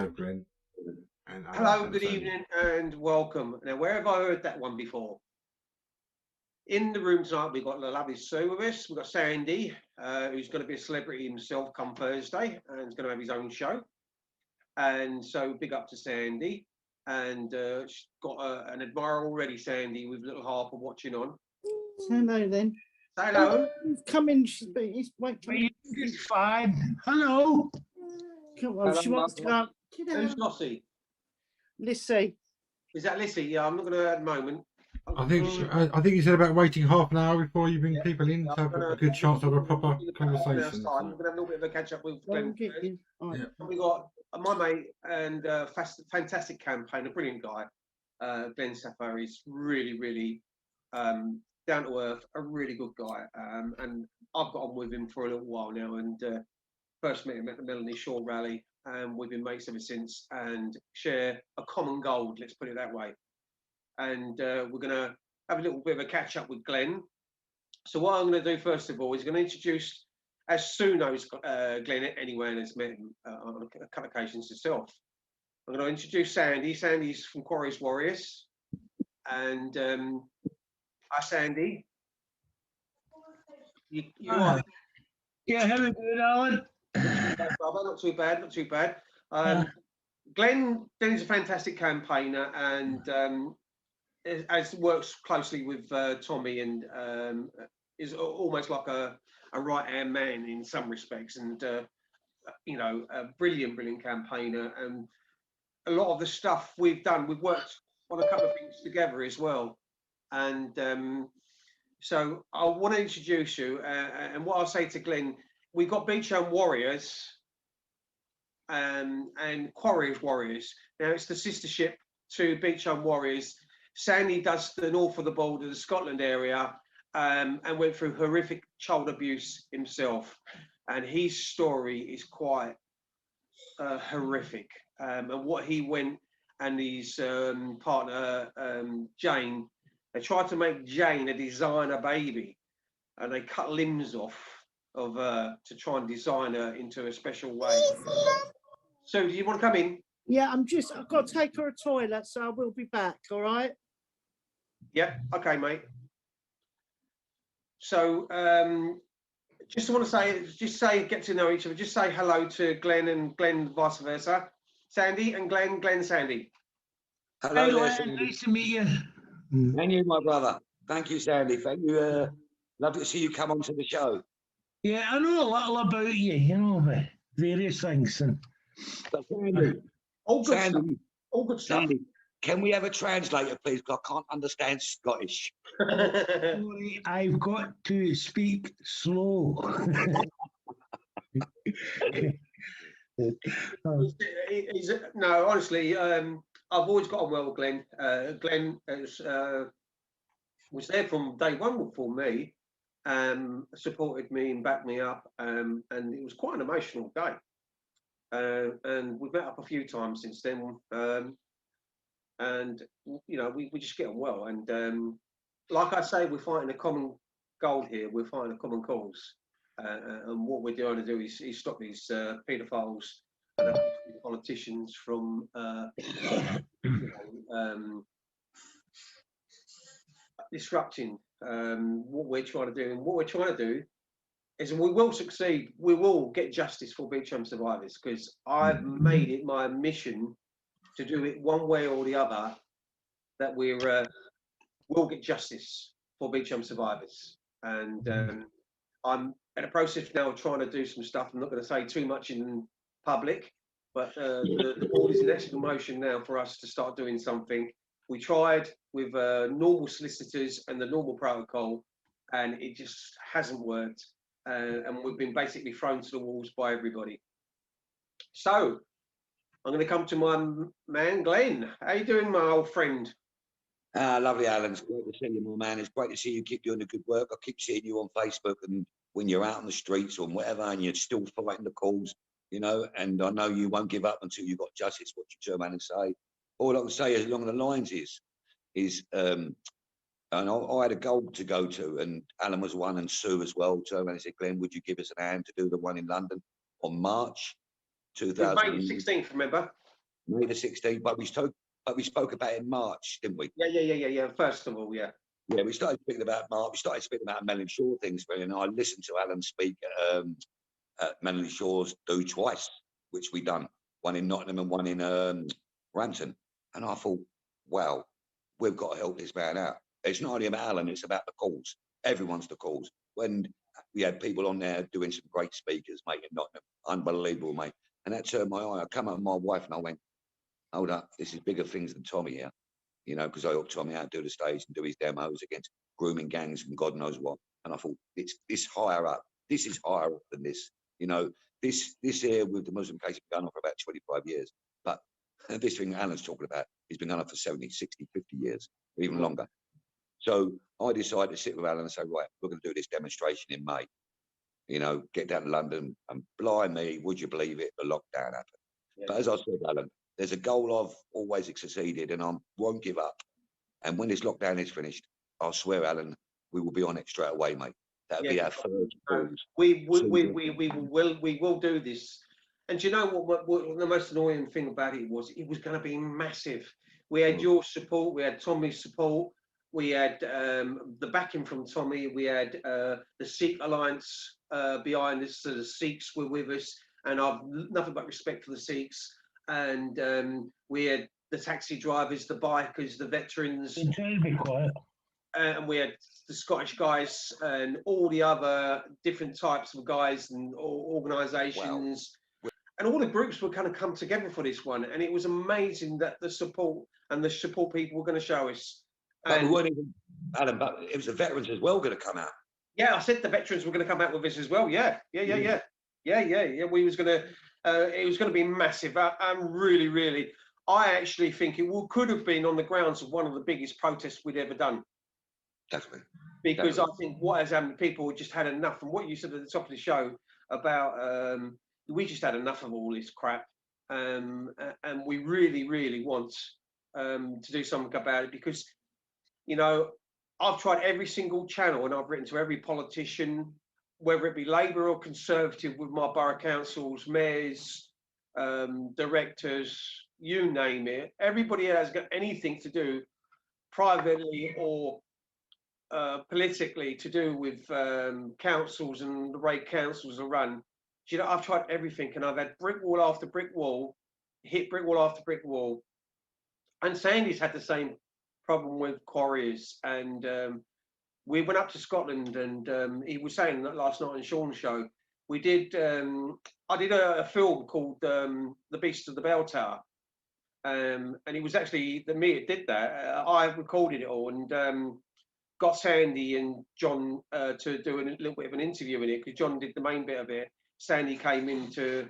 Hello, Glenn. And Hello, good evening, and welcome. Now, where have I heard that one before? In the room tonight, we've got the lovely Sue with us. We've got Sandy, who's going to be a celebrity himself come Thursday, and he's going to have his own show. And so, big up to Sandy. And she's got an admirer already, Sandy, with little Harper watching on. Hello, then. Say hello. Come in. It's fine. Hello. Come on, she wants to go. Who's Lossie? Lissy. Is that Lissy? Yeah, I'm not going to at the moment. I think you said about waiting half an hour before you bring people in to have a good chance to have a proper conversation. We're going to have a little bit of a catch up with Glenn. Yeah. We got my mate and fantastic campaigner, a brilliant guy. Glenn Safari is really, really down to earth, a really good guy. And I've got on with him for a little while now. And first met him at the Melanie Shaw rally, and we've been mates ever since and share a common goal, let's put it that way. And we're going to have a little bit of a catch up with Glenn. So what I'm going to do first of all is going to introduce, as Sue knows Glenn anyway and has met him on a couple of occasions herself. I'm going to introduce Sandy. Sandy's from Quarries Warriors. And hi, Sandy. You are? Yeah, how are you doing, Alan? Not too bad, not too bad. Glenn's a fantastic campaigner and as works closely with Tommy and is almost like a right-hand man in some respects, and you know, a brilliant campaigner. And a lot of the stuff we've done, we've worked on a couple of things together as well. And so I want to introduce you, and what I'll say to Glenn, we've got Beechholme Warriors and Quarries Warriors. Now it's the sister ship to Beechholme Warriors. Sandy does the north of the border, the Scotland area, and went through horrific child abuse himself. And his story is quite horrific. And what he went, and his partner, Jane, they tried to make Jane a designer baby, and they cut limbs off of her to try and design her into a special way. So do you want to come in? Yeah, I've got to take her a toilet, so I will be back, all right? Yeah, okay, mate. So just want to say, get to know each other. Just say hello to Glenn and Glenn vice versa. Sandy and Glenn, Sandy. Hello, Glenn. Nice to meet you. And you, my brother. Thank you, Sandy. Thank you. Lovely to see you come onto the show. Yeah, I know a little about you, you know, various things. And but Sandy, all good stuff. All good stuff. Sandy, can we have a translator, please? Because I can't understand Scottish. Sorry, I've got to speak slow. No, honestly, I've always got on well with Glenn. Glenn was there from day one for me, supported me and backed me up, and it was quite an emotional day. And we've met up a few times since then, and you know, we just get on well. And like I say, we're fighting a common goal here. We're fighting a common cause, and what we're trying to do is stop these paedophiles and politicians from disrupting what we're trying to do. And what we're trying to do is, and we will succeed, we will get justice for Beechholme survivors, because I've made it my mission to do it one way or the other, that we'll get justice for Beechholme survivors. And I'm in a process now of trying to do some stuff. I'm not going to say too much in public, but the ball is in actual motion now for us to start doing something. We tried with normal solicitors and the normal protocol, and it just hasn't worked. And we've been basically thrown to the walls by everybody. So I'm going to come to my man, Glenn. How you doing, my old friend? Lovely, Alan. It's great to see you, my man. It's great to see you keep doing the good work. I keep seeing you on Facebook and when you're out on the streets or whatever, and you're still fighting the cause, you know, and I know you won't give up until you've got justice, what you turn around and say. All I can say is along the lines is and I had a goal to go to, and Alan was one, and Sue as well. Turned around and said, Glenn, would you give us a hand to do the one in London on March 2000? May 16th, remember? May the 16th. But we spoke about it in March, didn't we? Yeah. First of all, yeah. Yeah, we started speaking about Mark. We started speaking about Melanie Shaw things, and I listened to Alan speak at Melanie Shaw's do twice, which we done, one in Nottingham and one in Rampton. And I thought, wow, we've got to help this man out. It's not only about Alan, it's about the cause. Everyone's the cause. When we had people on there doing some great speakers, mate, in Nottingham, unbelievable, mate. And that turned my eye. I come up with my wife and I went, hold up, this is bigger things than Tommy here. You know, because I helped Tommy out do the stage and do his demos against grooming gangs and God knows what. And I thought, it's this higher up. This is higher up than this. You know, this here with the Muslim case has been going on for about 25 years. But this thing Alan's talking about has been going on for 70, 60, 50 years, or even longer. So I decided to sit with Alan and say, right, we're going to do this demonstration in May. You know, get down to London and blimey, would you believe it? The lockdown happened. Yeah. But as I said, Alan, there's a goal I've always succeeded and I won't give up. And when this lockdown is finished, I swear, Alan, we will be on it straight away, mate. That'll be our first cruise. We will do this. And do you know what the most annoying thing about it was going to be massive. We had your support, we had Tommy's support, we had the backing from Tommy, we had the Sikh Alliance behind us, so the Sikhs were with us, and I've nothing but respect for the Sikhs. And we had the taxi drivers, the bikers, the veterans. Be quiet. And we had the Scottish guys and all the other different types of guys and organisations. Wow. And all the groups were kind of come together for this one. And it was amazing that the support people were going to show us. But we weren't even, Alan, but it was the veterans as well going to come out. Yeah, I said the veterans were going to come out with this as well. Yeah. We was going to, it was going to be massive. I'm really, I actually think it could have been on the grounds of one of the biggest protests we'd ever done. Definitely. Because I think what has happened, people just had enough. And what you said at the top of the show about, we just had enough of all this crap. And we really want to do something about it because, you know, I've tried every single channel and I've written to every politician, whether it be Labour or Conservative, with my borough councils, mayors, directors, you name it. Everybody has got anything to do privately or politically to do with councils and the way councils are run. You know, I've tried everything and I've had brick wall after brick wall, hit brick wall after brick wall. And Sandy's had the same problem with quarries. And we went up to Scotland and he was saying that last night on Sean's show, we did, I did a film called The Beast of the Bell Tower. And it was actually me that did that. I recorded it all and got Sandy and John to do a little bit of an interview in it because John did the main bit of it. Sandy came in to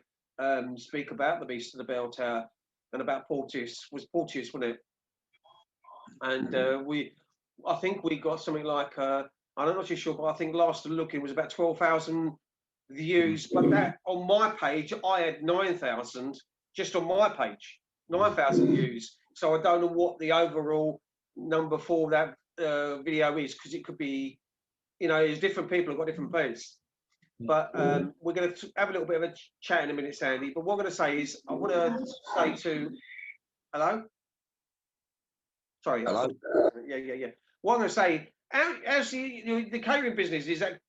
speak about the Beast of the Bell Tower and about Porteous. Was Porteous, wasn't it? And I think we got something like I'm not too sure, but I think last look it was about 12,000 views. But that on my page, I had 9,000 just on my page, 9,000 views. So I don't know what the overall number for that video is because it could be, you know, it's different people have got different plays. But we're going to have a little bit of a chat in a minute, Sandy. But what I'm going to say is, I want to say to, hello? Sorry. Hello? Yeah. What I'm going to say, how's the catering business, is that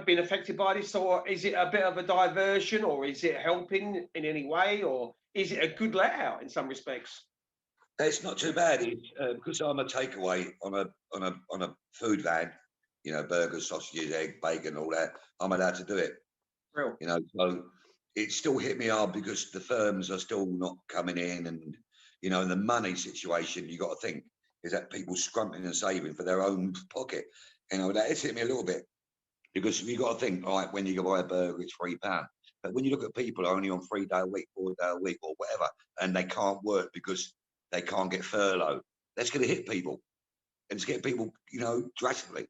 been affected by this, or is it a bit of a diversion, or is it helping in any way, or is it a good let out in some respects? It's not too bad. It's because I'm a takeaway on a food van, you know, burgers, sausages, egg, bacon, all that. I'm allowed to do it. Real. You know, so it still hit me hard because the firms are still not coming in, and you know, in the money situation, you got to think is that people scrumping and saving for their own pocket. You know, that has hit me a little bit because you got to think, all right, when you go buy a burger, it's £3. But when you look at people who are only on 3 day a week, 4 day a week, or whatever, and they can't work because they can't get furlough, that's going to hit people, and it's getting people, you know, drastically.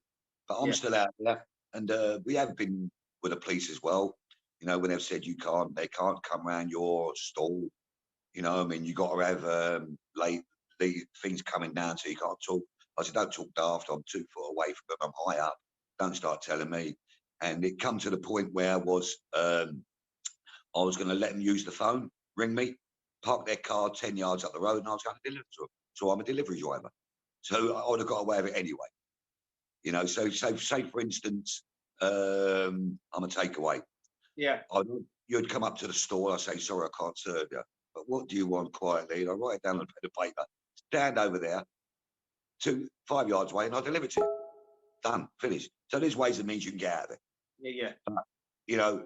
But I'm still out there, and we have been with the police as well. You know, when they've said they can't come around your stall. You know, I mean, you got to have the things coming down so you can't talk. I said, don't talk daft. I'm 2 foot away from them. I'm high up. Don't start telling me. And it come to the point where I was going to let them use the phone, ring me. parked their car 10 yards up the road, and I was going to deliver to them. So I'm a delivery driver. So I would have got away with it anyway. You know, so say for instance, I'm a takeaway. Yeah. You'd come up to the store, I say, sorry, I can't serve you. But what do you want quietly? And I write it down on a bit of paper, stand over there, 5 yards away, and I deliver to you. Done, finished. So there's ways and means you can get out of it. Yeah. You know,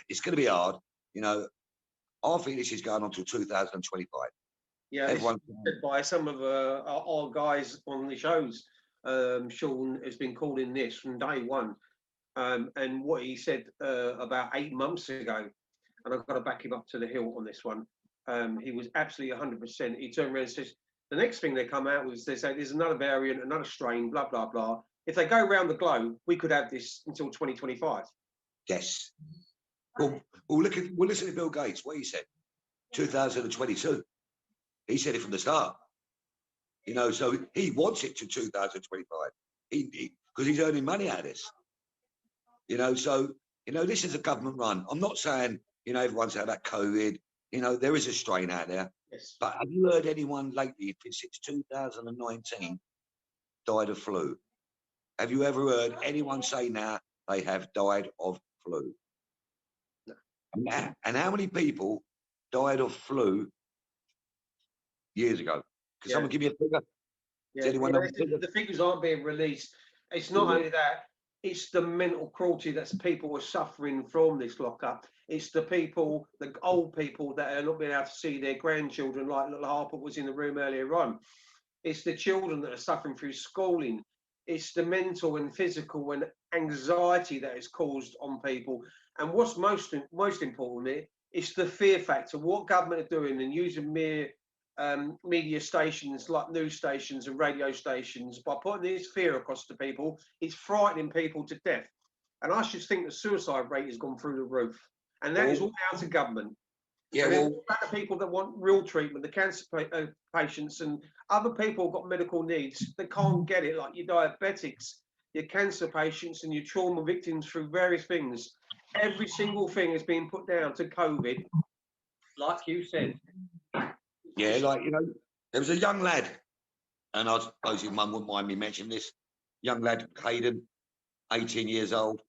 it's going to be hard. You know, I think this is going on till 2025. Yeah, Everyone, said by some of our guys on the shows. Sean has been calling this from day one. And what he said about 8 months ago, and I've got to back him up to the hill on this one. He was absolutely 100%. He turned around and says, the next thing they come out with, they say there's another variant, another strain, blah, blah, blah. If they go around the globe, we could have this until 2025. yes. Well, listen to Bill Gates, what he said, 2022. He said it from the start. You know, so he wants it to 2025. Because he's earning money out of this. You know, so, you know, this is a government run. I'm not saying, you know, everyone's saying about COVID. You know, there is a strain out there. Yes. But have you heard anyone lately, since 2019, died of flu? Have you ever heard anyone say now they have died of flu? No. And how many people died of flu years ago? Can someone give me a figure? Yeah, Does anyone know the figure? the figures aren't being released. It's not only that, it's the mental cruelty that people are suffering from this lockup. It's the people, the old people that are not being able to see their grandchildren, like little Harper was in the room earlier on. It's the children that are suffering through schooling. It's the mental and physical and anxiety that is caused on people. And what's most important here, it's the fear factor. What government are doing and using mere media stations like news stations and radio stations by putting this fear across to people, it's frightening people to death. And I should think the suicide rate has gone through the roof. And that is all down to government. Yeah, and well, the people that want real treatment, the cancer patients and other people who've got medical needs that can't get it, like your diabetics, your cancer patients and your trauma victims through various things. Every single thing is being put down to COVID, like you said. yeah, like, you know, there was a young lad, and I suppose your mum wouldn't mind me mentioning this, young lad, Hayden, 18 years old.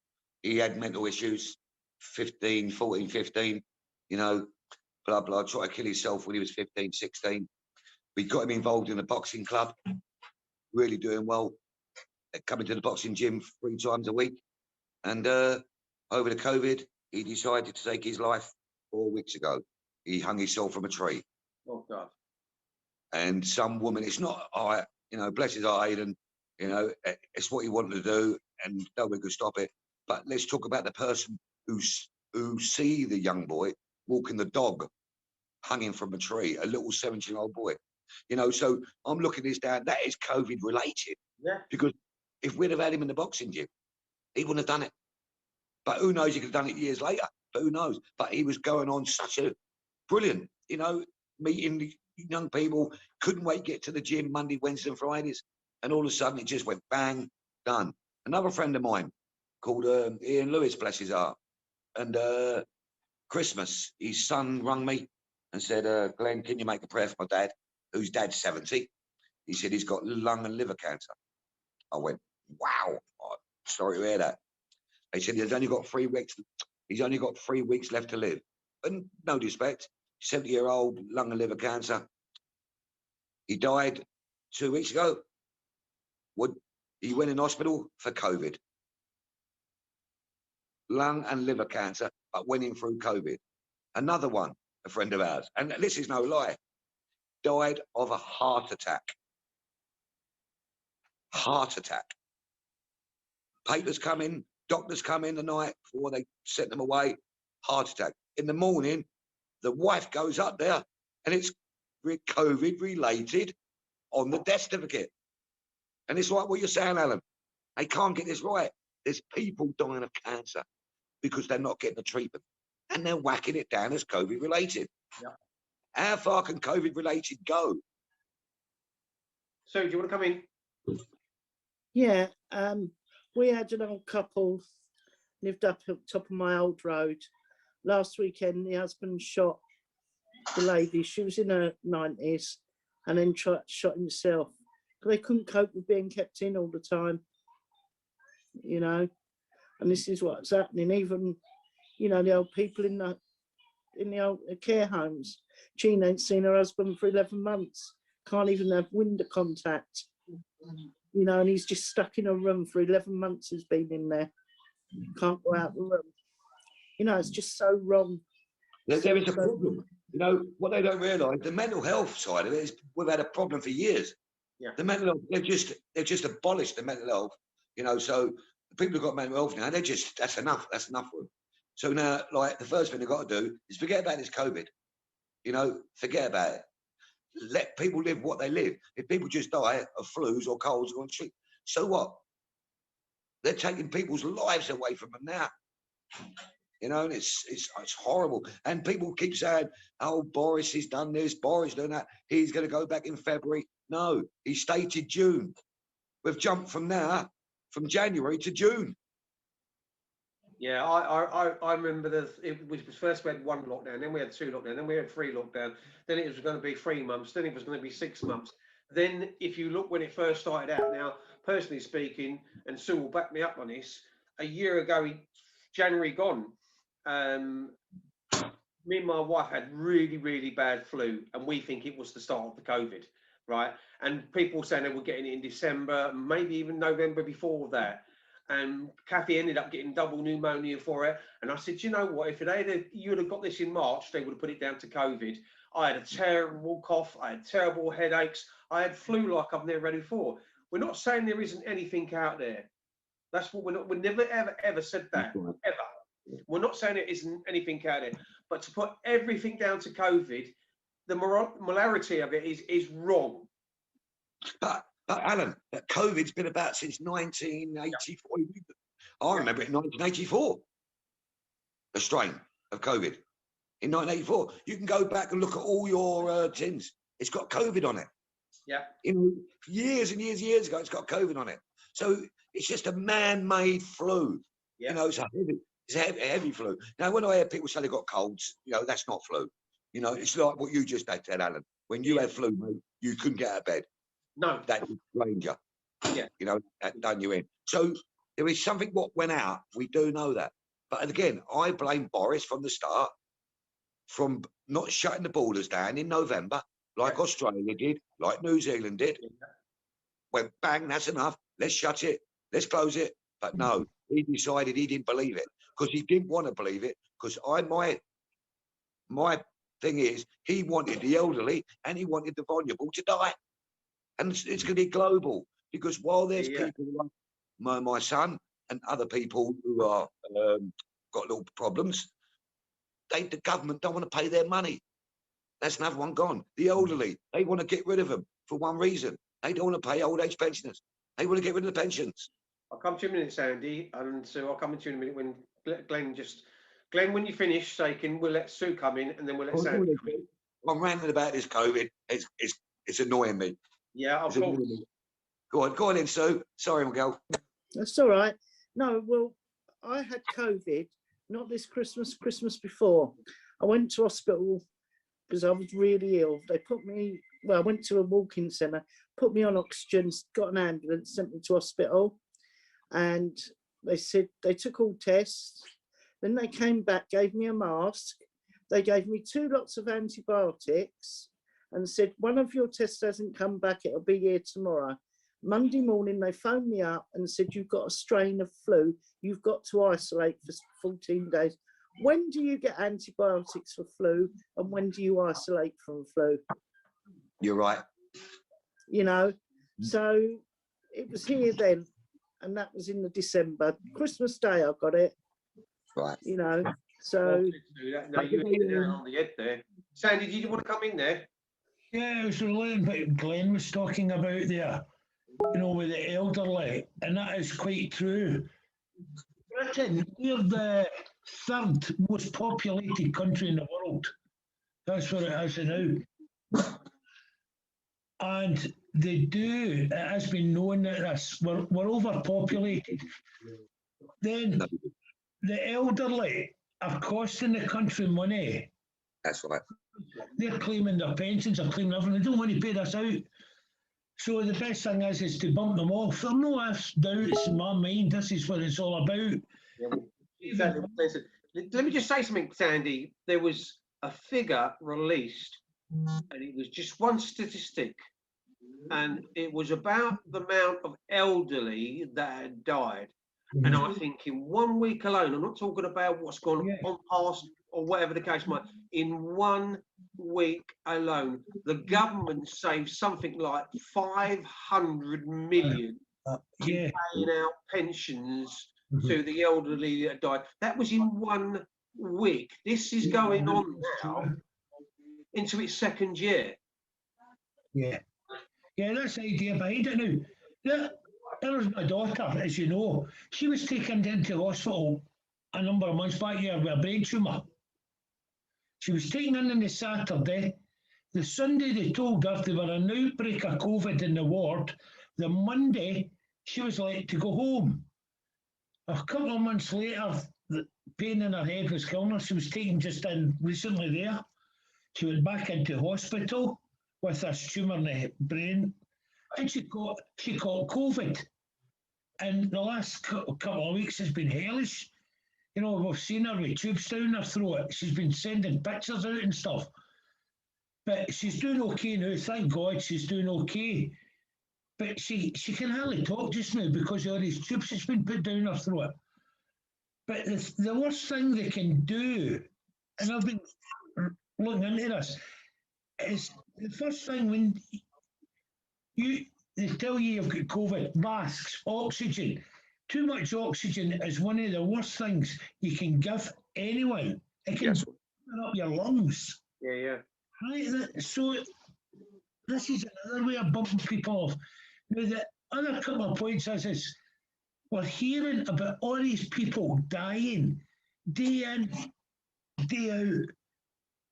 He had mental issues, 15, 14, 15, you know, blah, blah, tried to kill himself when he was 15, 16. We got him involved in a boxing club, really doing well, coming to the boxing gym 3 times a week. And over the COVID, he decided to take his life 4 weeks ago. He hung himself from a tree. Oh, God. And some woman, it's not, you know, bless his heart, Aidan, you know, it's what he wanted to do and nobody could stop it. But let's talk about the person who see the young boy walking the dog, hanging from a tree, a little 17-year-old boy. You know, so I'm looking this down, that is COVID related. Yeah. Because if we'd have had him in the boxing gym, he wouldn't have done it. But who knows, he could have done it years later, but who knows? But he was going on such a brilliant, you know, meeting the young people, couldn't wait to get to the gym Monday, Wednesday and Fridays. And all of a sudden it just went bang, done. Another friend of mine called Ian Lewis, bless his heart. And Christmas, his son rang me and said, Glenn, can you make a prayer for my dad, whose dad's 70? He said he's got lung and liver cancer. I went, wow, sorry to hear that. They said he's only got 3 weeks. He's only got 3 weeks left to live. And no disrespect, 70-year-old lung and liver cancer. He died 2 weeks ago. He went in hospital for COVID. Lung and liver cancer, but went in through COVID. Another one, a friend of ours, and this is no lie, died of a heart attack. Heart attack. Papers come in, doctors come in the night before they sent them away. Heart attack. In the morning, the wife goes up there and it's COVID related on the death certificate. And it's like what you're saying, Alan. They can't get this right. There's people dying of cancer because they're not getting the treatment. And they're whacking it down as COVID related. Yeah. How far can COVID related go? So do you want to come in? Yeah, we had an old couple lived up at the top of my old road. Last weekend, the husband shot the lady, she was in her 90s and then shot himself. They couldn't cope with being kept in all the time, you know. And this is what's happening. Even, you know, the old people in the old care homes. Jean ain't seen her husband for 11 months. Can't even have window contact. You know, and he's just stuck in a room for 11 months. He's been in there. Can't go out the room. You know, it's just so wrong. There is a problem. You know, what they don't realise, the mental health side of it is we've had a problem for years. Yeah. The mental health, they've just abolished the mental health, you know, so the people who've got mental health now, that's enough for them. So now, like, the first thing they've got to do is forget about this COVID. You know, forget about it. Let people live what they live. If people just die of flus or colds or shit, so what? They're taking people's lives away from them now. You know, and it's horrible. And people keep saying, "Oh, Boris has done this, Boris done that. He's going to go back in February." No, he stated June. We've jumped from January to June. Yeah, I remember it was first we had 1 lockdown, then we had 2 lockdown, then we had 3 lockdown, then it was going to be 3 months, then it was going to be 6 months. Then if you look when it first started out, now personally speaking, and Sue will back me up on this, a year ago, January gone, me and my wife had really, really bad flu, and we think it was the start of the COVID, right? And people saying they were getting it in December, maybe even November before that. And Kathy ended up getting double pneumonia for it. And I said, you know what, if you'd have got this in March, they would have put it down to COVID. I had a terrible cough. I had terrible headaches. I had flu like I've never had before. We're not saying there isn't anything out there. That's what we never, ever said that, ever. We're not saying there isn't anything out there. But to put everything down to COVID, the molarity of it is wrong. But Alan, COVID's been about since 1984. I remember it in 1984. A strain of COVID in 1984. You can go back and look at all your tins. It's got COVID on it. Yeah. You know, years and years ago, it's got COVID on it. So it's just a man-made flu. Yeah. You know, it's a heavy flu. Now, when I hear people say they got colds, you know, that's not flu. You know, it's like what you just said, Alan. When you had flu, mate, you couldn't get out of bed. No. That drained you. Yeah. You know, that done you in. So there is something what went out. We do know that. But again, I blame Boris from the start, from not shutting the borders down in November, like Australia did, like New Zealand did. Yeah. Went bang, that's enough. Let's shut it. Let's close it. But no, he decided he didn't believe it because he didn't want to believe it. Because my thing is, he wanted the elderly and he wanted the vulnerable to die. And it's going to be global because while there's people like my son and other people who are got little problems, the government don't want to pay their money. That's another one gone. The elderly, they want to get rid of them for one reason. They don't want to pay old age pensioners. They want to get rid of the pensions. I'll come to you in a minute, Sandy, and so I'll come to you in a minute when Glenn, when you finish shaking, we'll let Sue come in and then we'll let Sandy come in. I'm ranting about this COVID. It's annoying me. Yeah, of course. Go on in, Sue. Sorry, my girl. That's all right. No, well, I had COVID, not this Christmas before. I went to hospital because I was really ill. They put me, I went to a walk-in centre, put me on oxygen, got an ambulance, sent me to hospital. And they said, they took all tests. Then they came back, gave me a mask. They gave me 2 lots of antibiotics and said, one of your tests hasn't come back, it'll be here tomorrow. Monday morning, they phoned me up and said, you've got a strain of flu, you've got to isolate for 14 days. When do you get antibiotics for flu and when do you isolate from flu? You're right. You know, so it was here then, and that was in the December. Christmas Day, I got it. Right. You know, so. No, you were hitting it on the head there. Sandy, did you want to come in there? Yeah, I was relating what Glenn was talking about there, you know, with the elderly, and that is quite true. Britain, we're the 3rd most populated country in the world. That's what it is now. And it has been known that we're overpopulated. Then the elderly are costing the country money. That's right. They're claiming their pensions, are claiming everything. They don't want to pay this out. So the best thing is to bump them off. There are no ifs, doubts in my mind. This is what it's all about. Yeah, exactly. Listen, let me just say something, Sandy. There was a figure released, and it was just one statistic, and it was about the amount of elderly that had died. And I think in 1 week alone, I'm not talking about what's gone on past or whatever the case might. In 1 week alone, the government saved something like 500 million paying out pensions to the elderly that died. That was in 1 week. This is going on now into its second year. Yeah, that's the idea behind it now. There was my daughter, as you know. She was taken into hospital a number of months back here with a brain tumour. She was taken in on the Saturday. The Sunday they told her there were an outbreak of COVID in the ward. The Monday she was let to go home. A couple of months later, the pain in her head was killing her. She was taken just in recently there. She went back into hospital with this tumour in the brain, and she caught COVID. And the last couple of weeks has been hellish. You know, we've seen her with tubes down her throat. She's been sending pictures out and stuff. But she's doing okay now. Thank God she's doing okay. But she can hardly talk just now because of all these tubes that's been put down her throat. But the worst thing they can do, and I've been looking into this, is the first thing when they tell you you've got COVID, masks, oxygen. Too much oxygen is one of the worst things you can give anyone. It can open up your lungs. Yeah. Right? So this is another way of bumping people off. Now, the other couple of points is we're hearing about all these people dying day in, day out,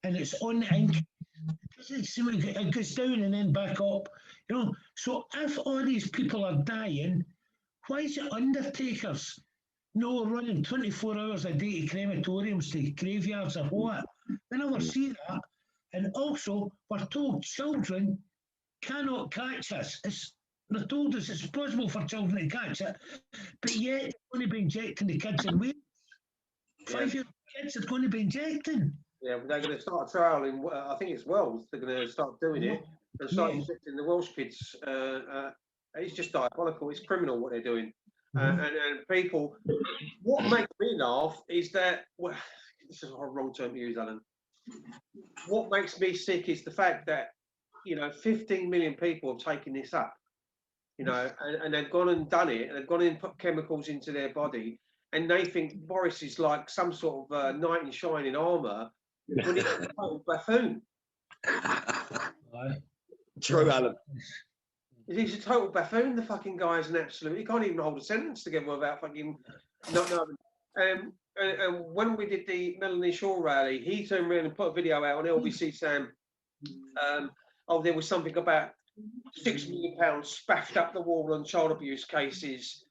and it's on the increase. It goes down and then back up. You know, so if all these people are dying, why is it undertakers running 24 hours a day to crematoriums, to graveyards or what? We never see that. And also, we're told children cannot catch us. They're told us it's possible for children to catch it, but yet they're going to be injecting the kids in Wales. 5-year-old kids are going to be injecting. Yeah, they're going to start a trial in, I think it's Wales, they're going to start doing it and start injecting the Welsh kids. It's just diabolical. It's criminal what they're doing. And people, what makes me laugh is that, well, this is a wrong term to use, Alan. What makes me sick is the fact that, 15 million people have taken this up, and they've gone and done it, and they've gone and put chemicals into their body, and they think Boris is like some sort of knight in shining armour when he's a total buffoon. True, Alan. He's a total buffoon. The fucking guy's an absolute. He can't even hold a sentence together without fucking not knowing. And when we did the Melanie Shaw rally, he turned around and put a video out on LBC saying, there was something about £6 million spaffed up the wall on child abuse cases.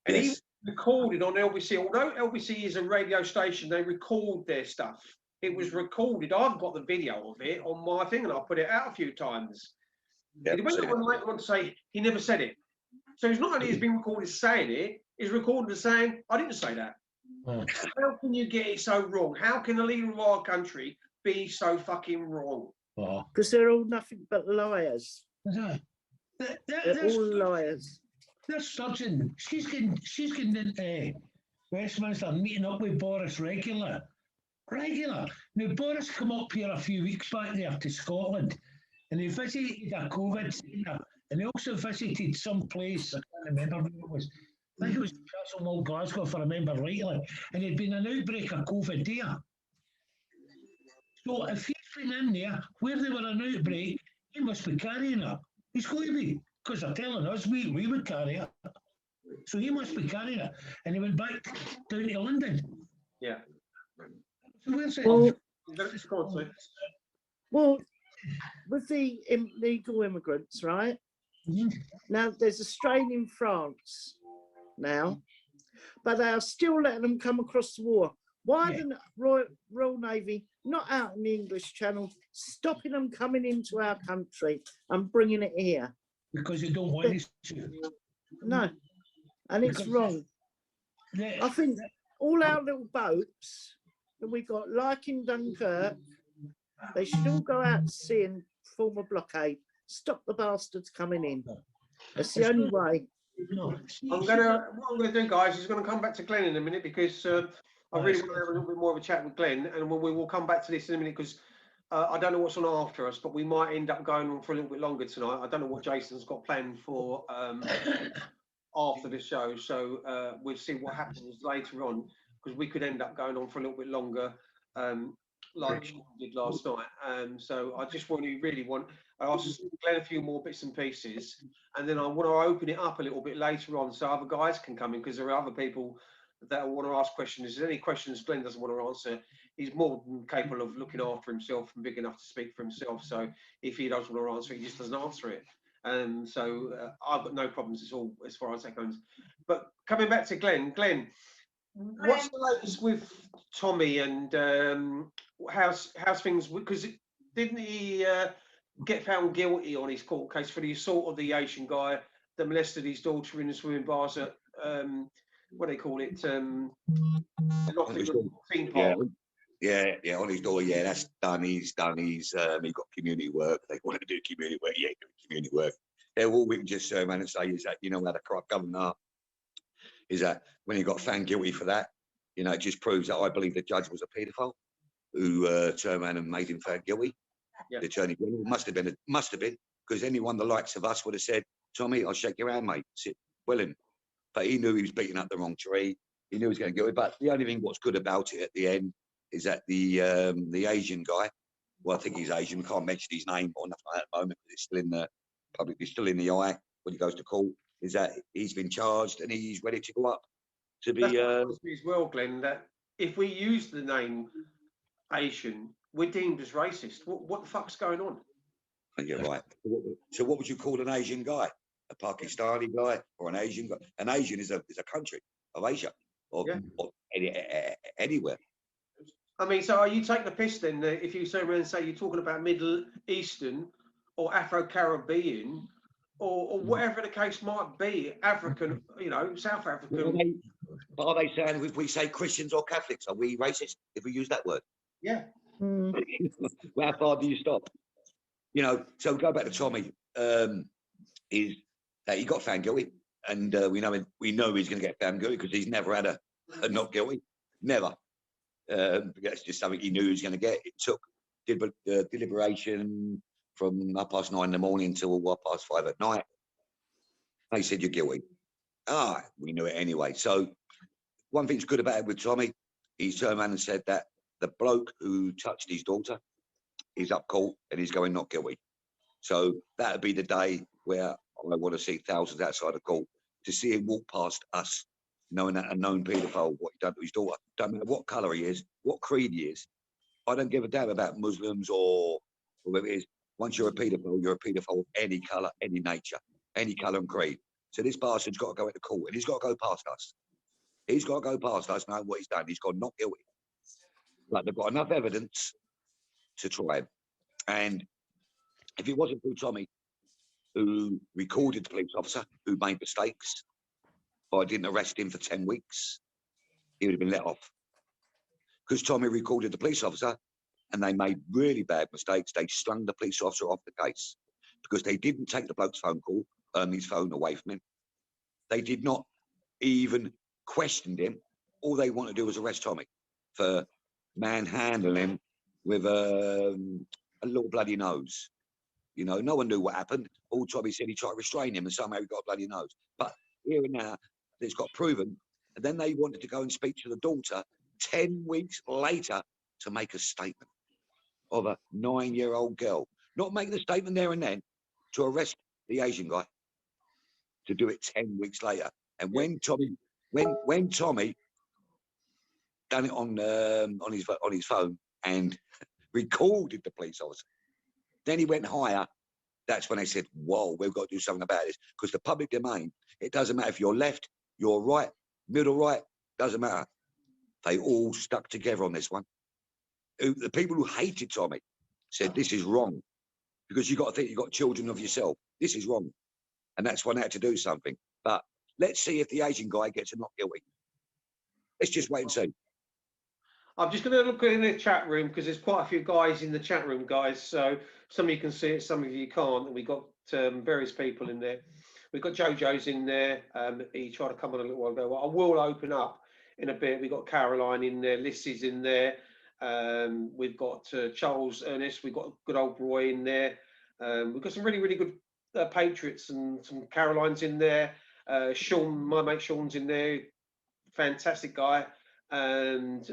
And he recorded on LBC, although LBC is a radio station, they record their stuff. It was recorded. I've got the video of it on my thing, and I put it out a few times. He went on later on to say he never said it. So it's not only he's been recorded saying it, he's recorded as saying, I didn't say that. How can you get it so wrong? How can the leader of our country be so fucking wrong? Because they're all nothing but liars. They're all liars. They're surging. She's getting into Westminster meeting up with Boris regular. Now, Boris came up here a few weeks back there to Scotland, and he visited a COVID centre, and he also visited some place, I can't remember where it was. I think it was Castlemore, Glasgow, if I remember rightly, and there'd been an outbreak of COVID there. So if he's been in there where there were an outbreak, he must be carrying it. He's going to be, because they're telling us we would carry it. So he must be carrying it. And he went back down to London. Yeah. So where's it? Well, with the illegal immigrants, right? Now, there's a strain in France now, but they are still letting them come across the water. Why didn't Royal Navy not out in the English Channel, stopping them coming into our country and bringing it here. Because you don't want us to. No, and it's Because wrong. they- I think all our little boats that we got, like in Dunkirk, they should all go out to sea and form a blockade. Stop the bastards coming in. That's the only way. no, What I'm gonna do, guys, is gonna come back to Glenn in a minute because I really want to have a little bit more of a chat with Glenn, and we will come back to this in a minute because I don't know what's on after us, but we might end up going on for a little bit longer tonight. I don't know what Jason's got planned for after the show, so we'll see what happens later on because we could end up going on for a little bit longer, like Sean did last night. So I just I asked Glenn a few more bits and pieces, and then I want to open it up a little bit later on so other guys can come in because there are other people that want to ask questions. If there's any questions Glenn doesn't want to answer, he's more than capable of looking after himself and big enough to speak for himself. So if he doesn't want to answer it, he just doesn't answer it. So I've got no problems at all as far as that goes. But coming back to Glenn, what's the latest with Tommy and how's things? Because didn't he get found guilty on his court case for the assault of the Asian guy that molested his daughter in the swimming bars at what do they call it? The Nottingham theme park. Yeah, on his door. Yeah, that's done. He's done. He got community work. They want to do community work. Yeah, community work. Yeah, all we can just say, man, and say is that, you know, how the corrupt government are, is that when he got found guilty for that, you know, it just proves that I believe the judge was a paedophile who turned around and made him found guilty. Yeah. The attorney general must have been, because anyone the likes of us would have said, Tommy, I'll shake your hand, mate. Sit willing. But he knew he was beating up the wrong tree. He knew he was going to get it. But the only thing what's good about it at the end is that the Asian guy, well, I think he's Asian. We can't mention his name or nothing at the moment because it's still in the public. It's still in the eye when he goes to court. Is that he's been charged and he's ready to go up to be. That's what it me as well, Glenn. That if we use the name Asian, we're deemed as racist. What the fuck's going on? And you're right. So what would you call an Asian guy? A Pakistani guy or an Asian guy? An Asian is a country of Asia or anywhere. I mean, so are you taking the piss then if you turn around and say you're talking about Middle Eastern or Afro-Caribbean or whatever the case might be, African, you know, South African? Are they saying if we say Christians or Catholics, are we racist if we use that word? Yeah. Well, how far do you stop? You know, so go back to Tommy. Is that he got found guilty, and we know he's going to get found guilty because he's never had a not guilty, never. That's just something he knew he was going to get. It took deliberation from 9:30 in the morning till 5:30 at night. They said you're guilty. We knew it anyway. So one thing's good about it with Tommy, he's turned around and said that the bloke who touched his daughter is up court and he's going not guilty. So that'll be the day where I want to see thousands outside the court to see him walk past us, knowing that a known paedophile, what he done to his daughter. Don't matter what colour he is, what creed he is. I don't give a damn about Muslims or whoever it is. Once you're a paedophile of any colour, any nature, any colour and creed. So this bastard's got to go into court and he's got to go past us. He's got to go past us, knowing what he's done. He's got not guilty. Like they've got enough evidence to try him. And if it wasn't for Tommy, who recorded the police officer, who made mistakes, but I didn't arrest him for 10 weeks, he would have been let off. Because Tommy recorded the police officer and they made really bad mistakes, they slung the police officer off the case because they didn't take the bloke's phone call, his phone away from him. They did not even question him. All they want to do was arrest Tommy for manhandling him with a little bloody nose. You know, no one knew what happened. All Tommy said, he tried to restrain him and somehow he got a bloody nose. But here and now, it's got proven. And then they wanted to go and speak to the daughter 10 weeks later to make a statement of a 9-year-old girl. Not making a statement there and then to arrest the Asian guy, to do it 10 weeks later. And when Tommy done it on his phone and recorded the police officer, then he went higher. That's when they said, whoa, we've got to do something about this. Because the public domain, it doesn't matter if you're left, you're right, middle right, doesn't matter. They all stuck together on this one. the people who hated Tommy said this is wrong, because you got to think you've got children of yourself. This is wrong, and that's why they had to do something. But let's see if the Asian guy gets a not guilty. Let's just wait and see. I'm just going to look in the chat room because there's quite a few guys in the chat room, guys. So some of you can see it, some of you can't. And we've got various people in there. We've got Jojo's in there. He tried to come on a little while ago. Well, I will open up in a bit. We've got Caroline in there. Lissy's in there. We've got Charles Ernest. We've got good old Roy in there. We've got some really, really good Patriots and some Carolines in there. Sean, my mate Sean's in there. Fantastic guy. And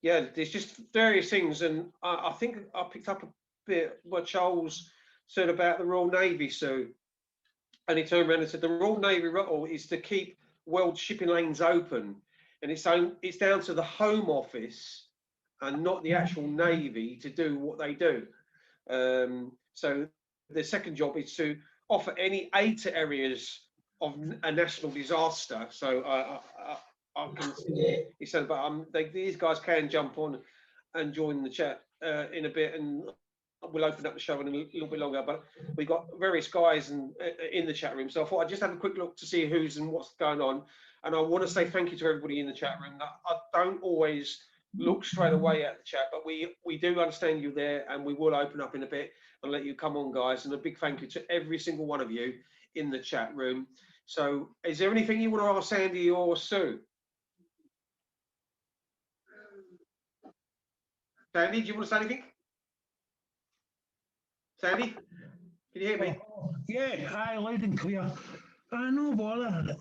yeah, there's just various things, and I think I picked up a bit what Charles said about the Royal Navy. So, and he turned around and said the Royal Navy role is to keep world shipping lanes open, and it's down to the Home Office and not the actual Navy to do what they do. So the second job is to offer any aid to areas of a national disaster. So I can see he said, but these guys can jump on and join the chat in a bit, and we'll open up the show in a little bit longer. But we've got various guys in the chat room, so I thought I'd just have a quick look to see who's and what's going on. And I want to say thank you to everybody in the chat room. I don't always look straight away at the chat, but we do understand you there, and we will open up in a bit and let you come on, guys. And a big thank you to every single one of you in the chat room. So, is there anything you want to ask Sandy or Sue? Sandy, do you want to say anything? Sandy, can you hear me? Yeah, aye, loud and clear. No bother.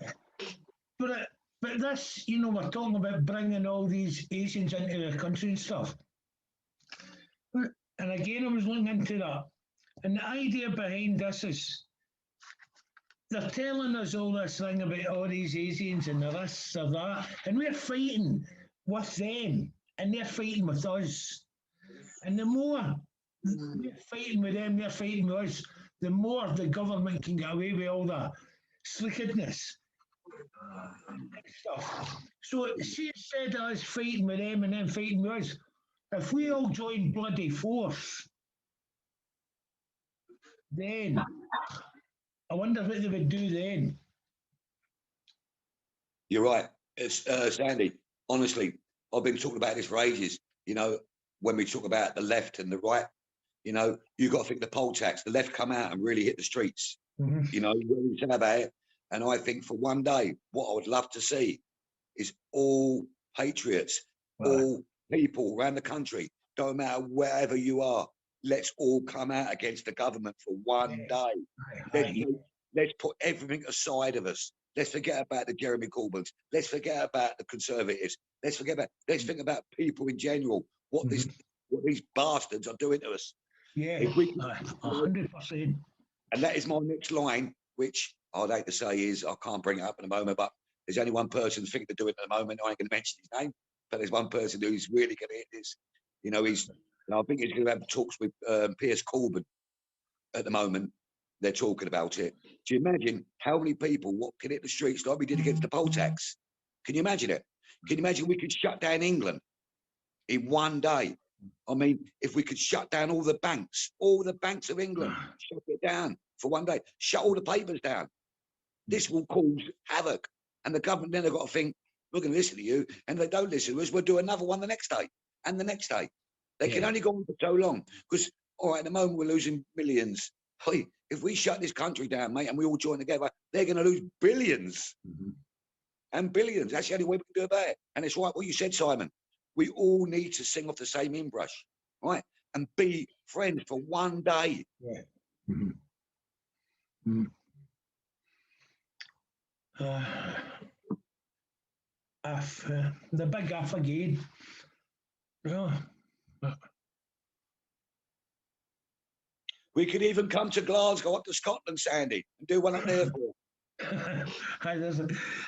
But this, you know, we're talking about bringing all these Asians into the country and stuff. And again, I was looking into that. And the idea behind this is they're telling us all this thing about all these Asians and the this or that, and we're fighting with them, and they're fighting with us. And the more we're fighting with them, they're fighting with us, the more the government can get away with all the slickedness and stuff. So see, instead of us fighting with them and them fighting with us, if we all join bloody force, then I wonder what they would do then. You're right. It's Sandy. Honestly, I've been talking about this for ages. You know, when we talk about the left and the right, you know, you got to think the poll tax. The left come out and really hit the streets. Mm-hmm. You know, when we say about it. And I think for one day, what I would love to see is all patriots, all people around the country, don't matter wherever you are, let's all come out against the government for one day. Let's put everything aside of us. Let's forget about the Jeremy Corbyns. Let's forget about the Conservatives. Let's think about people in general. What these bastards are doing to us. Yeah, if we 100%. And that is my next line, which I'd hate to say is I can't bring it up in a moment, but there's only one person thinking to do it at the moment. I ain't going to mention his name, but there's one person who's really going to hit this. You know, I think he's going to have talks with Piers Corbyn at the moment. They're talking about it. Do you imagine how many people can hit the streets like we did against the poll tax? Can you imagine it? Can you imagine we could shut down England in one day? I mean, if we could shut down all the banks of England, shut it down for one day, shut all the papers down. This will cause havoc. And the government then have got to think, we're going to listen to you. And if they don't listen to us, we'll do another one the next day and the next day. They can only go on for so long. Because, all right, at the moment, we're losing millions. Hey, if we shut this country down, mate, and we all join together, they're going to lose billions and billions. That's the only way we can do about it. And it's right what you said, Simon. We all need to sing off the same hymn brush, right? And be friends for one day. Yeah. The big F again. Yeah. We could even come to Glasgow, up to Scotland, Sandy, and do one up there for.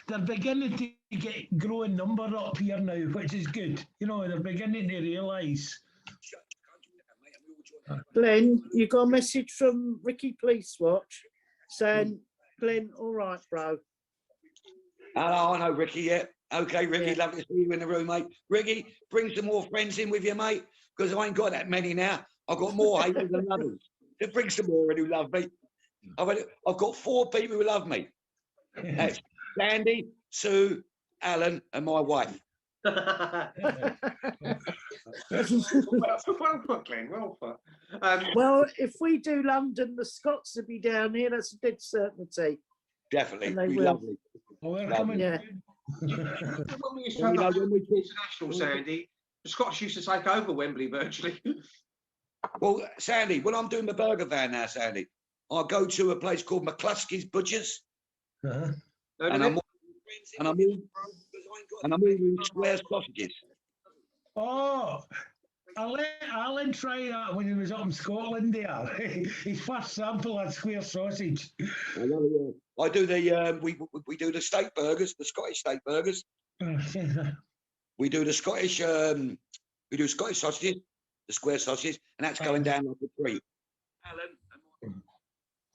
They're beginning to get growing number up here now, which is good. You know, they're beginning to realise. Glenn, you got a message from Ricky Police Watch saying, Glenn, all right, bro. Oh, I know, Ricky, yeah. Okay, Ricky, lovely to see you in the room, mate. Ricky, bring some more friends in with you, mate. because I ain't got that many now. I've got more haters than lovers. There bring some more in who love me. I've got 4 people who love me. That's Sandy, Sue, Alan, and my wife. Well put, Glenn. Well put. Well, if we do London, the Scots will be down here. That's a dead certainty. Definitely, And they we will. lovely. Oh, we're Lovely. coming. Yeah. when we used to Well, have when we talk, international, Sandy, the Scots used to take over Wembley virtually. well, Sandy, when I'm doing the burger van now, Sandy, I go to a place called McCluskey's Butchers, Uh-huh. and I'm ordering square sausages. Oh, Alan tried that when he was up in Scotland there. His first sample had square sausage. I do the we do the steak burgers, the Scottish steak burgers. We do the Scottish we do Scottish sausages, the square sausages, and that's going down like a treat.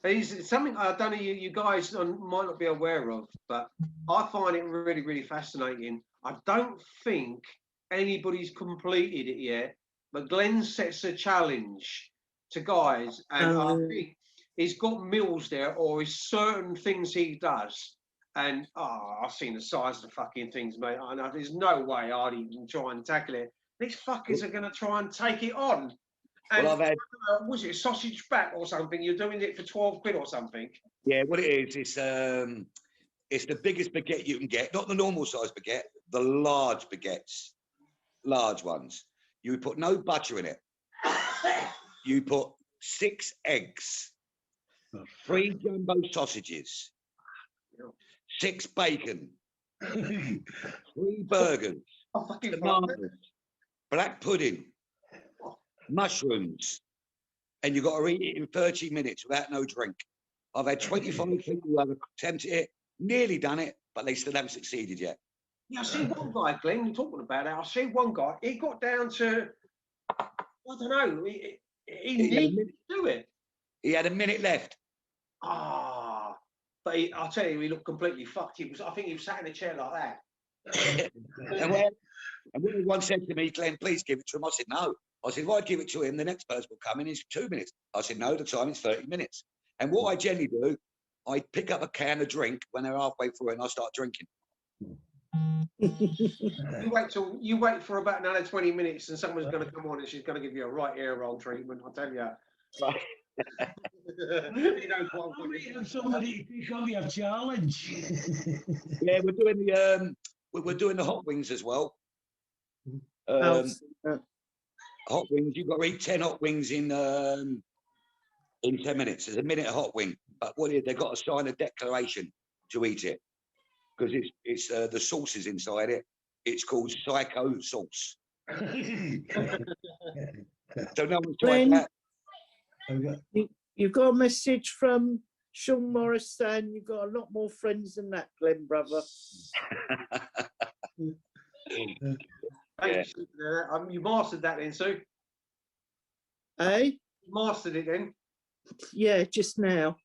It's something I don't know you guys might not be aware of, but I find it really, really fascinating. I don't think anybody's completed it yet, but Glenn sets a challenge to guys, and I think he's got meals there, or is certain things he does. And I've seen the size of the fucking things, mate. I know there's no way I'd even try and tackle it. These fuckers are going to try and take it on. And Well, I've had, was it sausage back or something? You're doing it for 12 quid or something? yeah, what it is, it's the biggest baguette you can get, not the normal size baguette, the large baguettes, large ones. You put no butter in it. You put 6 eggs, 3 jumbo sausages, 6 bacon, 3 burgers, Oh, fucking tomatoes, black pudding, mushrooms, and you've got to eat it in 30 minutes without no drink. I've had 25 people who have attempted it, nearly done it, but they still haven't succeeded yet. Yeah, I see one guy, Glenn, you're talking about it. I see one guy, he got down to, I don't know, he needed to do it. He had a minute left. But I'll tell you, he looked completely fucked. I think he was sat in a chair like that. And when everyone said to me, Glenn, please give it to him, I said, no. I said, if I give it to him, the next person will come in 2 minutes. I said, no, the time is 30 minutes. And what I generally do, I pick up a can of drink when they're halfway through and I start drinking. You wait for about another 20 minutes and someone's going to come on and she's going to give you a right ear roll treatment, I'll tell you. Right. He knows what I'm We have somebody to pick up your challenge. Yeah, we're doing the hot wings as well. Hot wings, you've got to eat 10 hot wings in 10 minutes. There's a minute of hot wing, but they've got to sign a declaration to eat it because it's the sauce is inside it. It's called psycho sauce. So no one's tried that. You've got a message from Sean Morris saying you've got a lot more friends than that, Glenn, brother. Thanks. You mastered that then, Sue? Eh? You mastered it then? Yeah, just now.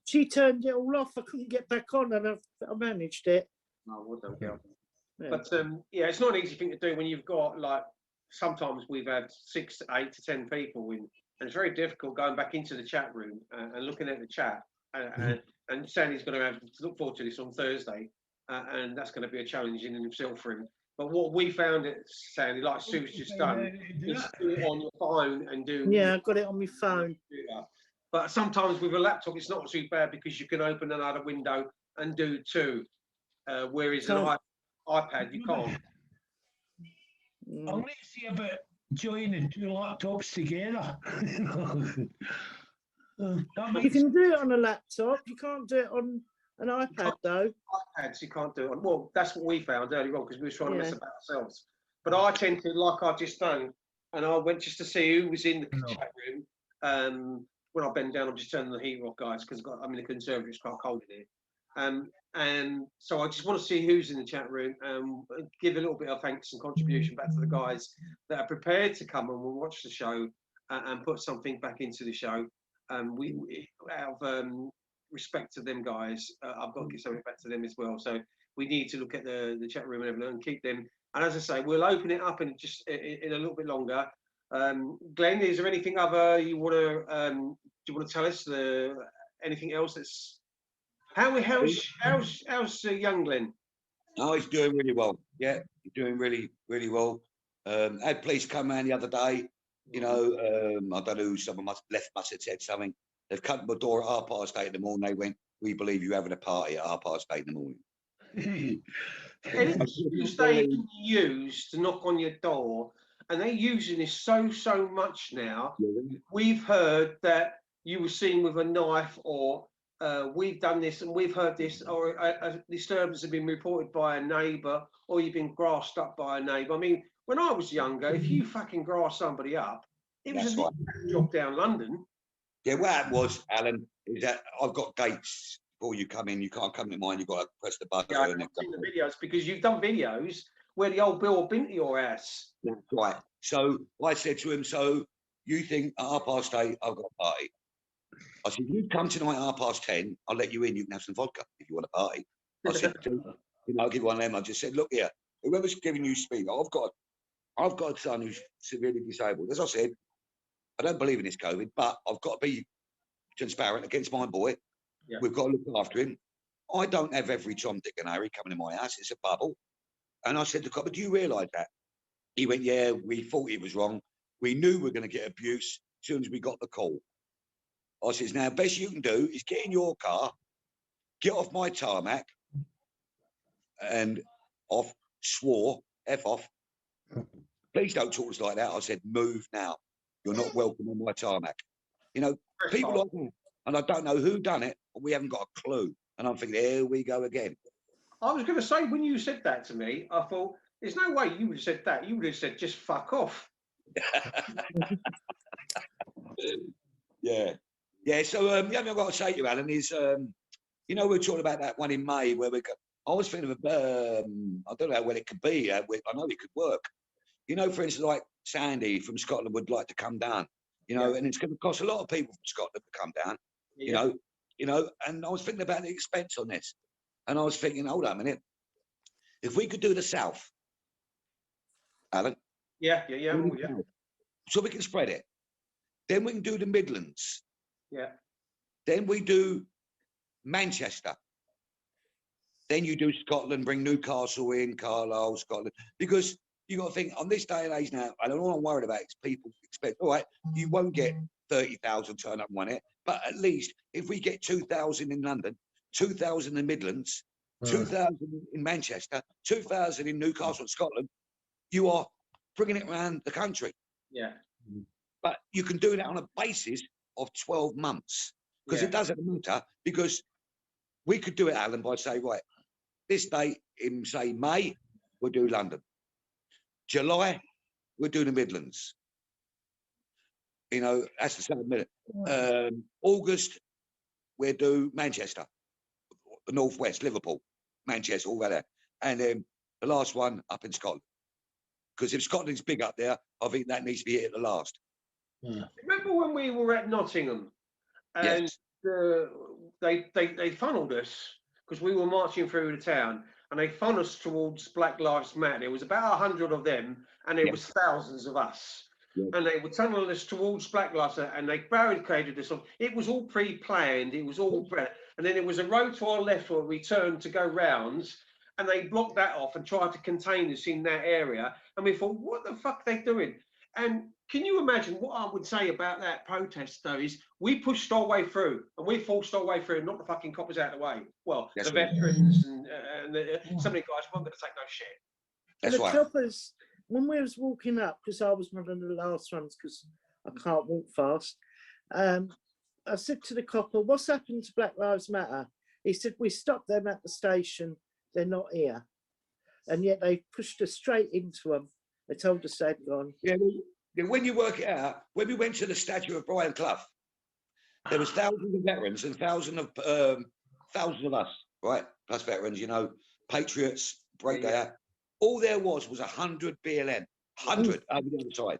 She turned it all off. I couldn't get back on and I managed it. No, well done, girl. Yeah. But yeah, it's not an easy thing to do when you've got like, sometimes we've had 6 to 8 to 10 people in, and it's very difficult going back into the chat room and looking at the chat. And Sandy's going to have to look forward to this on Thursday, and that's going to be a challenge in himself for him. But what we found it, Sandy, like Sue's just done, is do it on your phone and do. Yeah, I've got it on my phone. But sometimes with a laptop, it's not too bad because you can open another window and do 2, whereas an iPad you can't. I'll need to see about joining 2 laptops together. You can do it on a laptop. You can't do it on an iPad, though. iPads, you can't do it on. Well, that's what we found earlier on because we were trying to mess about ourselves. But I tend to, like I've just done, and I went just to see who was in the chat room. When I bend down, I'm just turning the heat off, guys, because I'm in the conservatory. It's quite cold in here. And so I just want to see who's in the chat room and give a little bit of thanks and contribution back to the guys that are prepared to come and watch the show and put something back into the show. We out of respect to them guys, I've got to give something back to them as well. So we need to look at the chat room and keep them And as I say, we'll open it up in just in a little bit longer. Glenn, is there anything other you want to do? You want to tell us? Anything else that's how's young Glenn? Oh, he's doing really well. Yeah, he's doing really, really well. Had police come around the other day. You know, I don't know who someone must have said something. They've come to my door at 8:30 in the morning. They went, "We believe you're having a party at 8:30 in the morning." Any excuse they can use to knock on your door, and they're using this so much now. We've heard that you were seen with a knife, or we've done this and we've heard this, or a disturbance has been reported by a neighbour, or you've been grassed up by a neighbour. I mean, when I was younger, if you fucking grassed somebody up, it was a job down London. Yeah, what happened was, Alan, is that I've got gates before you come in. You can't come to mine. You've got to press the button. Yeah, I've seen the videos because you've done videos where the old Bill have been to your house. That's right. So I said to him, "So you think at 8:30 I've got a party?" I said, "You come tonight at 10:30. I'll let you in. You can have some vodka if you want a party." I said, I'll give one of them. I just said, "Look here, whoever's giving you speed, I've got a son who's severely disabled. As I said, I don't believe in this COVID, but I've got to be transparent against my boy. Yeah. We've got to look after him. I don't have every Tom, Dick and Harry coming in my house. It's a bubble." And I said to the cop, "Do you realise that?" He went, "Yeah, we thought it was wrong. We knew we were going to get abuse as soon as we got the call." I says, "Now, best you can do is get in your car, get off my tarmac," and off, swore, F off. "Please don't talk to us like that." I said, "Move now. You're not welcome on my tarmac." You know, people like that. And I don't know who done it, but we haven't got a clue. And I'm thinking, here we go again. I was going to say, when you said that to me, I thought, there's no way you would have said that. You would have said, just fuck off. Yeah. Yeah, so the other thing I've got to say to you, Alan, is, you know, we were talking about that one in May where I was thinking of, I don't know how well it could be. I know it could work. You know, for instance, like Sandy from Scotland would like to come down, you know, and it's going to cost a lot of people from Scotland to come down, you know, and I was thinking about the expense on this. And I was thinking, hold on a minute, if we could do the South, Alan. Yeah. So we can spread it. Then we can do the Midlands. Yeah. Then we do Manchester. Then you do Scotland, bring Newcastle in, Carlisle, Scotland. Because you got to think, on this day and age now, and all I'm worried about is people expect, all right, you won't get 30,000 turn up one it, but at least if we get 2,000 in London, 2,000 in the Midlands, 2,000 in Manchester, 2,000 in Newcastle, Scotland, you are bringing it around the country. Yeah. But you can do that on a basis of 12 months because it doesn't matter, because we could do it, Alan, by saying, right, this date in, say, May, we'll do London. July, we'll do the Midlands. You know, that's the same minute. August, we'll do Manchester, the Northwest, Liverpool, Manchester, all that. And then the last one up in Scotland. Because if Scotland's big up there, I think that needs to be it at the last. Remember when we were at Nottingham and they funneled us because we were marching through the town and they funneled us towards Black Lives Matter. There was about 100 of them and there was thousands of us. And they were tunneling us towards Black Lives Matter and they barricaded us off. It was all pre-planned. It was all and then there was a road to our left where we turned to go round and they blocked that off and tried to contain us in that area. And we thought, what the fuck are they doing? And can you imagine what I would say about that protest, though, is we pushed our way through and we forced our way through and knocked the fucking coppers out of the way. Well, the veterans and some of the guys weren't going to take no shit. And the coppers, when we was walking up, because I was one of the last ones because I can't walk fast, I said to the copper, what's happened to Black Lives Matter? He said, we stopped them at the station. They're not here. And yet they pushed us straight into them. They told us they'd gone. Yeah, when you work it out, when we went to the statue of Brian Clough, there was thousands of veterans and thousands of us, right? Plus veterans, you know, patriots, break that out. All there was 100 BLM, 100 over the other side.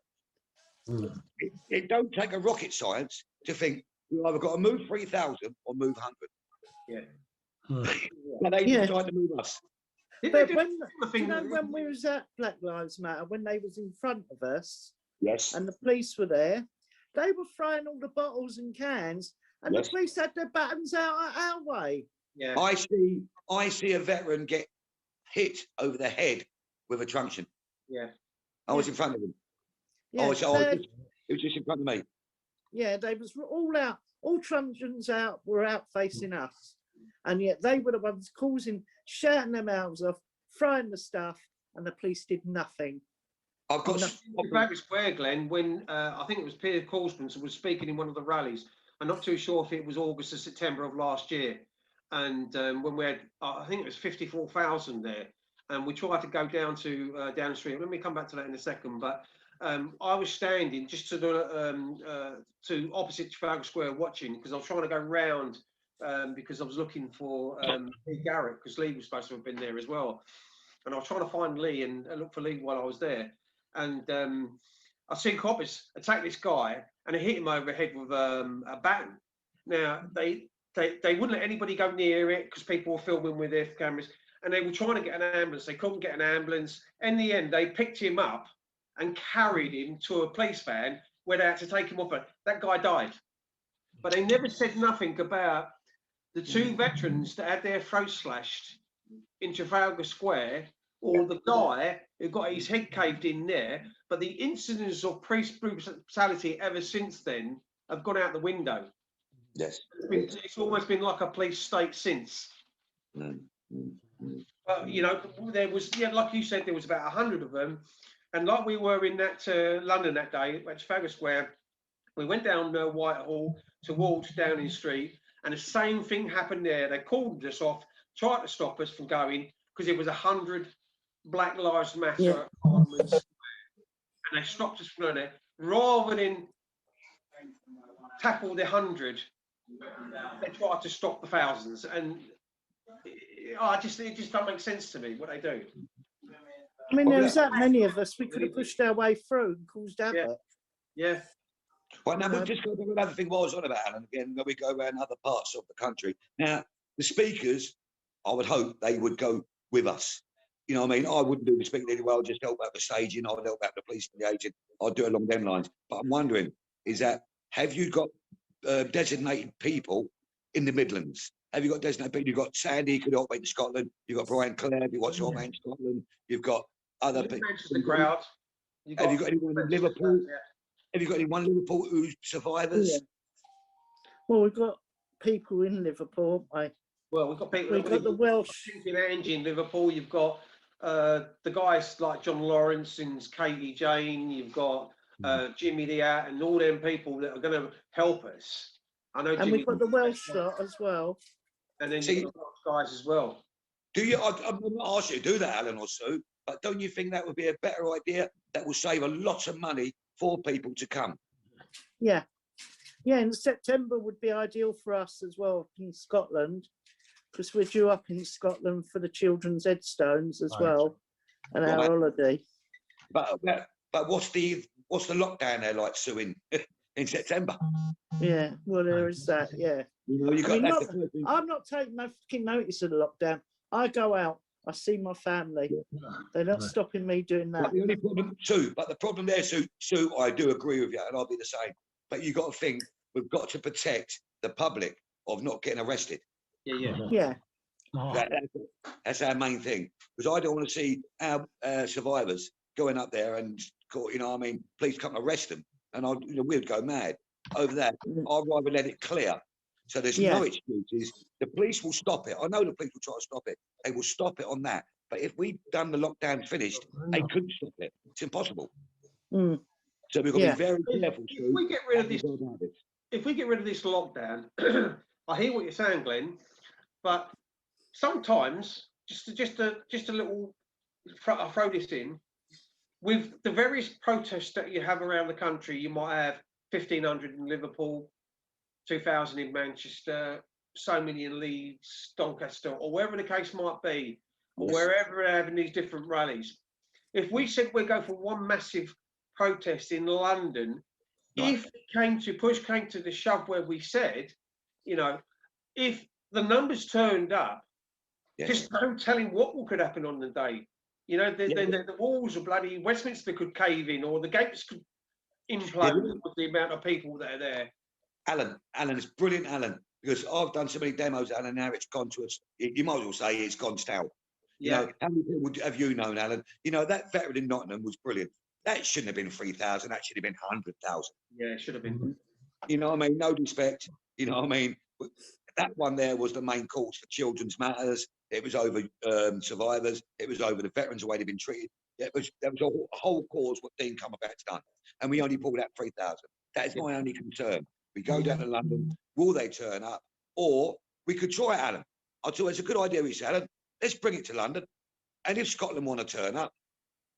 It don't take a rocket science to think we've either got to move 3,000 or move 100. Yeah. But they decided to move us. Did But they do when, the do thing you know that- when we was at Black Lives Matter, when they was in front of us Yes. and the police were there, they were throwing all the bottles and cans, and Yes. the police had their buttons out our way. Yeah. I see a veteran get hit over the head with a truncheon. Yeah. I was in front of him. Yeah, It was just in front of me. yeah, they was all out, all truncheons out, were out facing us, and yet they were the ones causing, shouting their mouths off, throwing the stuff, and the police did nothing. I've got. Trafalgar Square, Glenn, when I think it was Peter Corsman was speaking in one of the rallies. I'm not too sure if it was August or September of last year. And when we had, I think it was 54,000 there. And we tried to go down to down the street. Let me come back to that in a second. But I was standing just to the opposite Trafalgar Square watching, because I was trying to go round because I was looking for Lee Garrett, because Lee was supposed to have been there as well. And I was trying to find Lee and look for Lee while I was there. And I seen coppers attack this guy and they hit him over the head with a baton. Now they wouldn't let anybody go near it because people were filming with their cameras, and they were trying to get an ambulance. They couldn't get an ambulance. In the end, they picked him up and carried him to a police van where they had to take him off. That guy died, but they never said nothing about the two veterans that had their throats slashed in Trafalgar Square, or the guy who got his head caved in there. But the incidents of police brutality ever since then have gone out the window. Yes. It's almost been like a police state since. But you know, there was, yeah, like you said, there was about 100 of them, and like we were in that London that day at Trafalgar Square, we went down Whitehall towards Downing Street, and the same thing happened there. They called us off, tried to stop us from going because it was 100 Black Lives Matter arguments, and they stopped us from there rather than tackle the 100. They tried to stop the thousands, and it just don't make sense to me what they do. I mean, there was that many of us, we could have pushed our way through and caused havoc. Yeah. Well, now we've just got another thing. What I was on about, Alan, again, when we go around other parts of the country. Now, the speakers, I would hope they would go with us. You know what I mean? I wouldn't do the speaking anyway. I'll just help out the staging. I'll help out the police liaison. I'll do it along them lines. But I'm wondering, is that, have you got designated people in the Midlands? Have you got designated people? You've got Sandy, who could help in Scotland. You've got Brian Clare, who wants to help in Scotland. You've got other people. The crowd. Have you got anyone in Liverpool? Have you got anyone in Liverpool who's survivors? Yeah. Well, we've got people in Liverpool, haven't we? Well, we've got people. We've got the Welsh. In Angie in Liverpool, you've got the guys like John Lawrence and Katie Jane. You've got Jimmy the At and all them people that are going to help us. I know. And Jimmy, we've got the Welsh lot as well. and then you've got the Welsh guys as well. Do you? I'm not asking you to do that, Alan or Sue, but don't you think that would be a better idea? That will save a lot of money for people to come. Yeah. Yeah, and September would be ideal for us as well in Scotland, because we're due up in Scotland for the children's headstones as well, and our holiday. But what's the lockdown there like, Sue, in September? Yeah, well, there is that. Yeah. You know, you got. I'm not taking no fucking notice of the lockdown. I go out. I see my family. They're not stopping me doing that. But the only problem, Sue, but the problem there, Sue, I do agree with you, and I'll be the same. But you got to think, we've got to protect the public of not getting arrested. Yeah. That's our main thing. Because I don't want to see our survivors going up there and, you know, what I mean, police come and arrest them, and we'd go mad over that. I'd rather let it clear. So there's no excuses. The police will stop it. I know the police will try to stop it. They will stop it on that. But if we've done the lockdown finised, they couldn't stop it. It's impossible. So we've got to be very careful. If we get rid of this lockdown, I hear what you're saying, Glenn. But sometimes, just a little, I'll throw this in. With the various protests that you have around the country, you might have 1,500 in Liverpool, 2,000 in Manchester, so many in Leeds, Doncaster, or wherever the case might be, or wherever we're having these different rallies. If we said we go for one massive protest in London, if push came to the shove where we said, you know, if the numbers turned up Yeah. Just no telling what could happen on the day. You know, the walls of bloody Westminster could cave in, or the gates could implode with the amount of people that are there. Alan, it's brilliant, Alan, because I've done so many demos, Alan. Now it's gone to us. You might as well say it's gone stale. You know, how many people have you known, Alan? You know, that veteran in Nottingham was brilliant. That shouldn't have been 3,000. That should have been 100,000. Yeah, it should have been. You know what I mean? No disrespect. You know what I mean? That one there was the main cause for Children's Matters. It was over survivors. It was over the veterans, the way they've been treated. There was a whole cause what Dean come about done. And we only pulled out 3,000. That is my only concern. We go down to London. Will they turn up? Or we could try it, Alan. I thought it's a good idea, we said, Alan. Let's bring it to London. And if Scotland want to turn up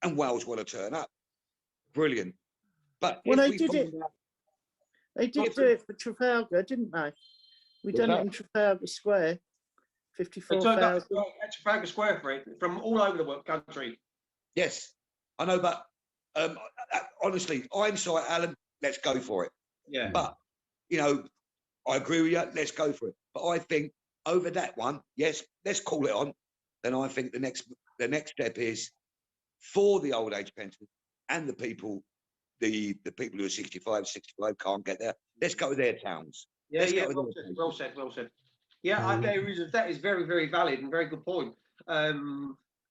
and Wales want to turn up, brilliant. But Well, if they we did find it. out, They did do it for Trafalgar, didn't they? We done it in Trafalgar Square, They turned up 54,000. at Trafalgar Square for it from all over the country. yes, I know, but honestly, hindsight, Alan, let's go for it. Yeah. But, you know, I agree with you, let's go for it. But I think over that one, yes, let's call it on. Then I think the next step is for the old age pensioners and the people who are 65 can't get there. Let's go to their towns. Yeah, well said. Yeah, that is very, very valid and very good point.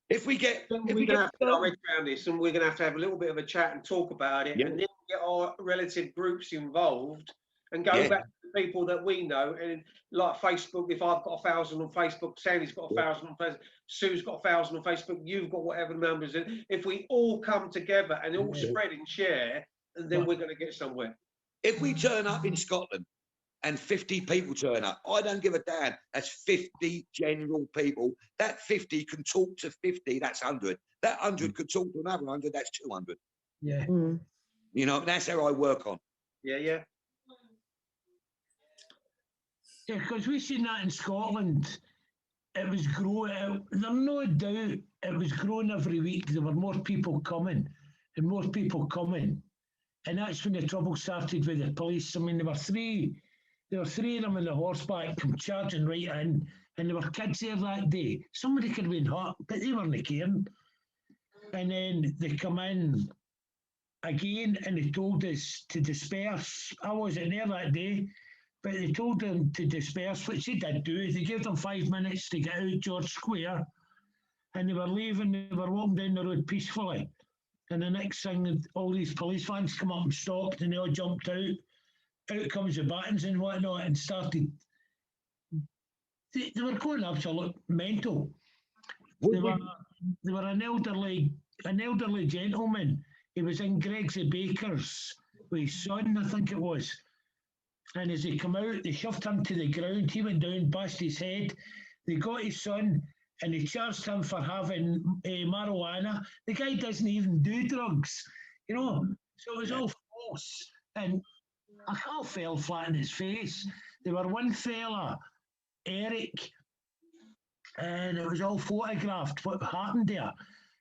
If we get, we're going to have to get our head around this, and we're going to have a little bit of a chat and talk about it, and then get our relative groups involved and go back to the people that we know. And like Facebook, if I've got 1,000 on Facebook, Sandy's got 1,000 on Facebook, Sue's got 1,000 on Facebook, you've got whatever numbers. And if we all come together and all spread and share, and then we're going to get somewhere. If we turn up in Scotland and 50 people turn up, I don't give a damn. That's 50 general people. That 50 can talk to 50, that's 100. That 100 could talk to another 100, that's 200. Yeah. You know, that's how I work on. Yeah. Yeah, because we seen that in Scotland. It was growing. There's no doubt it was growing every week. There were more people coming and more people coming. And that's when the trouble started with the police. I mean, there were three of them on the horseback come charging right in, and there were kids there that day. Somebody could have been hurt, but they weren't caring. And then they come in again and they told us to disperse. I wasn't there that day, but they told them to disperse, which they did do. They gave them 5 minutes to get out George Square, and they were leaving, they were walking down the road peacefully. And the next thing, all these police vans come up and stopped, and they all jumped out. Out comes the buttons and whatnot, and started. They were going absolute mental. They were an elderly gentleman. He was in Greg's the Baker's with his son, I think it was. And as they come out, they shoved him to the ground. He went down, bashed his head. They got his son, and they charged him for having marijuana. The guy doesn't even do drugs, you know. So it was all false. And I all fell flat in his face. There were one fella, Eric, and it was all photographed what happened there.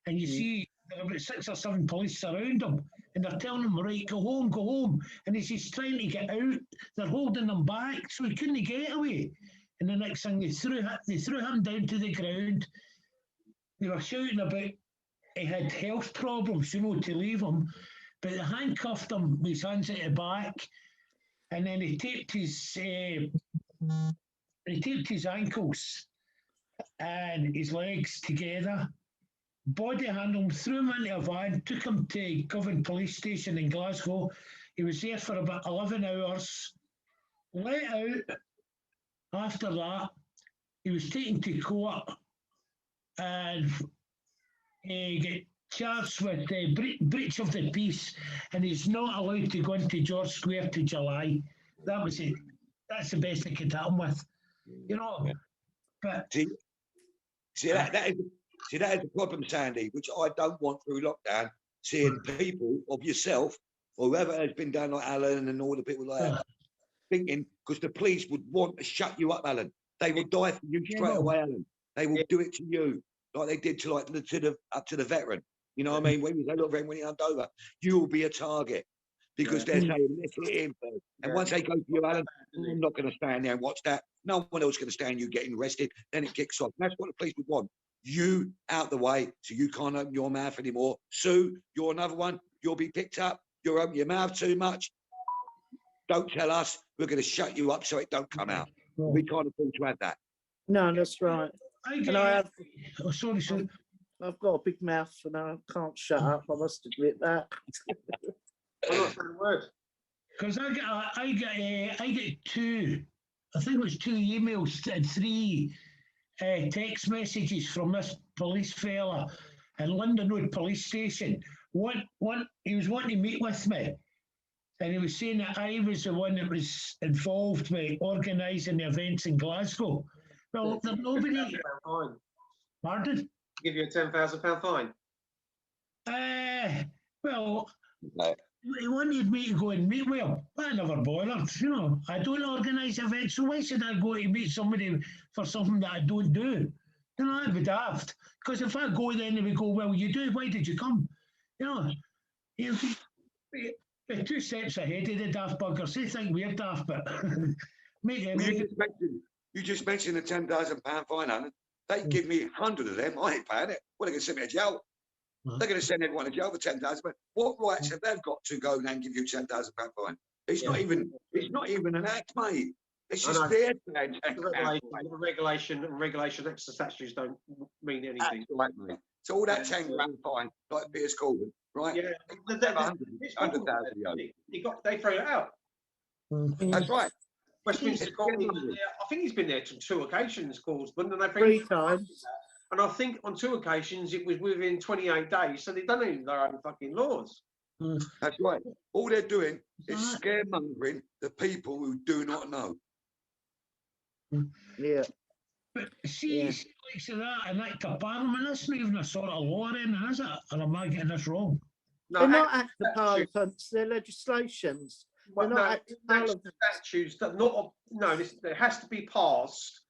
And you see there were about 6 or 7 police around him, and they're telling him, right, go home. And as he's trying to get out, they're holding him back, so he couldn't get away. And the next thing, they threw him down to the ground. They were shouting about he had health problems, you know, to leave him. But they handcuffed him with his hands at the back, and then he taped his ankles and his legs together, body handled him, threw him into a van, took him to Govan Police Station in Glasgow. He was there for about 11 hours, let out. After that, he was taken to court and he got charged with breach of the peace, and he's not allowed to go into George Square to July. That was it. That's the best I could hit him with, you know. Yeah. But see that is the problem, Sandy, which I don't want through lockdown. Seeing people of yourself, or whoever has been done, like Alan and all the people like that, thinking because the police would want to shut you up, Alan. They will die for you straight away, Alan. They will do it to you like they did to up to the veteran. You know what I mean? When you say, look, when you're over, you will be a target. because they're saying, let's hit him first. And once they go for you, Alan, I'm not going to stand there and watch that. No one else is going to stand you getting arrested. Then it kicks off. And that's what the police would want. You out the way so you can't open your mouth anymore. Sue, you're another one. You'll be picked up. You're opening your mouth too much. Don't tell us. We're going to shut you up so it don't come out. We can't afford to have that. No, that's right. And I have, Oh, sorry, sir. I've got a big mouth and I can't shut up. I must admit that. I'm not saying a word. Because I get two, I think it was 2 emails and 3 text messages from this police fella in London Road Police Station. One, he was wanting to meet with me, and he was saying that I was the one that was involved with organising the events in Glasgow. Well, there's nobody. Fine. Pardon? Give you a £10,000 fine. Well, No. he wanted me to go and meet with him, but I never bothered. You know, I don't organise events, so why should I go to meet somebody for something that I don't do? You know, I'd be daft. Because if I go, then they would go, well, you do, why did you come? You know, they're 2 steps ahead of the daft buggers. They think we're daft, but make them. You just mentioned the £10,000 fine, Alan. They give me 100 of them. I ain't paying it. Well, they're going to send me to jail. They're going to send everyone to jail for 10,000. But what rights have they got to go and give you £10,000 fine? It's not even. It's not even an act, mate. It's just their regulation and regulation extra statutes don't mean anything. Right, mate. So all that 10 grand fine, like Piers Corbyn, right? Yeah, 100,000. They throw it out. That's right. Westminster Court. I think he's been there to 2 occasions, Corbyn, and they 3 times. And I think on 2 occasions it was within 28 days, so they've done it in their own fucking laws. That's right. All they're doing is scaremongering the people who do not know. Yeah. But see, like so that, an act of parliament, that's not even a sort of law then, is it? Or am I getting this wrong? No, They're not act of parliaments, they're legislations. They're not act of parliament. Statutes that not it has to be passed.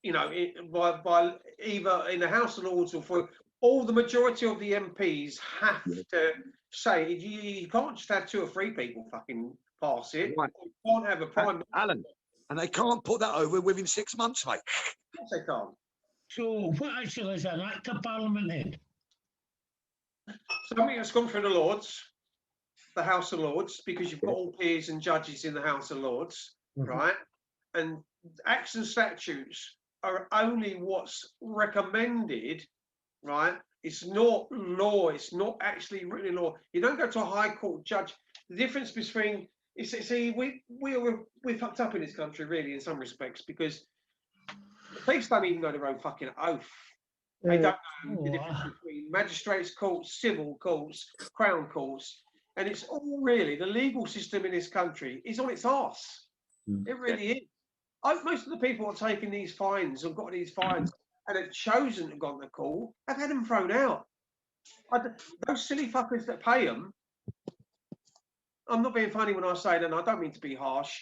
You know, by either in the House of Lords or for all the majority of the MPs have to say you can't just have 2 or 3 people fucking pass it. Right. You can't have a prime. Alan, and they can't put that over within 6 months, mate. Of course they can't. So what actually is an act of parliament then? Something that's gone through the Lords, the House of Lords, because you've got all peers and judges in the House of Lords, right? And acts and statutes are only what's recommended, right? It's not law. It's not actually written in law. You don't go to a high court judge. The difference between we're fucked up in this country, really, in some respects, because the police don't even know their own fucking oath. They don't know the difference between magistrates' courts, civil courts, crown courts, and it's all really the legal system in this country is on its arse. It really is. Most of the people who are taking these fines and got these fines and have chosen to go to court have had them thrown out. Those silly fuckers that pay them, I'm not being funny when I say that, and I don't mean to be harsh.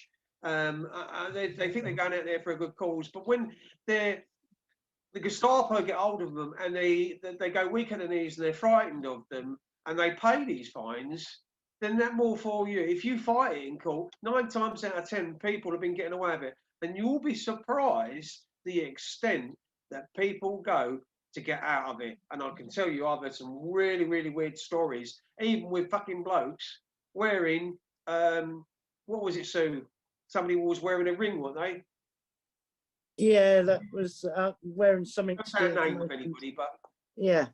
They think they're going out there for a good cause, but when the Gestapo get hold of them and they go weak at the knees and they're frightened of them and they pay these fines, then that's more for you. If you fight it in court, 9 times out of 10 people have been getting away with it. And you'll be surprised the extent that people go to get out of it. And I can tell you, I've had some really, really weird stories, even with fucking blokes wearing, what was it, Sue? Somebody was wearing a ring, weren't they? Yeah, that was wearing something. I don't say a name of anybody, but yeah.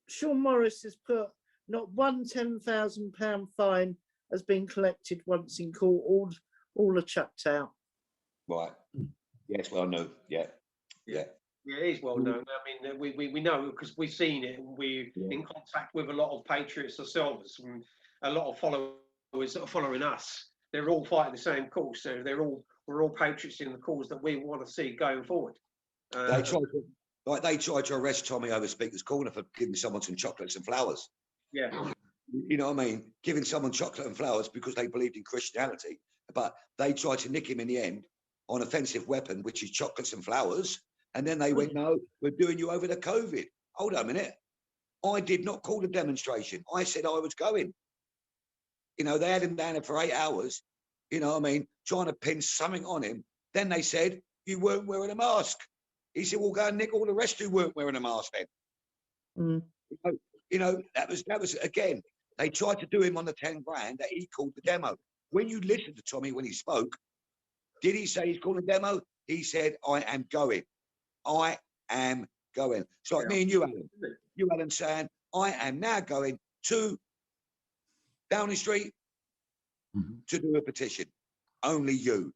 Sean Morris has put not one £10,000 fine has been collected once in court. All are chucked out. Right. Yes, well, no. Yeah. Yeah, it is well known. I mean, we know because we've seen it. And we're in contact with a lot of patriots ourselves, and a lot of followers that are following us. They're all fighting the same cause, so we're all patriots in the cause that we want to see going forward. They tried to arrest Tommy over Speaker's Corner for giving someone some chocolates and flowers. Yeah. You know what I mean? Giving someone chocolate and flowers because they believed in Christianity, but they tried to nick him in the end on offensive weapon, which is chocolates and flowers. And then they went, no, we're doing you over the COVID. Hold on a minute. I did not call the demonstration. I said I was going. You know, they had him down there for 8 hours, you know what I mean, trying to pin something on him. Then they said, you weren't wearing a mask. He said, well, go and nick all the rest who weren't wearing a mask then. Mm. You know, that was, again, they tried to do him on the 10 grand that he called the demo. When you listen to Tommy when he spoke, did he say he's calling a demo? He said, I am going. I am going. So like me and you, Alan. You, Alan, saying, I am now going to Downing Street to do a petition. Only you.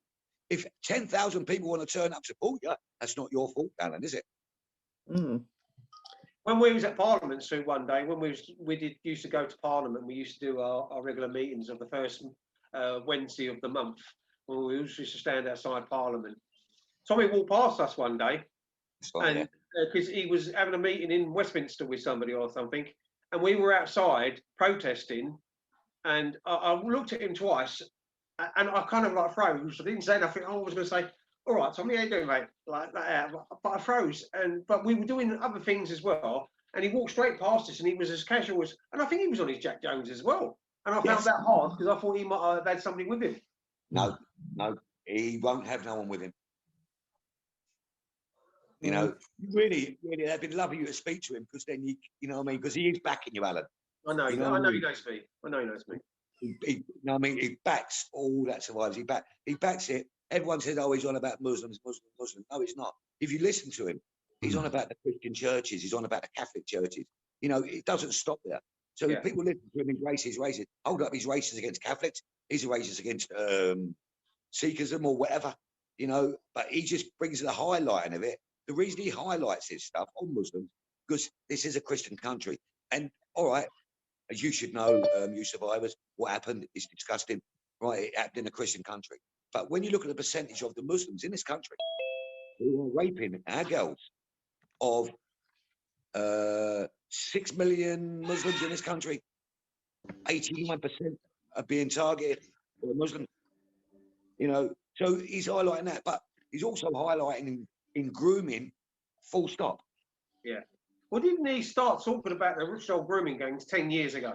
If 10,000 people want to turn up to support you, that's not your fault, Alan, is it? Mm. When we was at Parliament, Sue, one day, when used to go to Parliament, we used to do our regular meetings of the first Wednesday of the month. When we used to stand outside Parliament. Tommy walked past us one day, and because he was having a meeting in Westminster with somebody or something, and we were outside protesting, and I looked at him twice, and I kind of like froze. I didn't say nothing. I was going to say, "All right, Tommy, how you doing, mate?" Like that, but I froze. But we were doing other things as well, and he walked straight past us, and he was as casual as, and I think he was on his Jack Jones as well. And I found that hard because I thought he might have had somebody with him. No, he won't have no one with him. You know, really, that'd be lovely to speak to him because then you know what I mean, because he is backing you, Alan. I know, you know I know he knows me. I know he knows me. You know what I mean? He backs all that survivors. He backs it. Everyone says, oh, he's on about Muslims. No, he's not. If you listen to him, he's on about the Christian churches. He's on about the Catholic churches. You know, it doesn't stop there. So if people listen to him, he's racist. Hold up, he's racist against Catholics. He's racist against Sikhism or whatever. You know, but he just brings the highlighting of it. The reason he highlights his stuff on Muslims, because this is a Christian country. And all right, as you should know, you survivors, what happened is disgusting, right? It happened in a Christian country. But when you look at the percentage of the Muslims in this country who are raping our girls, of 6 million Muslims in this country, 81% are being targeted by Muslims. You know, so he's highlighting that, but he's also highlighting in grooming, full stop. Yeah. Well, didn't he start talking about the rich old grooming gangs 10 years ago?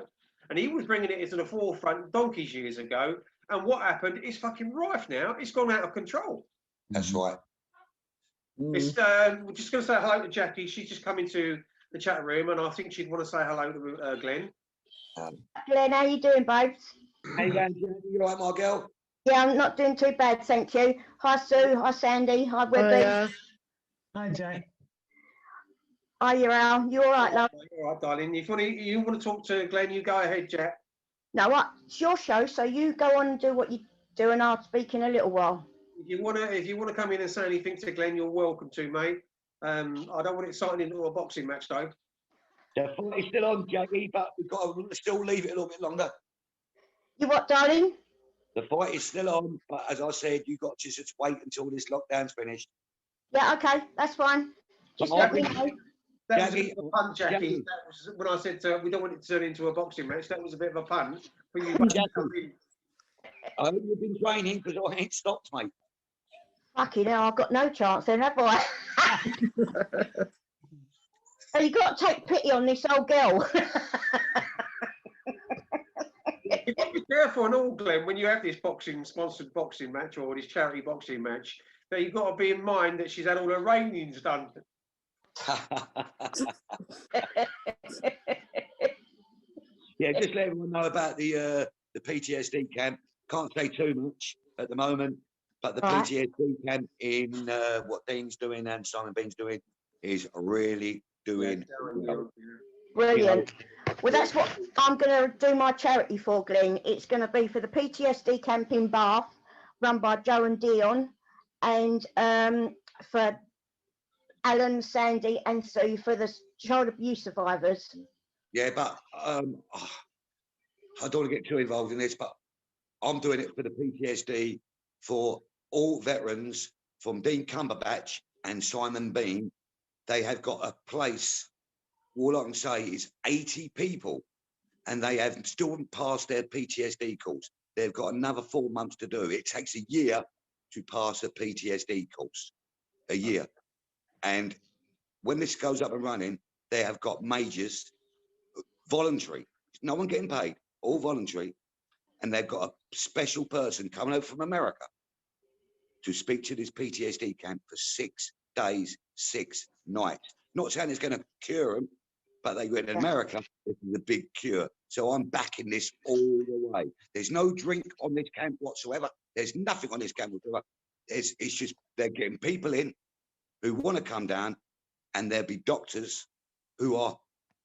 And he was bringing it into the forefront donkeys years ago. And what happened? It's fucking rife now. It's gone out of control. That's right. It's, we're just going to say hello to Jackie. She's just come into the chat room, and I think she'd want to say hello to Glenn. Glenn, how you doing, babes? Hey, Dan, you all right, my girl? Yeah, I'm not doing too bad, thank you. Hi, Sue. Hi, Sandy. Hi, Webby. Hi, Jack. Hi, you Al. You all right, love? All right, darling. If you want to talk to Glenn, you go ahead, Jack. No, what? It's your show, so you go on and do what you do, and I'll speak in a little while. If you want to come in and say anything to Glenn, you're welcome to, mate. I don't want it signed into a boxing match, though. The fight is still on, Jackie, but we've got to still leave it a little bit longer. You what, darling? The fight is still on, but as I said, you've got to just wait until this lockdown's finished. Yeah, okay, that's fine. Just let me know. That was a bit of a pun, Jackie. That was when I said we don't want it to turn into a boxing match. That was a bit of a pun for you. Jackie, I hope you've been training because I ain't stopped, mate. Fucking hell, I've got no chance then, have I? So you got to take pity on this old girl. You've got to be careful and all, Glenn, when you have this sponsored boxing match or this charity boxing match, that you've got to be in mind that she's had all her ratings done. Yeah, just let everyone know about the PTSD camp. Can't say too much at the moment, but the PTSD camp in what Dean's doing and Simon Bean's doing is really doing brilliant. Well, that's what I'm going to do my charity for, Glenn. It's going to be for the PTSD camp in Bath, run by Joe and Dion, and for Alan, Sandy, and Sue for the child abuse survivors. Yeah, but I don't want to get too involved in this, but I'm doing it for the PTSD for all veterans from Dean Cumberbatch and Simon Bean. They have got a place, all I can say is 80 people, and they have still passed their PTSD course. They've got another 4 months to do. It takes a year to pass a PTSD course, a year. And when this goes up and running, they have got majors voluntary. No one getting paid, all voluntary. And they've got a special person coming over from America to speak to this PTSD camp for 6 days, 6 nights. Not saying it's going to cure them, but they went in America, this is a big cure. So I'm backing this all the way. There's no drink on this camp whatsoever. There's nothing on this camp whatsoever. It's just they're getting people in who want to come down, and there'll be doctors who are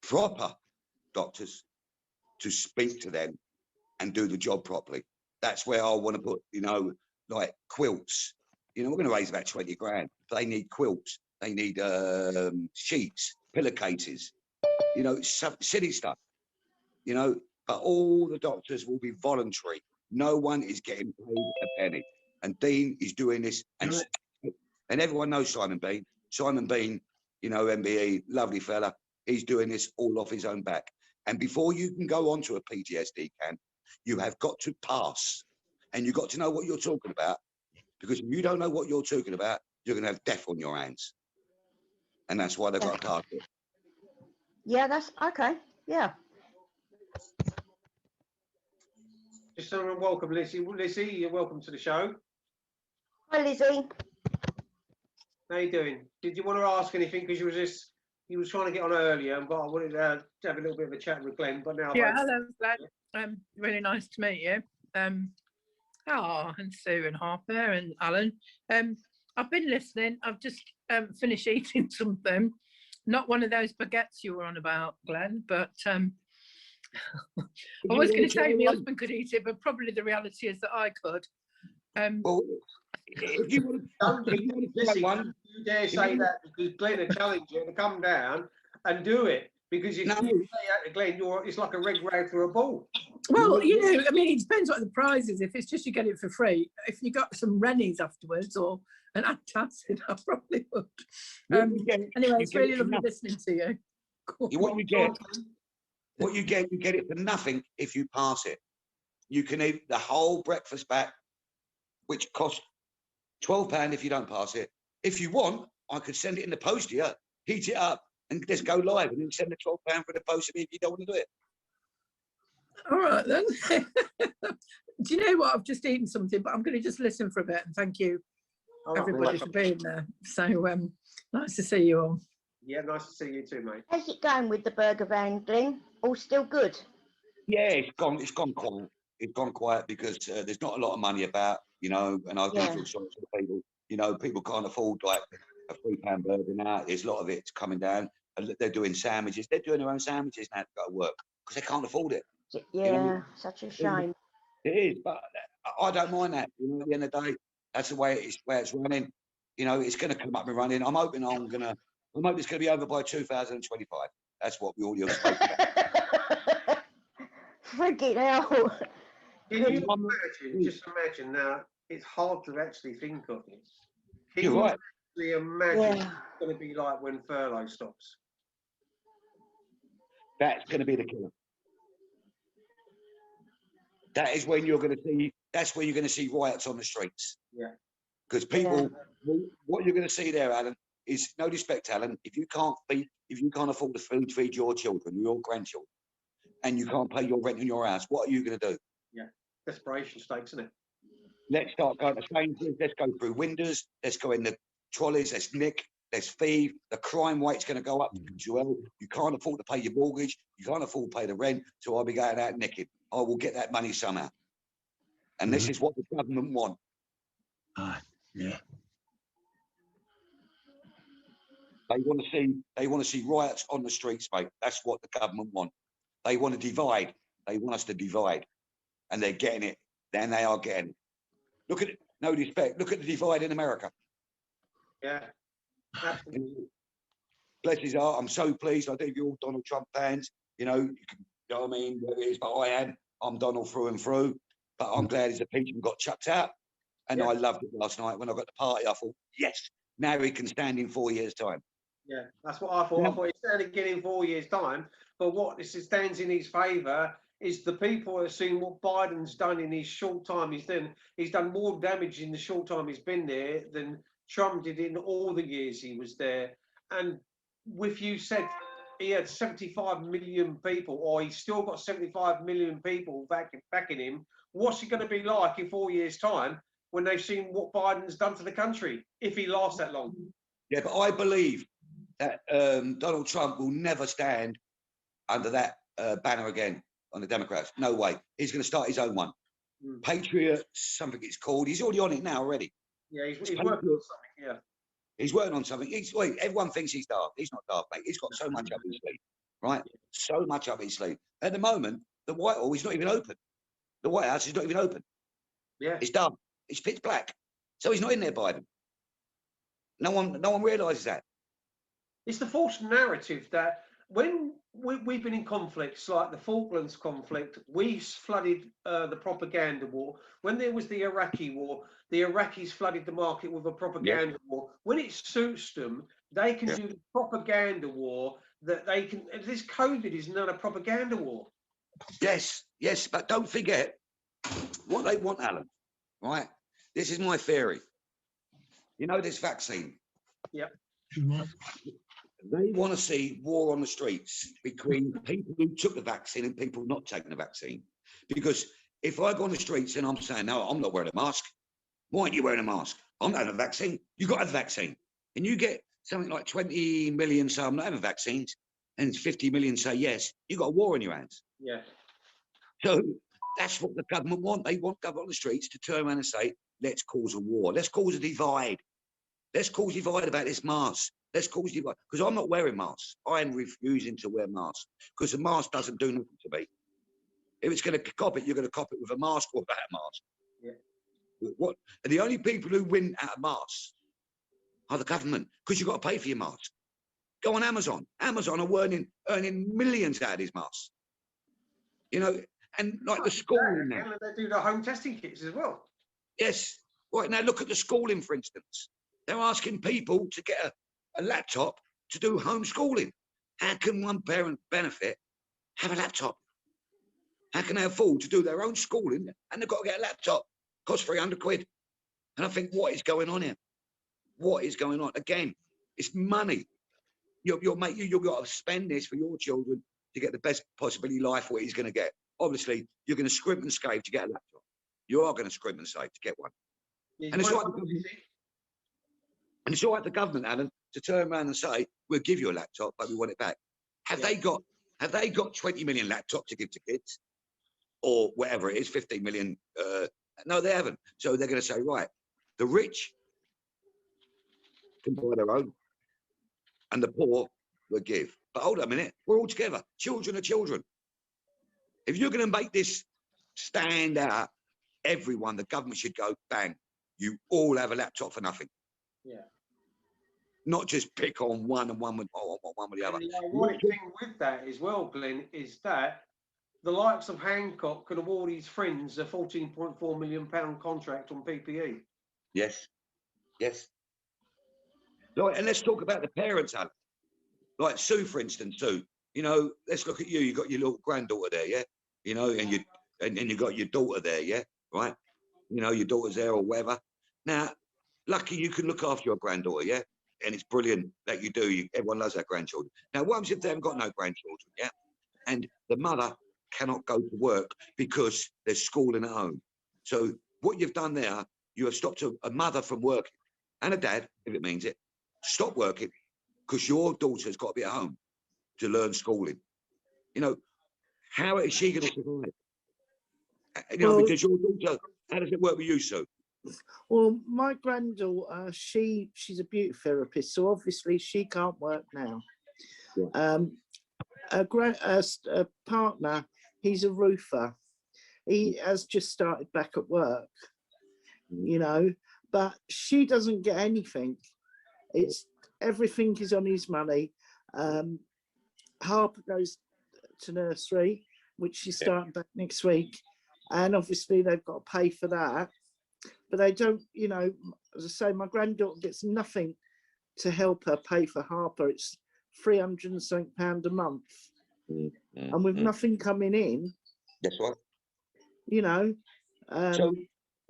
proper doctors to speak to them and do the job properly. That's where I want to put, you know, like quilts. You know, we're going to raise about 20 grand. They need quilts. They need sheets, pillowcases, you know, silly stuff, you know, but all the doctors will be voluntary. No one is getting paid a penny. And Dean is doing this. And everyone knows Simon Bean. Simon Bean, you know, MBE, lovely fella. He's doing this all off his own back. And before you can go on to a PTSD camp, you have got to pass. And you've got to know what you're talking about. Because if you don't know what you're talking about, you're going to have death on your hands. And that's why they've got to pass it. Yeah, that's okay. Yeah. Just so welcome, Lizzie. Lizzie, you're welcome to the show. Hi, Lizzie. How you doing? Did you want to ask anything? Because you was trying to get on earlier, but I wanted to have a little bit of a chat with Glenn. But now, yeah, hello, Glenn. Really nice to meet you. And Sue and Harper and Alan. I've been listening. I've just finished eating something. Not one of those baguettes you were on about, Glenn, but I was going to say my husband could eat it, but probably the reality is that I could. Well, if you want to one, you dare say that, because Glenn will challenge you to come down and do it. Because if you say that to Glenn, it's like a red rag through a ball. Well, you know, I mean, it depends what the prize is. If it's just you get it for free, if you got some Rennies afterwards or an antacid, I probably would. Anyway, it's really lovely listening to you. What you get it for nothing if you pass it. You can eat the whole breakfast back, which costs £12 if you don't pass it. If you want, I could send it in the post to you, heat it up, and just go live, and then send the £12 for the post to me if you don't want to do it. All right then. Do you know what? I've just eaten something, but I'm going to just listen for a bit. And thank you, everybody, for being there. So nice to see you all. Yeah, nice to see you too, mate. How's it going with the burger van, Glenn? All still good? Yeah, it's gone quiet. It's gone quiet because there's not a lot of money about, you know, and I do feel sorry for the people. You know, people can't afford like a £3 burger now. There's a lot of it's coming down. They're doing sandwiches. They're doing their own sandwiches now to go to work because they can't afford it. Yeah, you know? Such a shame. It is, but I don't mind that. You know, at the end of the day, that's the way it's running. You know, it's going to come up and running. I'm hoping it's going to be over by 2025. That's what we all spoke about. Freaking hell. Can you just imagine now? It's hard to actually think of it. Can You're you right. actually imagine what it's going to be like when furlough stops? That's going to be the killer. That is when you're going to see. That's when you're going to see riots on the streets. Yeah. Because people, what you're going to see there, Alan, is no disrespect, Alan. If you can't afford to feed your children, your grandchildren, and you can't pay your rent in your house, what are you going to do? Yeah, desperation stakes, isn't it? Let's start going to Sainsbury's. Let's go through windows. Let's go in the trolleys. Let's nick. Let's thieve. The crime rate's going to go up as well. You can't afford to pay your mortgage. You can't afford to pay the rent. So I'll be going out nicking. I will get that money somehow. And this is what the government want. Yeah. They want to see riots on the streets, mate. That's what the government want. They want to divide. They want us to divide. And they're getting it. Then they are getting it. Look at it. No respect. Look at the divide in America. Yeah. Absolutely. Bless his heart. I'm so pleased. I think you're all Donald Trump fans. You know what I mean? Where it is, but I am. I'm Donald through and through. But I'm glad his impeachment got chucked out. And I loved it last night when I got the party. I thought, yes, now he can stand in 4 years' time. Yeah, that's what I thought. I thought he'd stand again in 4 years' time. But what this stands in his favour is the people have seen what Biden's done in his short time. He's done more damage in the short time he's been there than Trump did in all the years he was there. And with you said he had 75 million people, or he's still got 75 million people backing him. What's it going to be like in 4 years' time when they've seen what Biden's done to the country, if he lasts that long? Yeah, but I believe that Donald Trump will never stand under that banner again on the Democrats. No way. He's going to start his own one. Patriot, something it's called. He's already on it now already. Yeah, he's working on something. Yeah. He's working on something. Everyone thinks he's daft. He's not daft, mate. He's got so much up his sleeve, right? So much up his sleeve. At the moment, the Whitehall is not even open. The White House is not even open. Yeah. It's done. It's pitch black. So he's not in there, Biden. No one realises that. It's the false narrative that when we've been in conflicts like the Falklands conflict, we flooded the propaganda war. When there was the Iraqi war, the Iraqis flooded the market with a propaganda war. When it suits them, they can do the propaganda war that they can. This COVID is not a propaganda war. Yes, but don't forget what they want, Alan. Right? This is my theory. You know this vaccine? Yep. They want to see war on the streets between people who took the vaccine and people not taking the vaccine. Because if I go on the streets and I'm saying, no, I'm not wearing a mask, why aren't you wearing a mask? I'm not having a vaccine. You've got to have a vaccine. And you get something like 20 million say, I'm not having vaccines, and 50 million say yes, you've got a war in your hands. Yeah. So that's what the government want. They want government on the streets to turn around and say, let's cause a war. Let's cause a divide. Let's cause a divide about this mask. Let's cause a divide. Because I'm not wearing masks. I'm refusing to wear masks because the mask doesn't do nothing to me. If it's going to cop it, you're going to cop it with a mask or without a mask. Yeah. What? And the only people who win out of masks are the government, because you've got to pay for your mask. Go on Amazon. Amazon are earning millions out of these masks. You know, and like the schooling now. They do the home testing kits as well. Yes. Right now, look at the schooling, for instance. They're asking people to get a laptop to do homeschooling. How can one parent benefit have a laptop? How can they afford to do their own schooling and they've got to get a laptop? Costs 300 quid. And I think, what is going on here? What is going on? Again, it's money. You've got to spend this for your children to get the best possibility life what he's going to get. Obviously, you're going to scrimp and scrape to get a laptop. You are going to scrimp and save to get one. Yeah, and it's all right, the government, Alan, to turn around and say, we'll give you a laptop, but we want it back. Have they got 20 million laptops to give to kids? Or whatever it is, 15 million? No, they haven't. So they're going to say, right, the rich can buy their own, and the poor will give. But hold on a minute, we're all together. Children are children. If you're going to make this stand out, everyone, the government should go, bang, you all have a laptop for nothing. Yeah. Not just pick on one and one with the other. And the ironic thing with that as well, Glenn, is that the likes of Hancock could award his friends a £14.4 million contract on PPE. Yes. Right, and let's talk about the parents, Alan. Like Sue, for instance, Sue. You know, let's look at you. You got your little granddaughter there, yeah. You know, and you got your daughter there, yeah. Right. You know, your daughter's there or whatever. Now, lucky you can look after your granddaughter, yeah. And it's brilliant that you do. Everyone loves their grandchildren. Now, what happens if they haven't got no grandchildren, yeah? And the mother cannot go to work because there's schooling at home. So what you've done there, you have stopped a mother from working, and a dad, if it means it, stop working because your daughter's got to be at home to learn schooling. You know, how is she going to survive? You know, because your daughter, how does it work with you, Sue? Well, my granddaughter, she's a beauty therapist, so obviously she can't work now. Yeah. A partner, he's a roofer. He has just started back at work, you know, but she doesn't get anything. It's everything is on his money. Harper goes to nursery, which she's starting back next week, and obviously they've got to pay for that. But they don't, you know, as I say, my granddaughter gets nothing to help her pay for Harper. It's £300 and something a month. And with nothing coming in, that's right. You know. So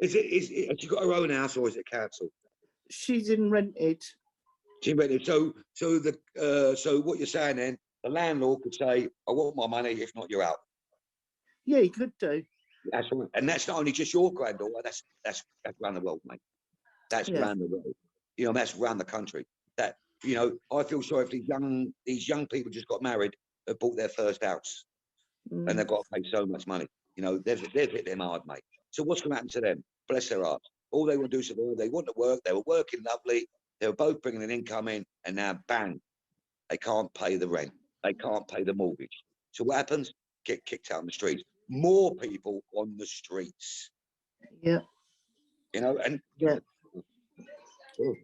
has she got her own house or is it council? She's in rented. She rented. So what you're saying then, the landlord could say, I want my money, if not, you're out. Yeah, you could do. That's right. And that's not only just your granddaughter, that's around the world, mate. That's Yeah. around the world. You know, that's around the country. That, you know, I feel sorry if these young people just got married, have bought their first house, and Mm. they've got to pay so much money. You know, they've hit them hard, mate. So what's going to happen to them? Bless their hearts. All they want to do is survive. They want to work. They were working lovely. They were both bringing an income in, and now, bang, they can't pay the rent. They can't pay the mortgage. So what happens? Get kicked out on the streets. More people on the streets. Yeah. You know, and Yeah. Oh,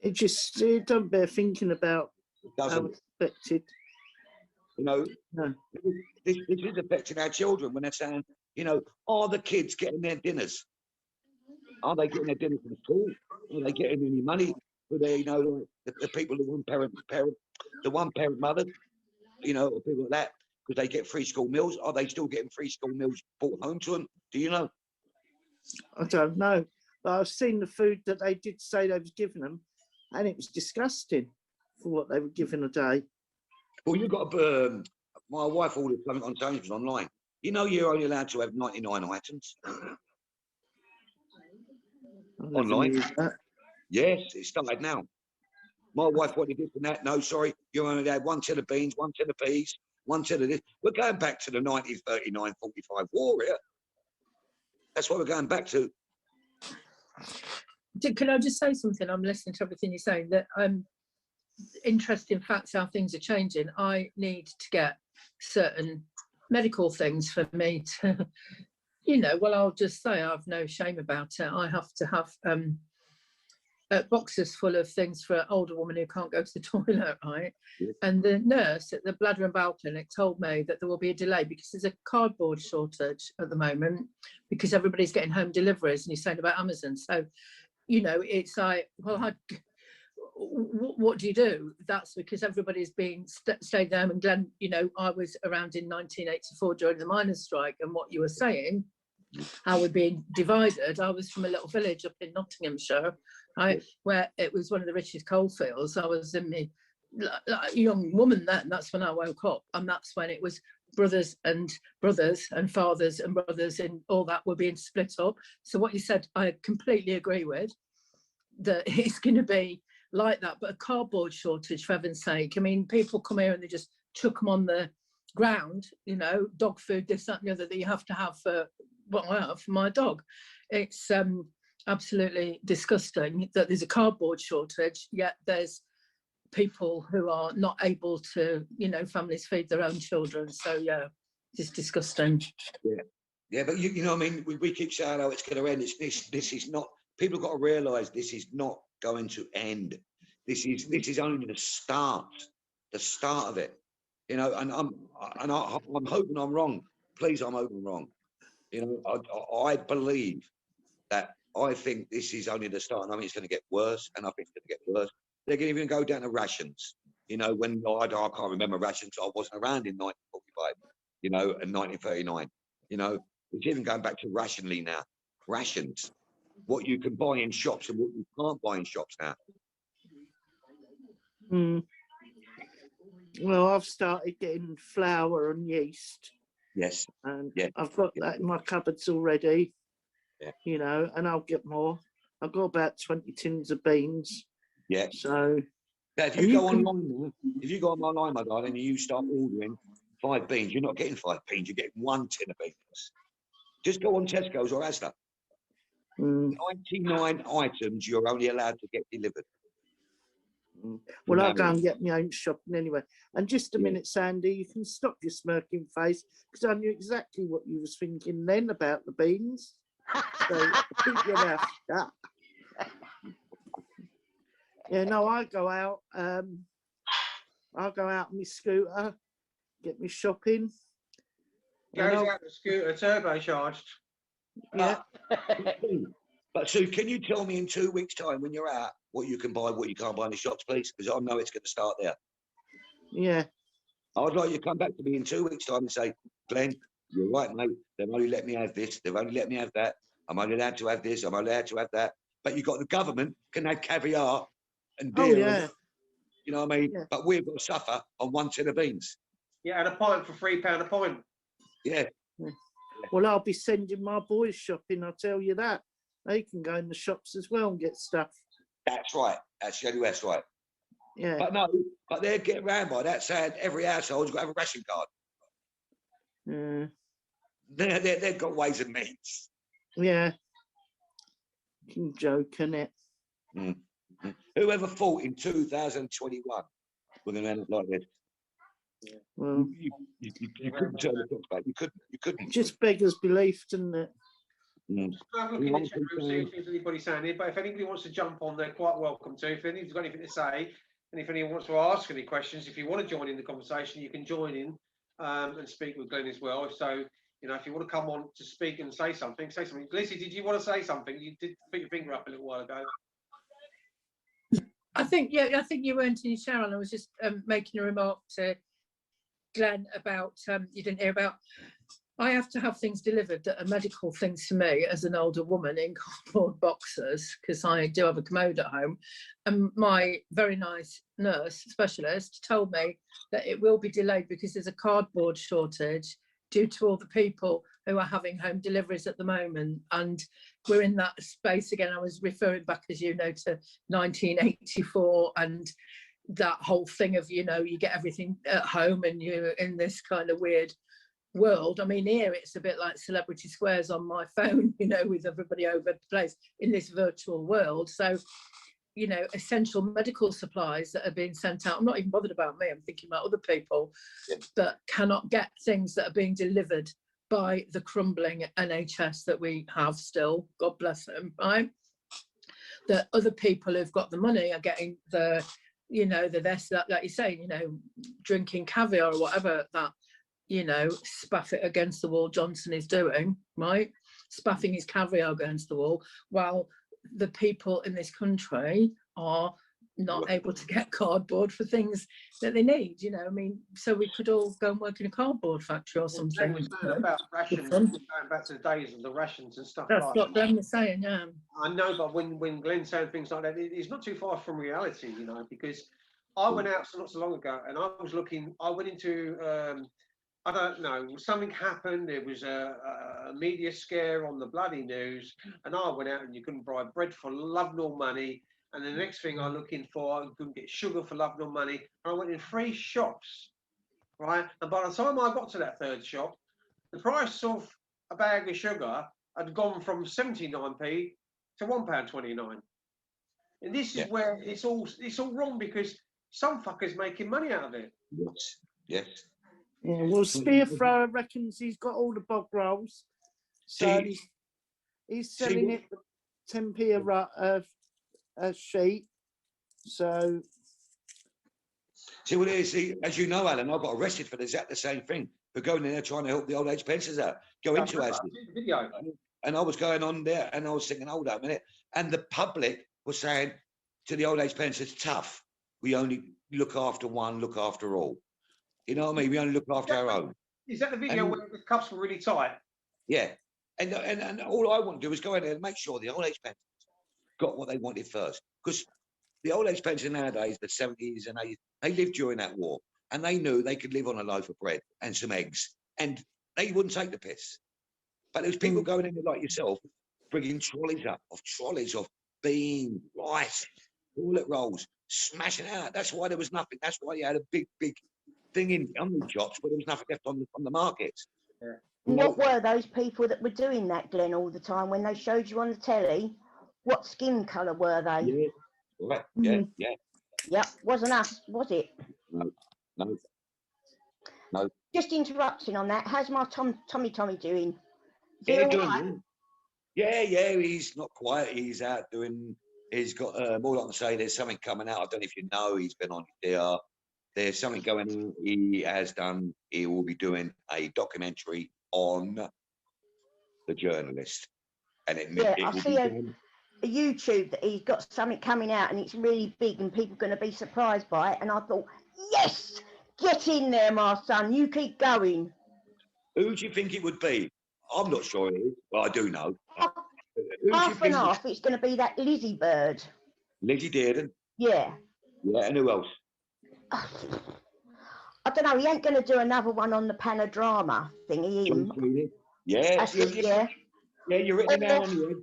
It don't bear thinking about it how doesn't. it's affected. You know, No. this is affecting our children when they're saying, you know, are the kids getting their dinners? Are they getting their dinners from school? Are they getting any money for their, you know, the people, the one parent mothers, you know, or people like that, because they get free school meals? Are they still getting free school meals brought home to them? Do you know? I don't know. But I've seen the food that they did say they was giving them, and it was disgusting for what they were giving a day. Well, you got to. My wife ordered something on Sainsbury's online. You know, you're only allowed to have 99 items I never online. knew that. Yes, it started now. My wife wanted this and that. No, sorry, you're only allowed 1 tin of beans, 1 tin of peas, 1 tin of this. We're going back to the 1939-45 war here. That's what we're going back to. Can I just say something? I'm listening to everything you're saying. That interesting facts how things are changing. I need to get certain medical things for me to, you know. Well, I'll just say I've no shame about it. I have to have boxes full of things for an older woman who can't go to the toilet, right? Yeah. And the nurse at the Bladder and Bowel Clinic told me that there will be a delay because there's a cardboard shortage at the moment because everybody's getting home deliveries, and you're saying about Amazon. So, you know, it's like, well, what do you do? That's because everybody's been stayed home. And Glenn, you know, I was around in 1984 during the miners' strike, and what you were saying, how we're being divided. I was from a little village up in Nottinghamshire, right, where it was one of the richest coalfields. I was in my young woman then. That's when I woke up, and that's when it was brothers and fathers and brothers, and all that were being split up. So what you said, I completely agree with. That it's going to be like that, but a cardboard shortage, for heaven's sake. I mean, people come here and they just chuck them on the ground, you know, dog food, this, that, and the other, that you have to have for what I have for my dog. It's absolutely disgusting that there's a cardboard shortage, yet there's people who are not able to, you know, families feed their own children. So yeah, it's disgusting. Yeah, but you know, what I mean, we keep saying, oh, it's going to end. This is not. People have got to realise this is not going to end. This is only the start of it. You know, and I'm hoping I'm wrong. Please, I'm hoping I'm wrong. You know, I believe that. I think this is only the start. And I mean, it's going to get worse, and I think it's going to get worse. They're going to even go down to rations. You know, when I can't remember rations. I wasn't around in 1945. You know, and 1939. You know, it's even going back to rationally now. Rations. What you can buy in shops and what you can't buy in shops now. Mm. Well, I've started getting flour and yeast. Yes. And yeah. I've got that in my cupboards already. Yeah. You know, and I'll get more. I've got about 20 tins of beans. Yeah. So now, if you go online, my darling, and you start ordering 5 beans, you're not getting 5 beans, you're getting 1 tin of beans. Just go on Tesco's or Asda. 99 items you're only allowed to get delivered. Well, I'll go and get my own shopping anyway. And just a minute, Sandy, you can stop your smirking face, because I knew exactly what you was thinking then about the beans. So keep your mouth shut. Yeah, no, I go out. I'll go out on my scooter, get me shopping. Goes out the scooter, turbocharged. Yeah. But Sue, can you tell me in 2 weeks' time when you're out what you can buy, what you can't buy in the shops, please? Because I know it's going to start there. Yeah. I'd like you to come back to me in 2 weeks' time and say, Glenn, you're right, mate. They've only let me have this. They've only let me have that. I'm only allowed to have this. I'm only allowed to have that. But you've got the government can have caviar and beer. Oh, yeah. You know what I mean? Yeah. But we've got to suffer on 1 tin of beans. Yeah, and a pint for £3 a pint. Yeah. Well, I'll be sending my boys shopping, I'll tell you that. They can go in the shops as well and get stuff. That's right. That's right. Yeah. But no, but they're getting round by that, saying every household's got to have a ration card. Mm, They've got ways and means. yeah. Joking it. Mm. Whoever thought in 2021 we're going to end up like this? Well, You couldn't turn the clock back. You couldn't. just beggars belief, doesn't it? Mm. I'm looking at the chat room, see if there's anybody saying it. But if anybody wants to jump on, they're quite welcome to. If anybody's got anything to say, and if anyone wants to ask any questions, if you want to join in the conversation, you can join in and speak with Glenn as well. So, you know, if you want to come on to speak and say something, say something. Lizzie, did you want to say something? You did put your finger up a little while ago. I think you weren't in your Sharon. I was just making a remark to Glenn about you didn't hear about. I have to have things delivered that are medical things to me as an older woman in cardboard boxes because I do have a commode at home. And my very nice nurse specialist told me that it will be delayed because there's a cardboard shortage due to all the people who are having home deliveries at the moment. And we're in that space again. I was referring back, as you know, to 1984 and that whole thing of, you know, you get everything at home and you're in this kind of weird world. I mean, here it's a bit like celebrity squares on my phone, you know, with everybody over the place in this virtual world. So, you know, essential medical supplies that are being sent out. I'm not even bothered about me. I'm thinking about other people that cannot get things that are being delivered by the crumbling NHS that we have still. God bless them, right? That other people who've got the money are getting the, you know, like you say, you know, drinking caviar or whatever that, you know, spaff it against the wall Johnson is doing, right? Spaffing his caviar against the wall, while the people in this country are not able to get cardboard for things that they need, you know. I mean, so we could all go and work in a cardboard factory or something. We're saying about rations, going back to the days of the rations and stuff. That's like what Glenn was saying, yeah. I know, but when Glenn's saying things like that, it's not too far from reality, you know, because I went out not so long ago and I was looking, I went into, I don't know, something happened. There was a media scare on the bloody news and I went out and you couldn't buy bread for love nor money. And the next thing I look in for, I couldn't get sugar for love nor money. And I went in 3 shops, right? And by the time I got to that 3rd shop, the price of a bag of sugar had gone from 79p to £1.29. And this is where it's all wrong because some fuckers making money out of it. Yes. Yes. Yeah, well, Spear Thrower reckons he's got all the bog rolls. So he's selling it for 10p a sheet. So. See what it is? See, as you know, Alan, I got arrested for the exact same thing, for going in there trying to help the old age pensioners out. Go into Ashley. And I was going on there and I was thinking, hold up a minute. And the public was saying to the old age pensioners, tough. We only look after one, look after all. You know what I mean? We only look after our own. Is that the video where the cuffs were really tight? Yeah. And all I want to do is go in there and make sure the old age pensioners got what they wanted first. Because the old age pension nowadays, the 70s and 80s, they lived during that war and they knew they could live on a loaf of bread and some eggs and they wouldn't take the piss. But there's people going in there like yourself, bringing trolleys of beans, rice, toilet rolls, smashing out. That's why there was nothing. That's why you had a big thing in on the shops, but there was nothing left on the markets. Yeah. What were those people that were doing that, Glenn, all the time when they showed you on the telly? What skin colour were they? Yeah, right. Yeah, yeah. Yep, wasn't us, was it? No. Just interrupting on that. How's my Tommy doing? Yeah, doing. Yeah. He's not quiet. He's out doing. He's got more like to say. There's something coming out. I don't know if you know. He's been on DR. There's something going on. He has done. He will be doing a documentary on the journalist. And I see a YouTube that he's got something coming out, and it's really big, and people are going to be surprised by it. And I thought, yes, get in there, my son. You keep going. Who do you think it would be? I'm not sure it is. Well, I do know. Half and half. It's going to be that Lizzie Bird. Lizzie Dearden. Yeah. Yeah, and who else? I don't know. He ain't going to do another one on the Panodrama thingy. John Sweeney. Yeah, That's it, yeah. yeah, you're written it down on your head.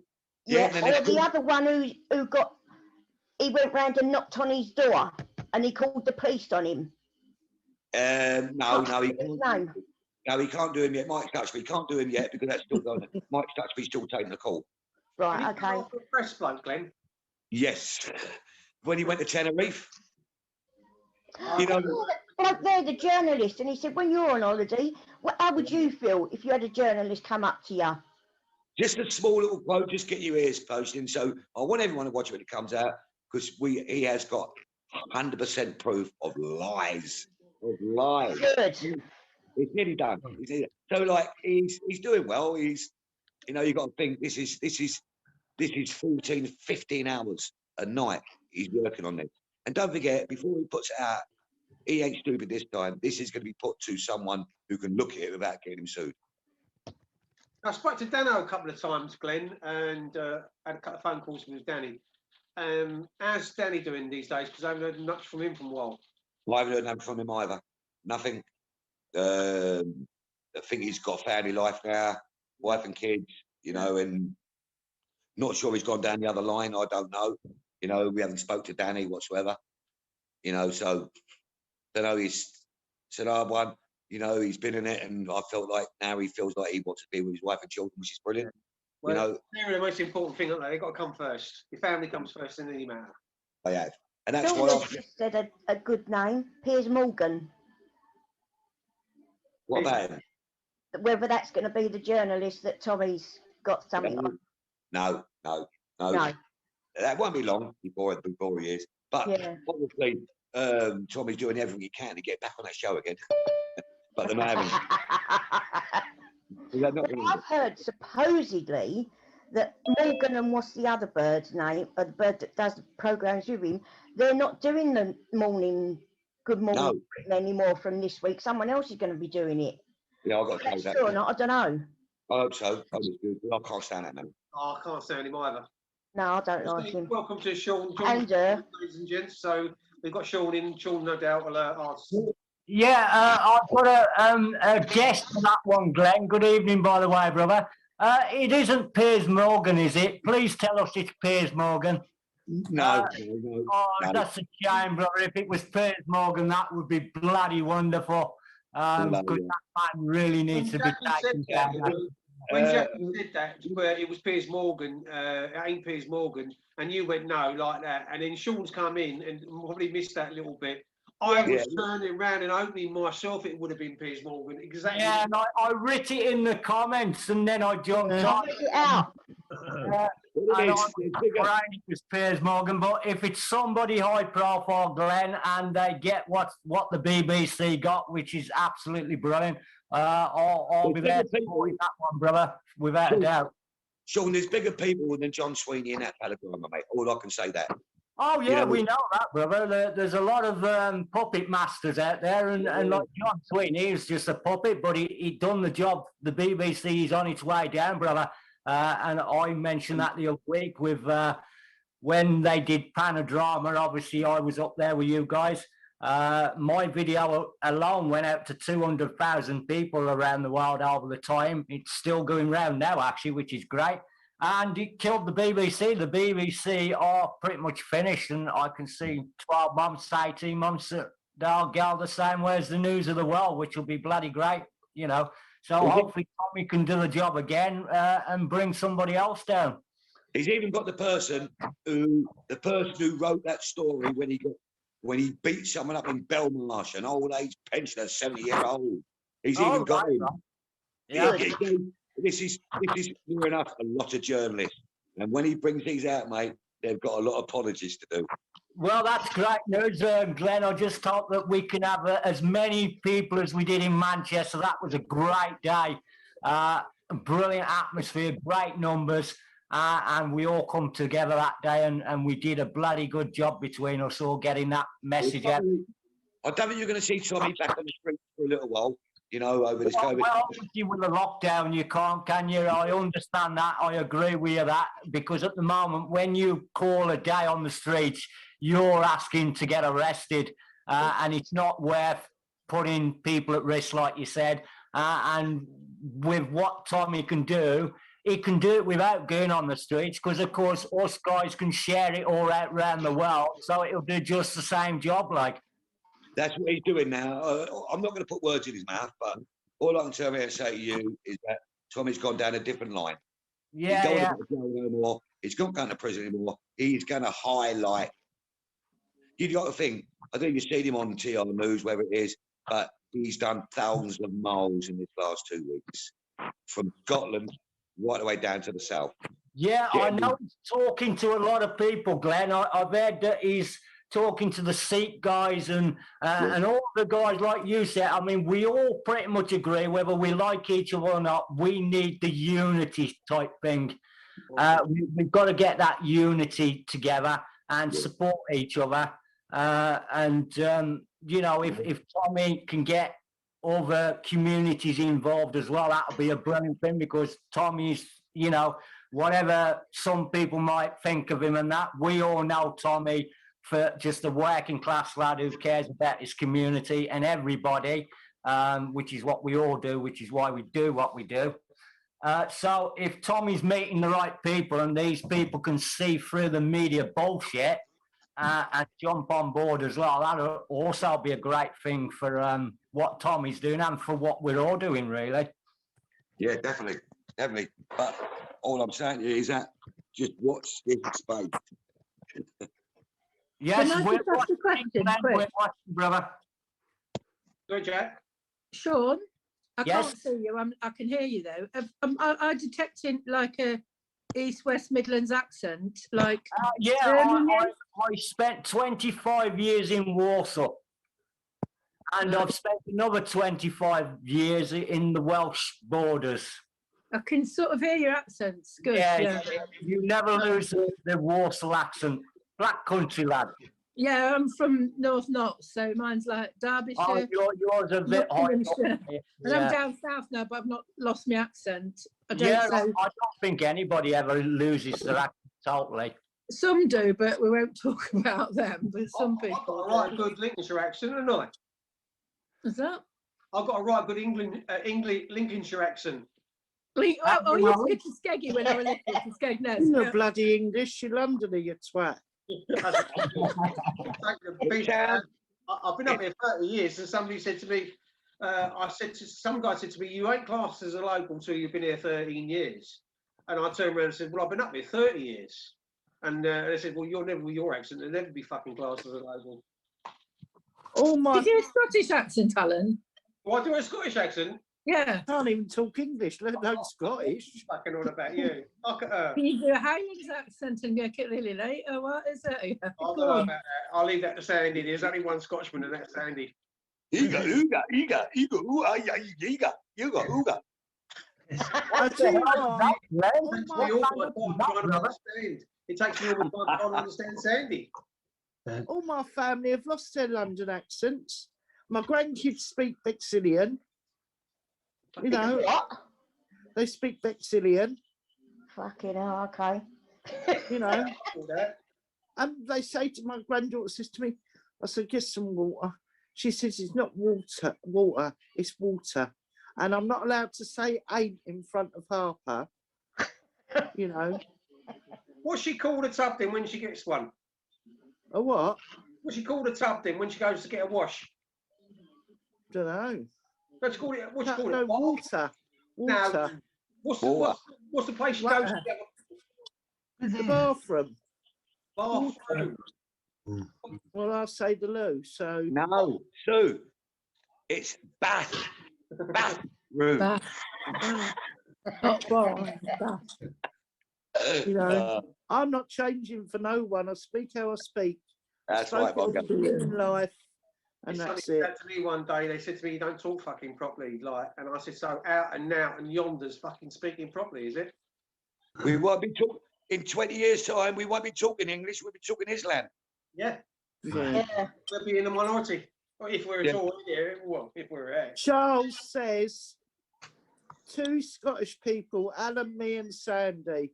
Yeah, and then or there's the two- other one who got, he went round and knocked on his door and he called the police on him. No, he His can't. name. No, he can't do him yet. Mike Touchby can't do him yet because that's still going. Mike Touchby's still taking the call. Right, okay. Press bloke, Glenn. Yes, when he went to Tenerife. You know, Like they're the journalist, and he said, when you're on holiday, how would you feel if you had a journalist come up to you? just a small little quote, just get your ears posting. So I want everyone to watch it when it comes out because he has got 100% proof of lies. Of lies. Good. It's nearly done. So like he's doing well. You got to think this is 14, 15 hours a night he's working on this. And don't forget, before he puts it out, he ain't stupid this time. This is going to be put to someone who can look at it without getting him sued. I spoke to Dano a couple of times, Glenn, and had a couple of phone calls with Danny. How's Danny doing these days? Because I haven't heard much from him for a while. Well, I haven't heard nothing from him either. Nothing. I think he's got a family life now, wife and kids, and not sure he's gone down the other line. I don't know. We haven't spoke to Danny whatsoever. So don't know. It's an hard one. He's been in it, and I felt like now he feels like he wants to be with his wife and children, which is brilliant. Well, they're the most important thing, aren't they? They've got to come first. Your family comes first in any matter. I have, and that's Phil why has just said a good name, Piers Morgan. What about him? Whether that's going to be the journalist that Tommy's got something on. No. No. That won't be long before he is. But Yeah. obviously, Tommy's doing everything he can to get back on that show again. But they're not having it. Well, I've heard supposedly that Morgan and what's the other bird's name, the bird that does the programmes with him, they're not doing the Good Morning Britain anymore from this week. Someone else is going to be doing it. Yeah, I've got to That's say that. true or not, I don't know. I hope so. I hope it's good. I can't stand that man. Oh, I can't stand him either. No, I don't like him. Welcome to Sean. And ladies and gents. So we've got Sean in. Sean, no doubt, will ask. Yeah, I've got a guest for that one, Glenn. Good evening, by the way, brother. It isn't Piers Morgan, is it? Please tell us it's Piers Morgan. No. Oh, that's a shame, brother. If it was Piers Morgan, that would be bloody wonderful. Because that man really needs to be taken care of. When Jackie said that, where it was Piers Morgan, it ain't Piers Morgan, and you went no like that, and then Sean's come in and probably missed that little bit. I was turning around and opening myself. It would have been Piers Morgan exactly. Yeah, and I writ it in the comments, and then I jumped on it out. It was Piers Morgan, but if it's somebody high profile, Glenn, and they get what the BBC got, which is absolutely brilliant, I'll be there to support that one, brother, without a doubt. Sean, there's bigger people than John Sweeney in that Palagram, mate. All I can say that. Oh yeah, we know that, brother. There's a lot of puppet masters out there, and like John Sweeney is just a puppet, but he done the job. The BBC is on its way down, brother. And I mentioned that the other week with when they did Panodrama. Obviously, I was up there with you guys. My video alone went out to 200,000 people around the world over the time. It's still going round now, actually, which is great. And it killed the BBC. The BBC are pretty much finished, and I can see 12 months, 18 months, they'll go the same way as the News of the World, which will be bloody great, So hopefully Tommy can do the job again and bring somebody else down. He's even got the person who wrote that story when he beat someone up in Belmarsh, an old age pensioner, 70-year-old. He's even got him. Yeah. This is near enough a lot of journalists, and when he brings these out, mate, they've got a lot of apologies to do. Well, that's great news, Glenn. I just hope that we can have as many people as we did in Manchester. That was a great day, brilliant atmosphere, great numbers, and we all come together that day, and we did a bloody good job between us all getting that message out. I don't think you're going to see Tommy back on the street for a little while. Over this COVID. Well, obviously with the lockdown, you can't, can you? I understand that. I agree with you that, because at the moment, when you call a day on the streets, you're asking to get arrested. and it's not worth putting people at risk, like you said. And with what Tommy can do, he can do it without going on the streets, because of course us guys can share it all out around the world, so it'll do just the same job. Like, That's what he's doing now. I'm not going to put words in his mouth, but all I can tell you and say to you is that Tommy's gone down a different line. He don't want to go to jail no more. He's not going to prison anymore. He's going to highlight. You got to think. I think you've seen him on TR News, wherever it is, but he's done thousands of miles in this last 2 weeks, from Scotland right the way down to the south. Yeah, I know he's talking to a lot of people, Glenn. I've heard that he's talking to the Sikh guys and all the guys, like you said. I mean, we all pretty much agree, whether we like each other or not, we need the unity type thing. We've got to get that unity together and support each other. You know, if Tommy can get other communities involved as well, that'll be a brilliant thing, because Tommy's, you know, whatever some people might think of him and that, we all know Tommy for just a working class lad who cares about his community and everybody, which is what we all do, which is why we do what we do. So if Tommy's meeting the right people and these people can see through the media bullshit and jump on board as well, that'll also be a great thing for what Tommy's doing and for what we're all doing, really. Yeah, definitely. But all I'm saying to you is that just watch this space. Yes, Can I we're just ask a question, watching, quick? brother. Good, Jack. Sean, I Yes. can't see you. I can hear you though. I detecting like a East-West Midlands accent, like I spent 25 years in Warsaw, and I've spent another 25 years in the Welsh borders. I can sort of hear your accents. Good. Yeah. You never lose the Warsaw accent. Black country lad. Yeah, I'm from North Notts, so mine's like Derbyshire. Oh, yours a bit high. And I'm down south now, but I've not lost my accent. I don't think anybody ever loses their accent totally. Some do, but we won't talk about them. But some people. I've got a right good Lincolnshire accent, haven't I? Is that? I've got a right good Lincolnshire accent. You used to Skeggy when I was little. Skegness. You're bloody English, you're Londoner, you twat. I've been up here 30 years, and somebody said to me, some guy said to me, you ain't classed as a local till you've been here 13 years. And I turned around and said, well, I've been up here 30 years. And they said, well, you're never with your accent, you'll never be fucking classed as a local. Did you do a Scottish accent, Alan? Well, I do a Scottish accent. Yeah. Can't even talk English, let alone Scottish. Fucking all about you. Look at her. Can you do a Highlands accent and get it really late, or what is it? I'll know about that. I'll leave that to Sandy. There's only one Scotsman, and that's Sandy. Ooga, ooga. I tell you what, It takes me all my time to understand Sandy. all my family have lost their London accents. My grandkids speak Vexillian. You know, What? they speak Vexillian, Fucking hell, okay. you know. And they say to my granddaughter, says to me, I said, get some water. She says, it's not water, it's water. And I'm not allowed to say ain't in front of Harper, you know. What's she called a tub then when she gets one? A what? What's she called a tub then when she goes to get a wash? Don't know. Let's call it. What's she called No, it? water. Now, what's the place she goes to get The bathroom. bathroom? Well, I'll say the loo, so. No, Sue. It's bathroom. You know, I'm not changing for no one. I speak how I speak. That's right, in life, and that's it. Said to me one day, they said to me, "You don't talk fucking properly," like, and I said, "So out and now and yonder's fucking speaking properly, is it?" We won't be talking in 20 years' time. We won't be talking English. We'll be talking Islam. Yeah, Yeah. we'll be in the minority. Or if we're at all here, well, if we're here. Charles says 2 Scottish people, Alan, me, and Sandy.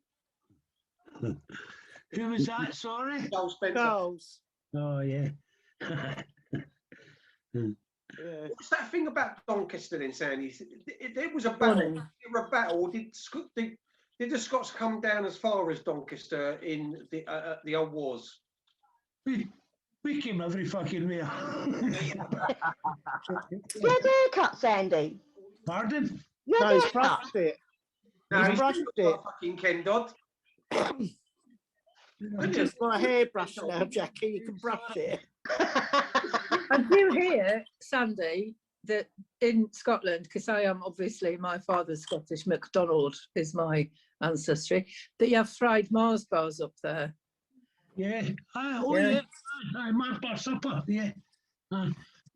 Who was that? Sorry. Joel Spencer. Charles. Oh yeah. Yeah. What's that thing about Doncaster then, Sandy? There was a battle. Did the Scots come down as far as Doncaster in the old wars? We came every fucking way. Your haircut, Sandy. Pardon? Your No, he's haircut. brushed it. No, He's he's brushed got it. fucking Ken Dodd. I've just got a hairbrush now, Jackie. You can brush it. I do hear, Sandy, that in Scotland, because I am obviously, my father's Scottish, MacDonald is my ancestry, that you have fried Mars bars up there. Yeah. Yeah. Mars bar supper. Yeah.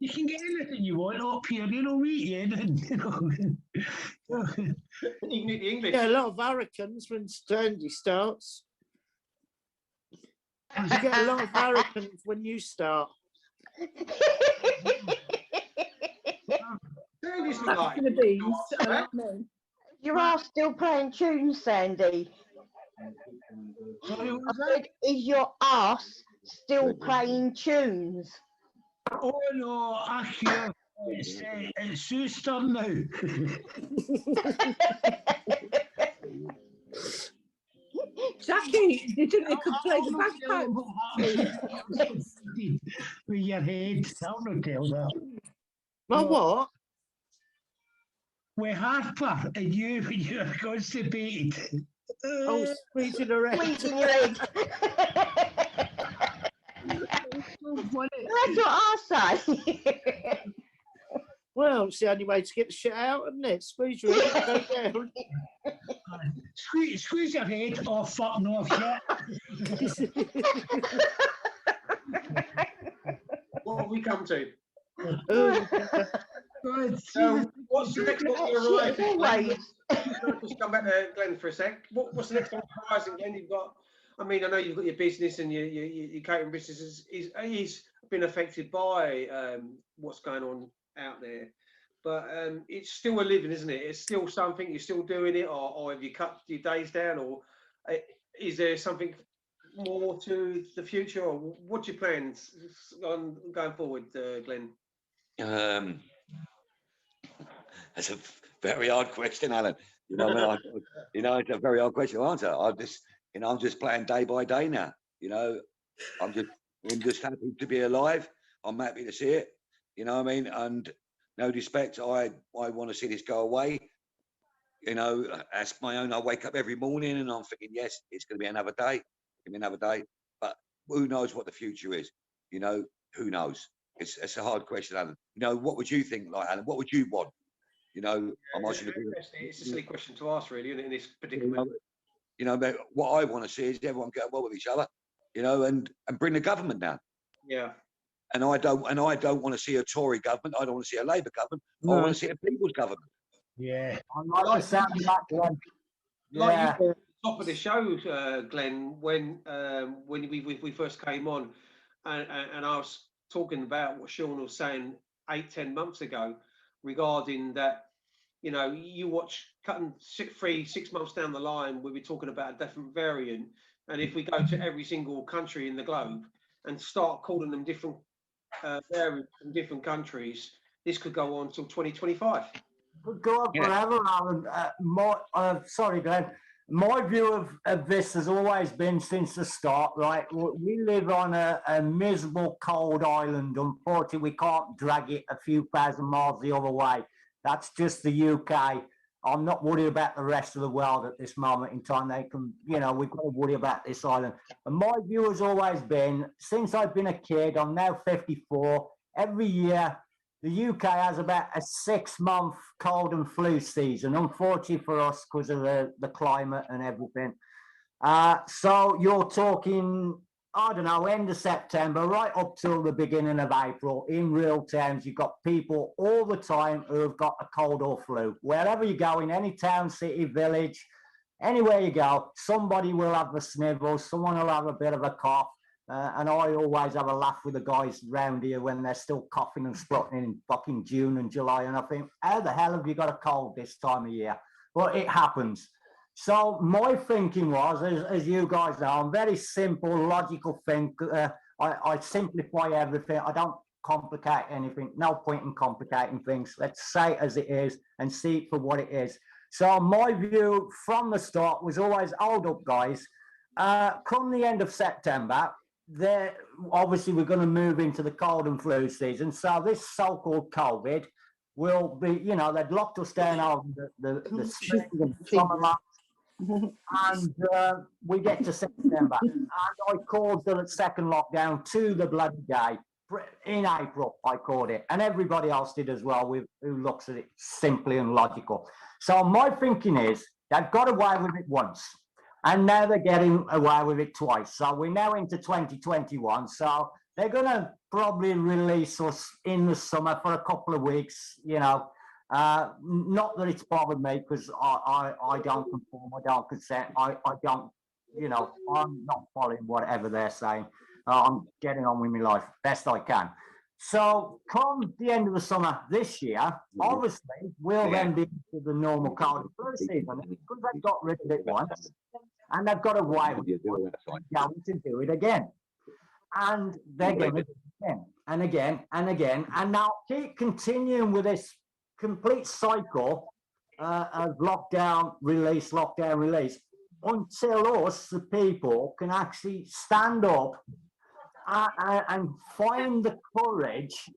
You can get anything you want up here. You know, we eat it. You know. You can eat the English. Yeah, a lot of hurricanes when Sandy starts. You get a lot of hurricanes when you start. Sandy's Back like, to the beans. I like me. You are still playing tunes, Sandy. Sorry, what I was that? said, is your ass still playing tunes? Oh no, I hear it's Sue's turn now. Jackie, you didn't you could play the bagpipes. With your head, I'll not tell that. My No. what? With Harper and you when you're constipated. Oh, squeezing her head. Squeezing your head. That's what I say. Well, it's the only way to get the shit out, isn't it? Squeeze your head and go down. Squeeze your head. Oh, fuck no, shit. what have we come to? Oh, So, what's the next one on the Shit, as always. horizon? Just come back to Glenn for a sec. What's the next one on the horizon, Glenn? You've got, I mean, I know you've got your business and your catering business is been affected by what's going on out there, but it's still a living, isn't it? It's still something, you're still doing it, or have you cut your days down, or is there something more to the future, or what's your plans on going forward, Glenn? That's a very hard question, Alan. You know, it's a very hard question to answer. I'm just playing day by day now. You know, I'm just happy to be alive. I'm happy to see it. You know what I mean? And no disrespect, I want to see this go away. You know, that's my own. I wake up every morning and I'm thinking, yes, it's going to be another day. Give me another day. But who knows what the future is? You know, who knows? It's a hard question, Alan. You know, what would you think, like, Alan? What would you want? You know, I'm asking you. It's a silly question to ask, really, isn't it, in this predicament. You know, but what I want to see is everyone get well with each other. You know, and bring the government down. Yeah. And I don't want to see a Tory government. I don't want to see a Labour government. No. I want to see a People's government. Yeah. I like the sound of that one. Like Yeah. you said at the top of the show, Glenn, when we first came on, and I was talking about what Sean was saying 8-10 months ago regarding that, you know, you watch cutting 6 months down the line, we'll be talking about a different variant, and if we go to every single country in the globe and start calling them different variants from different countries, this could go on till 2025. Could go on forever, Alan. Sorry, Glenn. My view of this has always been since the start, right? We live on a miserable, cold island. Unfortunately, we can't drag it a few thousand miles the other way. That's just the UK. I'm not worried about the rest of the world at this moment in time. They can, you know, we've got to worry about this island. And my view has always been, since I've been a kid, I'm now 54, every year, the UK has about a 6-month cold and flu season, unfortunately for us because of the climate and everything. So you're talking, I don't know, end of September, right up till the beginning of April. In real terms, you've got people all the time who have got a cold or flu. Wherever you go, in any town, city, village, anywhere you go, somebody will have the sniffles, someone will have a bit of a cough. And I always have a laugh with the guys round here when they're still coughing and spluttering in fucking June and July. And I think, how the hell have you got a cold this time of year? But it happens. So my thinking was, as you guys know, I'm very simple, logical think. I simplify everything. I don't complicate anything. No point in complicating things. Let's say it as it is and see it for what it is. So my view from the start was always, hold up, guys. Come the end of September, obviously we're going to move into the cold and flu season. So this so-called COVID will be, you know, they've locked us down over the spring and summer months. And we get to September. And I called the second lockdown to the bloody day. In April, I called it. And everybody else did as well, who looks at it simply and logical. So my thinking is, they've got away with it once. And now they're getting away with it twice. So we're now into 2021. So they're going to probably release us in the summer for a couple of weeks, you know. Not that it's bothered me, because I don't conform, I don't consent, I don't, you know, I'm not following whatever they're saying. I'm getting on with my life best I can. So come the end of the summer this year, obviously we'll then be into the normal cold and flu season, because they've got rid of it once and they've got away with it. They're going to do it again. And they're going to do it again and again and again. And now keep continuing with this complete cycle of lockdown, release, until us, the people, can actually stand up and find the courage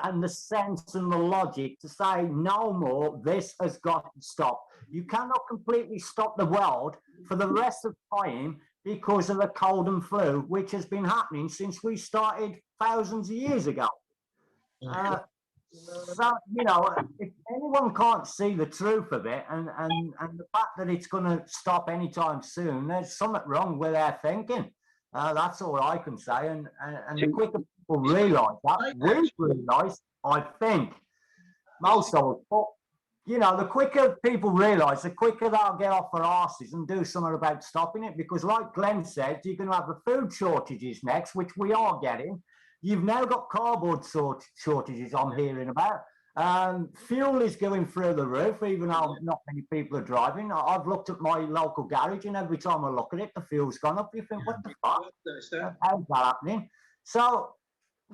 and the sense and the logic to say, no more, this has got to stop. You cannot completely stop the world for the rest of time because of the cold and flu, which has been happening since we started thousands of years ago. So, you know, if anyone can't see the truth of it and the fact that it's going to stop anytime soon, there's something wrong with their thinking. That's all I can say. And the quicker people realise that, we realise, I think, most of us, but, you know, the quicker people realise, the quicker they'll get off their arses and do something about stopping it. Because like Glenn said, you're going to have the food shortages next, which we are getting. You've now got cardboard shortages I'm hearing about. Fuel is going through the roof, even though not many people are driving. I've looked at my local garage, and every time I look at it, the fuel's gone up. You think, what the fuck? How's that happening? So,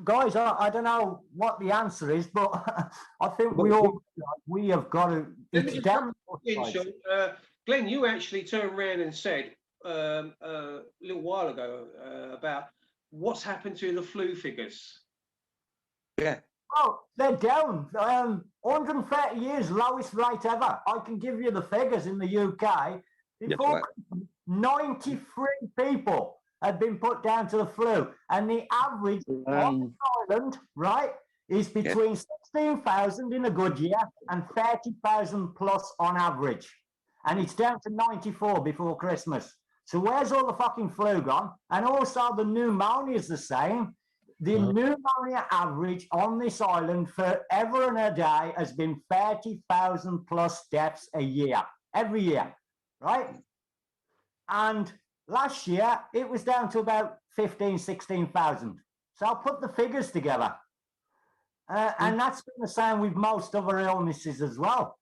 guys, I don't know what the answer is, but I think we have got to. It's Glenn, you actually turned around and said a little while ago about what's happened to the flu figures. Yeah. Oh, they're down. 130 years, lowest rate ever. I can give you the figures in the UK. Before 93 people had been put down to the flu. And the average on Ireland, right, is between 16,000 in a good year and 30,000 plus on average. And it's down to 94 before Christmas. So where's all the fucking flu gone? And also the pneumonia is the same. The pneumonia average on this island forever and a day has been 30,000 plus deaths a year, every year, right? And last year, it was down to about 15, 16,000. So I'll put the figures together. And that's been the same with most other illnesses as well.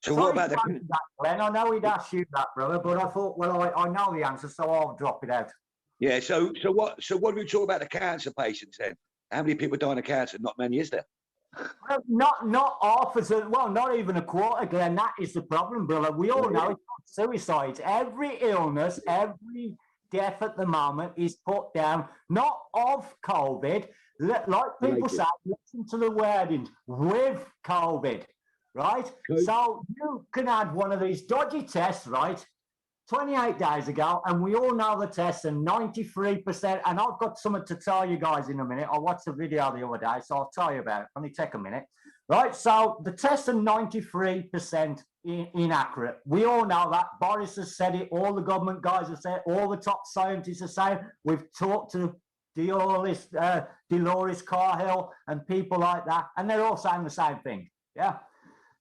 So what about the... Glenn, I know he'd ask you that, brother, but I thought, well, I know the answer, so I'll drop it out. Yeah, so what do we talk about the cancer patients then? How many people dying of cancer? Not many, is there? Well, not half as well, not even a quarter, Glenn. That is the problem, brother. We all know it's not suicides. Every illness, every death at the moment is put down, not of COVID, like people say, listen to the wording, with COVID, right? Good. So you can add one of these dodgy tests, right? 28 days ago, and we all know the tests are 93%. And I've got something to tell you guys in a minute. I watched a video the other day, so I'll tell you about it. Only take a minute. Right, so the tests are 93% inaccurate. We all know that. Boris has said it. All the government guys have said it. All the top scientists are saying. We've talked to Dolores Carhill and people like that, and they're all saying the same thing. Yeah.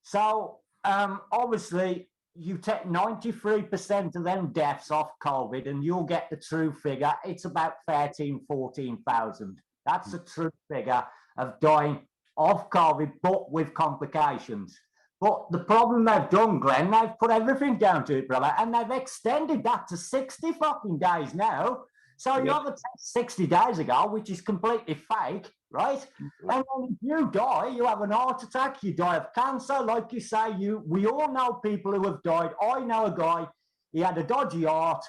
So obviously, you take 93% of them deaths off COVID and you'll get the true figure. It's about 14,000. That's the true figure of dying of COVID, but with complications. But the problem they've done, Glenn, they've put everything down to it, brother, and they've extended that to 60 fucking days now. So you have a test 60 days ago, which is completely fake, right? And then if you die, you have an heart attack, you die of cancer, like you say. We all know people who have died. I know a guy. He had a dodgy heart.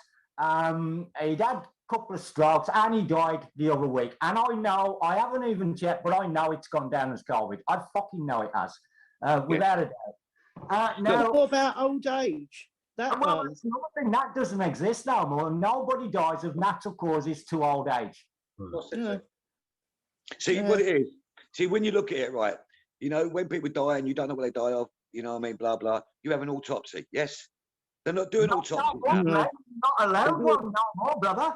He'd had a couple of strokes, and he died the other week. And I haven't even checked, but I know it's gone down as COVID. I fucking know it has, without a doubt. Now, What about old age? That well, one. that's another thing that doesn't exist no more. Nobody dies of natural causes to old age. Yeah. See what it is. See, when you look at it, right, you know, when people die and you don't know what they die of, you know what I mean, blah, blah, you have an autopsy, yes? They're not doing autopsies now. Not allowed one no more, brother.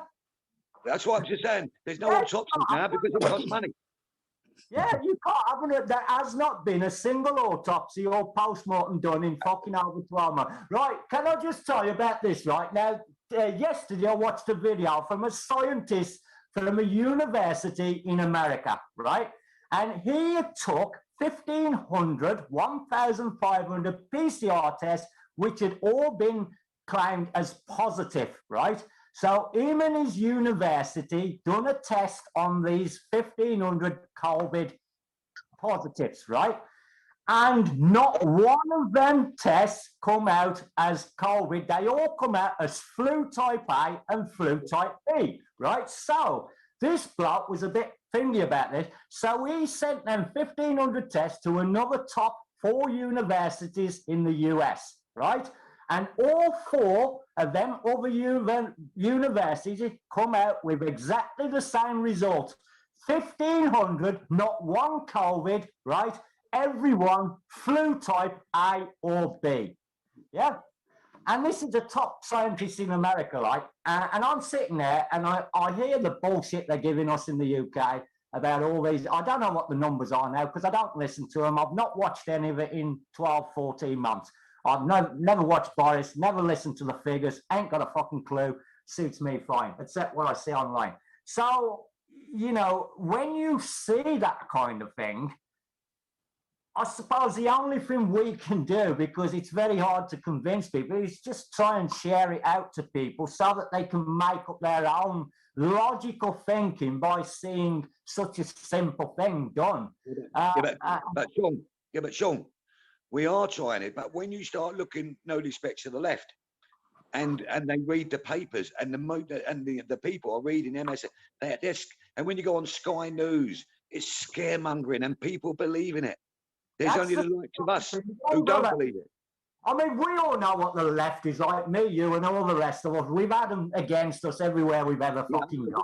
That's what I'm just saying. There's no autopsies now because it costs money. Yeah, you can't have it. There has not been a single autopsy or post-mortem done in fucking over 12 months. Right, can I just tell you about this, right? Now, yesterday I watched a video from a scientist from a university in America, right? And he took 1,500, 1,500 PCR tests, which had all been claimed as positive, right? So him and his university done a test on these 1,500 COVID positives, right? And not one of them tests come out as COVID. They all come out as flu type A and flu type B, right? So this bloke was a bit thingy about this. So he sent them 1,500 tests to another top 4 universities in the US, right? And all 4 of them other universities come out with exactly the same result. 1,500, not one COVID, right? Everyone flu type A or B. Yeah. And this is the top scientist in America, like, and I'm sitting there and I hear the bullshit they're giving us in the UK about all these. I don't know what the numbers are now because I don't listen to them. I've not watched any of it in 12, 14 months. I've never watched Boris, never listened to the figures, ain't got a fucking clue. Suits me fine, except what I see online. So, you know, when you see that kind of thing, I suppose the only thing we can do, because it's very hard to convince people, is just try and share it out to people so that they can make up their own logical thinking by seeing such a simple thing done. But Sean, we are trying it, but when you start looking, no respect to the left, and they read the papers, and the people are reading MS, and when you go on Sky News, it's scaremongering, and people believe in it. There's only the likes of us who don't believe it. I mean, we all know what the left is like. Me, you, and all the rest of us. We've had them against us everywhere we've ever fucking gone.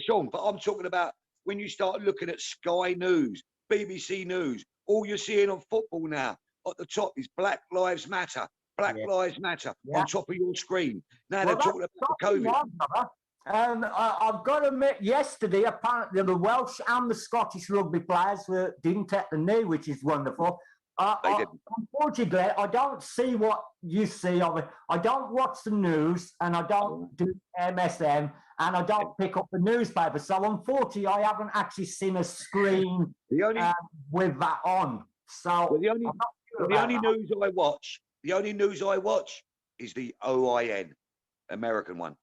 Sean, but I'm talking about when you start looking at Sky News, BBC News. All you're seeing on football now at the top is Black Lives Matter. Black Lives Matter on top of your screen. Now they're talking about the COVID. I've got to admit, yesterday, apparently the Welsh and the Scottish rugby players didn't take the knee, which is wonderful. Unfortunately, I don't see what you see of it. I don't watch the news, and I don't do MSM, and I don't pick up the newspaper. So unfortunately, I haven't actually seen a screen with that on. So the only news I watch is the OIN, American one.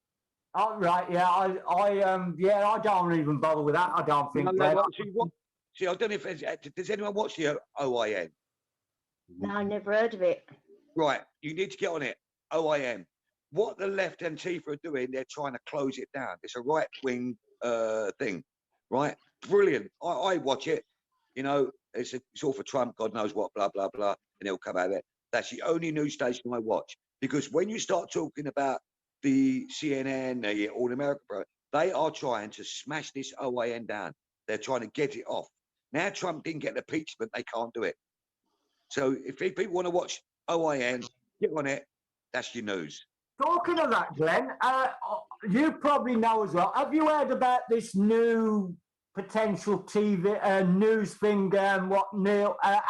Oh right, yeah, I don't even bother with that. I don't think. See, I don't know if does anyone watch the OIN? No, I never heard of it. Right, you need to get on it. OIN. What the left Antifa are doing, they're trying to close it down. It's a right-wing thing, right? Brilliant. I watch it. You know, it's all for Trump. God knows what, blah blah blah, and it'll come out of it. That's the only news station I watch, because when you start talking about the CNN, the All American, they are trying to smash this OIN down. They're trying to get it off. Now Trump didn't get the impeachment, they can't do it. So if people want to watch OIN, get on it. That's your news. Talking of that, Glenn, you probably know as well. Have you heard about this new potential TV news thing? What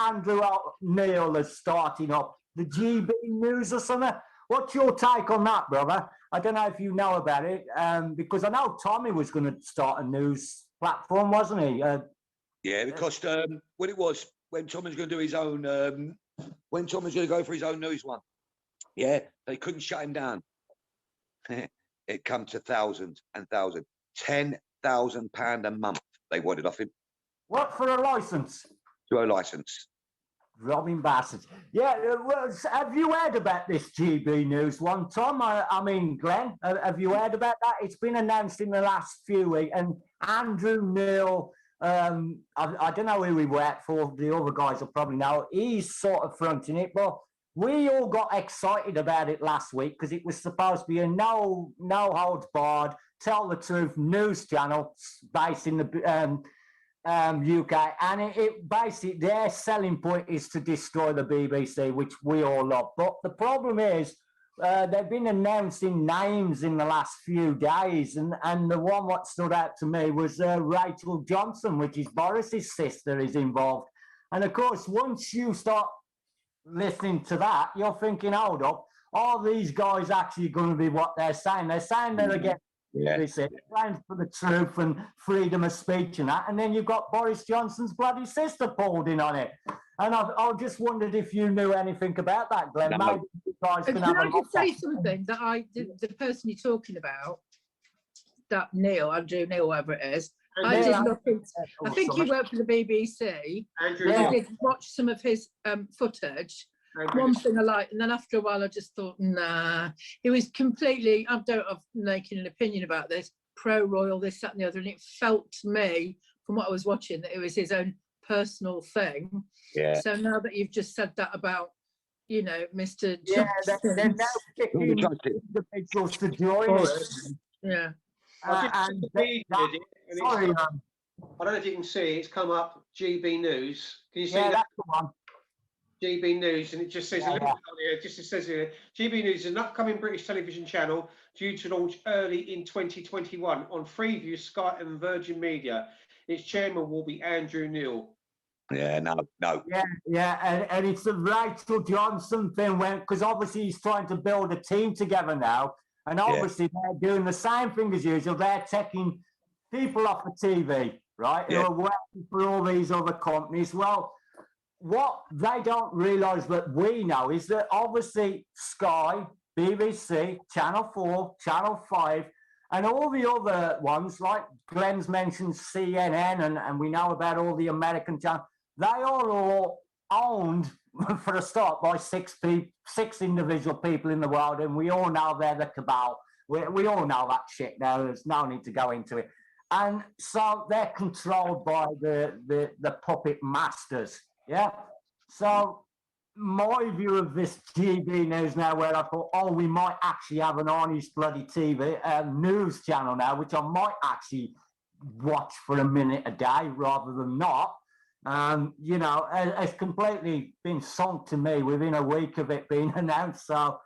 Andrew Neil is starting up, the GB News or something? What's your take on that, brother? I don't know if you know about it, because I know Tommy was going to start a news platform, wasn't he? Yeah, because what it was, when Tommy's going to do his own, when Tommy's going to go for his own news one, yeah, they couldn't shut him down. It come to thousands and thousands, £1,000 a month they wanted off him What for a license? to a licence. Robbing bastards. Yeah, well, have you heard about this GB News one, Tom? I mean, Glenn, have you heard about that? It's been announced in the last few weeks, and Andrew Neil, I don't know who he worked for, the other guys will probably know, he's sort of fronting it, but we all got excited about it last week because it was supposed to be a no holds barred, tell the truth news channel based in the UK, and it basically their selling point is to destroy the BBC, which we all love. But the problem is they've been announcing names in the last few days, and the one what stood out to me was Rachel Johnson, which is Boris's sister, is involved. And of course, once you start listening to that, you're thinking, hold up, are these guys actually going to be what they're saying? They're saying they're against they say stand for the truth and freedom of speech and that, and then you've got Boris Johnson's bloody sister pulled in on it. And I just wondered if you knew anything about that, Glenn. No. Maybe you guys can Can have I a just say something that the person you're talking about, that Andrew Neil, whatever it is, I did look into. I think he worked for the BBC. Andrew, I did watch some of his footage. One thing I liked, and then after a while, I just thought, nah, he was completely. I don't have making an opinion about this. Pro-royal, this, that, and the other, and it felt to me, from what I was watching, that it was his own personal thing. Yeah. So now that you've just said that about, you know, Mr. they're Johnson, now picking individuals to join it. yeah. Sorry, I don't know if you can see, it's come up GB News. Can you see yeah, that? that's the one. GB News, and it just says a little bit on here, just it says here, GB News is an upcoming British television channel due to launch early in 2021 on Freeview, Sky and Virgin Media. Its chairman will be Andrew Neil. Yeah, no. Yeah, and it's the Rachel Johnson thing, because obviously he's trying to build a team together now, and obviously they're doing the same thing as usual. They're taking people off the TV, right, who are working for all these other companies. Well, what they don't realise that we know is that obviously Sky, BBC, Channel 4, Channel 5, and all the other ones, like Glenn's mentioned CNN, and we know about all the American channels, they are all owned, for a start, by six individual people in the world, and we all know they're the cabal. We all know that shit now. There's no need to go into it. And so they're controlled by the puppet masters. Yeah. So my view of this GB News now, where I thought, oh, we might actually have an honest bloody TV news channel now, which I might actually watch for a minute a day rather than not. You know, it's completely been sunk to me within a week of it being announced. So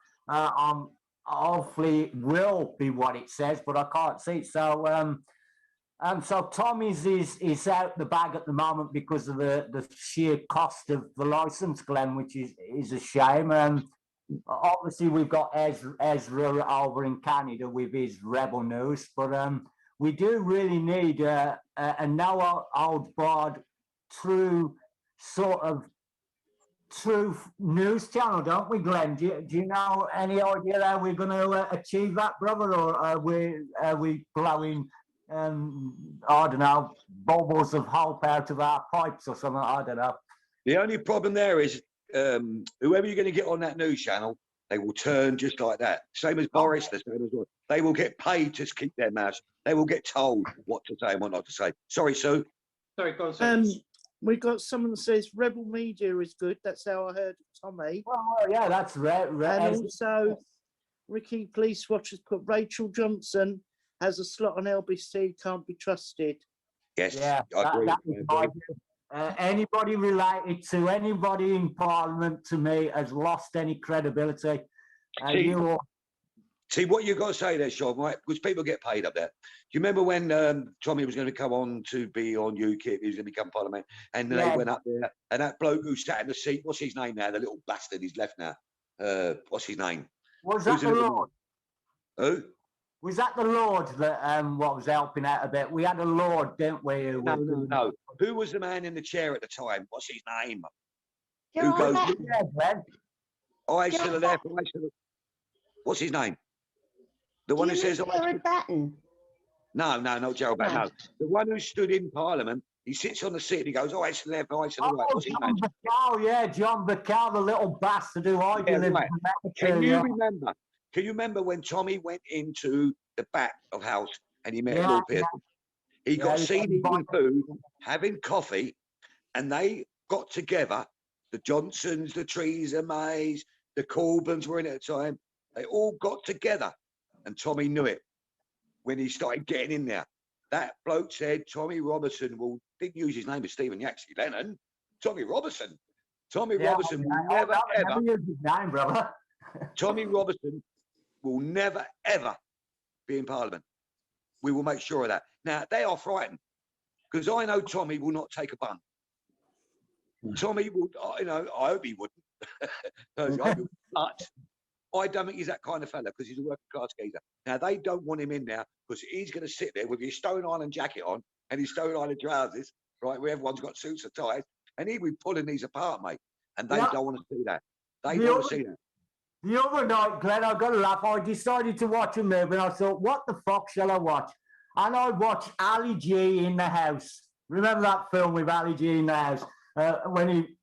hopefully it will be what it says, but I can't see. So Tommy's is out the bag at the moment because of the sheer cost of the license, Glenn, which is a shame. Obviously, we've got Ezra over in Canada with his Rebel News, but we do really need a no old barred true news channel, don't we, Glenn? Do you know any idea how we're going to achieve that, brother, or are we blowing I don't know, bubbles of hope out of our pipes or something? I don't know. The only problem there is whoever you're going to get on that news channel, they will turn just like that. Same as Boris, the same as well. They will get paid to keep their mouths. They will get told what to say and what not to say. Sorry, Sue. Sorry, go on, Sue. We've got someone that says Rebel Media is good. That's how I heard Tommy. Well, yeah, that's rare. And also, Ricky Police Watch has put Rachel Johnson has a slot on LBC, can't be trusted. Yes, yeah, I agree. Anybody related to anybody in Parliament, to me, has lost any credibility. See what you got to say there, Sean, right? Because people get paid up there. Do you remember when Tommy was going to come on to be on UKIP, he was going to become Parliament, and they went up there, and that bloke who sat in the seat, what's his name now? The little bastard, he's left now. What's his name? Was that the Lord? Who? Was that the Lord that what was helping out a bit? We had a Lord, didn't we? No. Who was the man in the chair at the time? What's his name? Who goes? Glenn? To the left. What's his name? The one who says. Jared Batten. No, not Gerald Back. No. No, the one who stood in Parliament. He sits on the seat and he goes, "Oh, it's the left, oh, it's the right." Oh, What's his John name? Bacall, yeah, John Bacall, the little bastard who I Yeah, delivered right. the letter Can to, you yeah. remember? Can you remember when Tommy went into the back of house and he met Yeah, Lord Pearson? He Yeah, got he seen eating invited- food, having coffee, and they got together. The Johnsons, the Theresa Mays, the Corbans were in at the time. They all got together, and Tommy knew it when he started getting in there. That bloke said Tommy Robertson didn't use his name as Stephen Yaxley Lennon. Tommy Robertson. Tommy Yeah, Robertson will oh, never no, ever. never use his name, brother. Tommy Robertson will never ever be in Parliament. We will make sure of that. Now they are frightened because I know Tommy will not take a bun. Tommy would, I hope he wouldn't. Personally, but I don't think he's that kind of fella because he's a working class geezer. Now they don't want him in there because he's going to sit there with his Stone Island jacket on and his Stone Island trousers, right, where everyone's got suits and ties, and he'll be pulling these apart, mate. And they don't want to see that. They don't want to see that. The other night, Glenn, I got to laugh. I decided to watch a movie and I thought, what the fuck shall I watch? And I watched Ali G in the House. Remember that film with Ali G in the House when he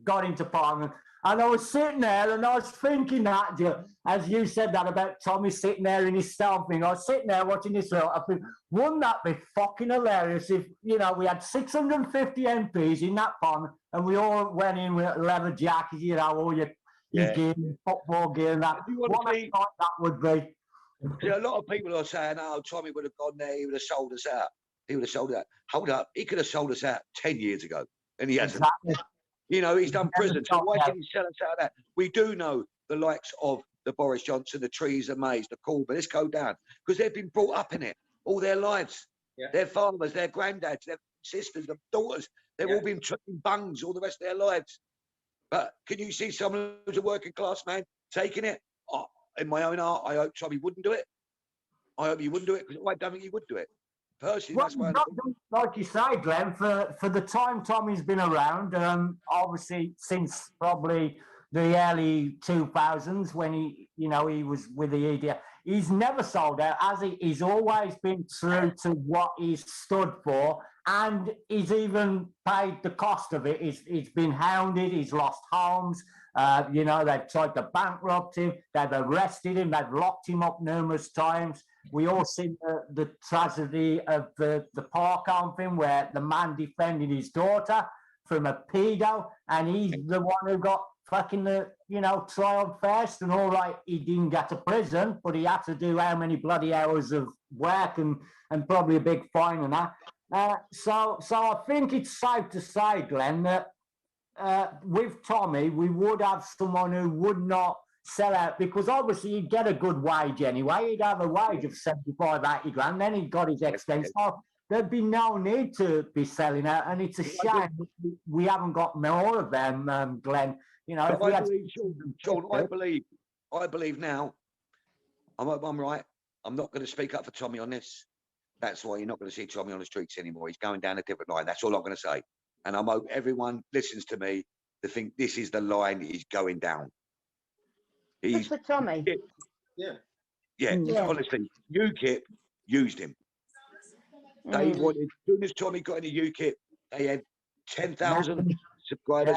got into Parliament? And I was sitting there and I was thinking that, as you said that about Tommy sitting there in his stamping, I was sitting there watching this film. I think, wouldn't that be fucking hilarious if, we had 650 MPs in that Parliament and we all went in with leather jackets, all your gear, football gear and that. What a night that would be. A lot of people are saying, "Oh, Tommy would have gone there. He would have sold us out. He would have sold out." Hold up, he could have sold us out 10 years ago, and he hasn't. Exactly. He's done prison. So why did he sell us out of that? We do know the likes of the Boris Johnson, the Theresa Mays, the Corbyn. Let's go down because they've been brought up in it all their lives. Yeah. Their fathers, their granddads, their sisters, their daughters. They've all been tripping bungs all the rest of their lives. But can you see someone who's a working class man taking it? In my own heart, I hope Tommy wouldn't do it. I hope he wouldn't do it because I don't think he would do it. Personally, that's why. Like you say, Glenn, for the time Tommy's been around, obviously since probably the early 2000s when he was with the EDF, he's never sold out, has he? He's always been true to what he's stood for, and he's even paid the cost of it. He's been hounded, he's lost homes. They've tried to bankrupt him, they've arrested him, they've locked him up numerous times. We all seen the tragedy of the park home thing where the man defended his daughter from a pedo, and he's the one who got fucking trial first. And all right, he didn't get to prison, but he had to do how many bloody hours of work and probably a big fine and that. So I think it's safe to say, Glenn, that with Tommy, we would have someone who would not sell out because obviously he'd get a good wage anyway. He'd have a wage of 75, 80 grand. Then he'd got his expense. So there'd be no need to be selling out. And it's a shame we haven't got more of them, Glenn. If we had Sean, I believe now, I'm right. I'm not going to speak up for Tommy on this. That's why you're not going to see Tommy on the streets anymore. He's going down a different line. That's all I'm going to say. And I hope everyone listens to me to think this is the line he's going down. Just for Tommy. Yeah. Honestly, UKIP used him. They wanted, as soon as Tommy got into UKIP, they had 10,000 subscribers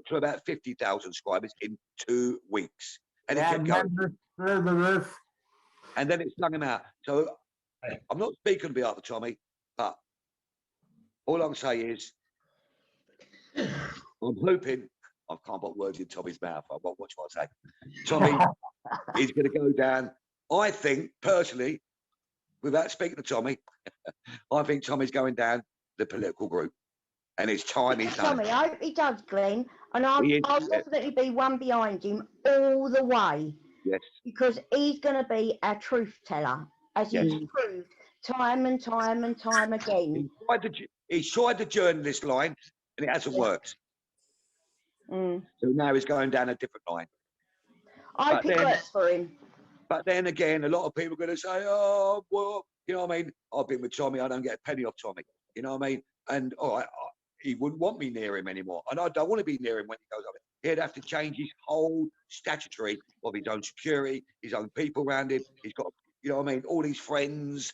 to about 50,000 subscribers in 2 weeks. And it kept going. Through the roof. And then it slung him out. So I'm not speaking on behalf of Tommy, but all I'm saying is I'm hoping, I can't put words in Tommy's mouth. I won't watch what I say. Tommy is going to go down. I think, personally, without speaking to Tommy, I think Tommy's going down the political group. And it's time he's done. Tommy, I hope he does, Glenn. And I'll definitely be one behind him all the way. Yes. Because he's going to be our truth teller, as he's proved time and time and time again. He tried the journalist line, and it hasn't worked. So now he's going down a different line. I hope it works for him. But then again, a lot of people are going to say, "Oh, well, you know what I mean? I've been with Tommy. I don't get a penny off Tommy. You know what I mean?" And he wouldn't want me near him anymore. And I don't want to be near him when he goes up. He'd have to change his whole statutory of his own security, his own people around him. He's got, you know what I mean, all his friends.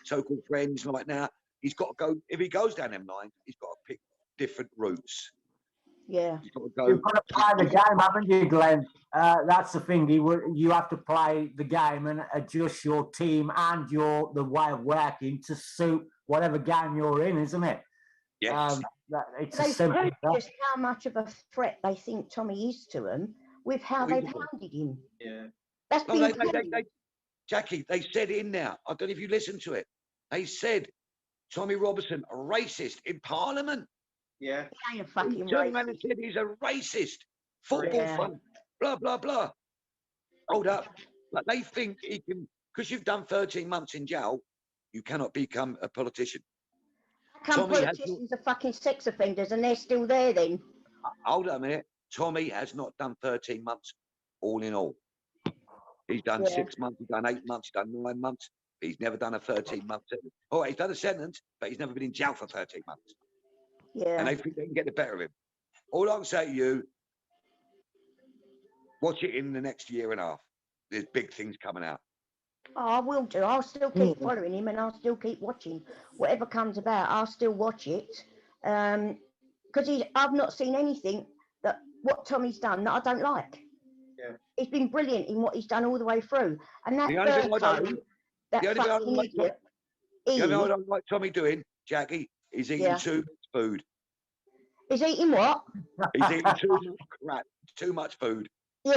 so-called friends right now. He's got to go. If he goes down them lines, he's got to pick different routes. Yeah. He's got to go. You've got to play the game, haven't you, Glenn? That's the thing. You have to play the game and adjust your team and the way of working to suit whatever game you're in, isn't it? Yes. It's They've as simple as proved that. just how much of a threat they think Tommy is to them with how they've hounded him. Yeah. That's No, been Jackie, they said in now. I don't know if you listened to it. They said Tommy Robertson a racist in Parliament. Yeah. He ain't a fucking He turned around and racist. said he's a racist. Football Yeah. fan. Blah blah blah. Hold up. Like they think he can, because you've done 13 months in jail, you cannot become a politician. How come Tommy has politicians are fucking sex offenders and they're still there then? Hold on a minute. Tommy has not done 13 months all in all. He's done Yeah. 6 months, he's done 8 months, he's done 9 months. He's never done a 13-month sentence. Oh, he's done a sentence, but he's never been in jail for 13 months. Yeah. And they think they can get the better of him. All I can say to you, watch it in the next year and a half. There's big things coming out. Oh, I will do. I'll still keep following him and I'll still keep watching. Whatever comes about, I'll still watch it. Because I've not seen anything that what Tommy's done that I don't like. Yeah. He's been brilliant in what he's done all the way through. And that The only thing I Berto, don't- that the only thing I fucking don't like idiot, The only thing I don't like Tommy doing, Jackie, is eating Yeah. too much food. is eating what? He's eating too much crap, too much food. He's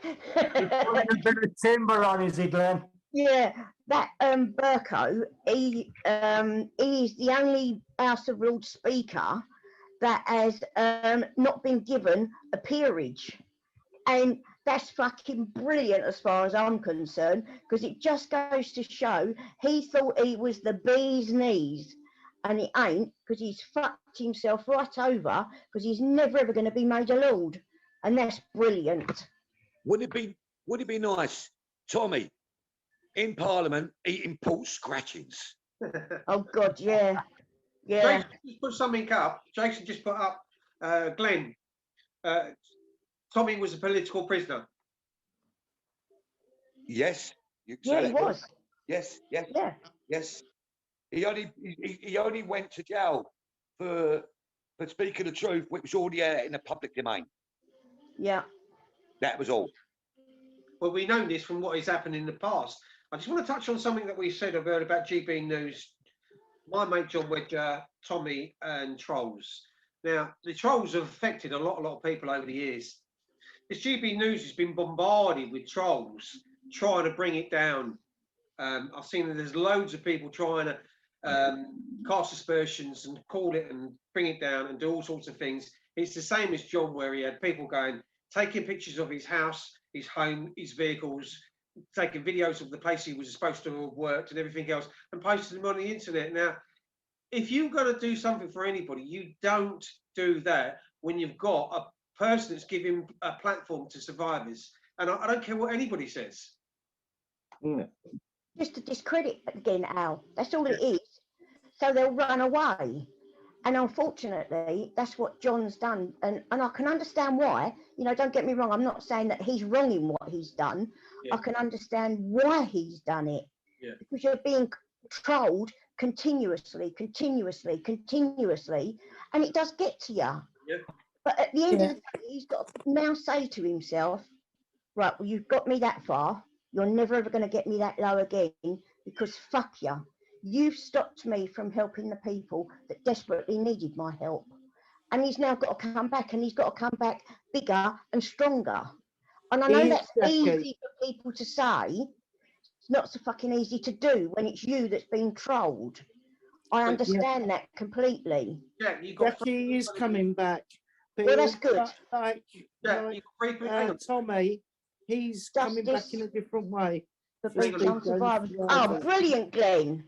putting a bit of timber on, is he, Glenn? Yeah, that Burko, he is the only House of Lords speaker that has not been given a peerage, and that's fucking brilliant as far as I'm concerned, because it just goes to show he thought he was the bee's knees, and he ain't, because he's fucked himself right over, because he's never ever going to be made a lord, and that's brilliant. Wouldn't it be nice, Tommy, in Parliament eating pork scratchings? Oh God, yeah, yeah. Jason just put something up. Jason just put up, Glenn, Tommy was a political prisoner. Yes. You can Yeah, say he that. was. Yes, yes, Yeah. yes. He only went to jail for speaking the truth, which was already out in the public domain. Yeah. That was all. Well, we know this from what has happened in the past. I just want to touch on something that we said earlier about GB News. My mate John Wedger, Tommy, and trolls. Now, the trolls have affected a lot of people over the years. This GB News has been bombarded with trolls trying to bring it down. I've seen that there's loads of people trying to cast aspersions and call it and bring it down and do all sorts of things. It's the same as John, where he had people taking pictures of his house, his home, his vehicles, taking videos of the place he was supposed to have worked and everything else, and posting them on the internet. Now, if you've got to do something for anybody, you don't do that when you've got a person that's giving a platform to survivors. And I don't care what anybody says. Just to discredit again, Al. That's all it is. So they'll run away. And unfortunately, that's what John's done. And I can understand why. You know, don't get me wrong. I'm not saying that he's wrong in what he's done. Yeah. I can understand why he's done it. Yeah. Because you're being trolled continuously. And it does get to you. Yeah. But at the end of the day, he's got to now say to himself, right, well, you've got me that far. You're never ever going to get me that low again, because fuck you. You've stopped me from helping the people that desperately needed my help. And he's now got to come back, and he's got to come back bigger and stronger. And I know that's easy for people to say. It's not so fucking easy to do when it's you that's been trolled. I understand that completely. Yeah, you got Jackie is coming back. Well, that's good. Like Tommy, he's coming back in a different way. The Beechholme survivors. Oh, brilliant, Glenn.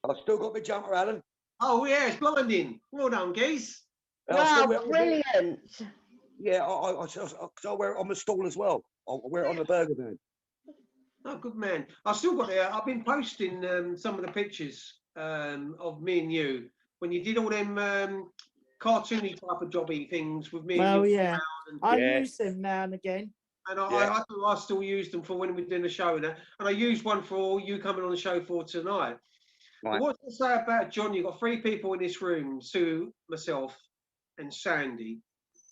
I've still got my jumper, Alan. Oh, yeah, it's blinding. Well done, geez. Wow, brilliant. Yeah, I wear it on the stall as well. I wear it on the burger van. Oh, good man. I've still got it. I've been posting some of the pictures of me and you when you did all them cartoony type of jobby things with me. Oh, and you yeah. and, I use them now and again. And I still use them for when we're doing the show and that. And I used one for you coming on the show for tonight. Right. What to say about John? You've got 3 people in this room: Sue, myself, and Sandy.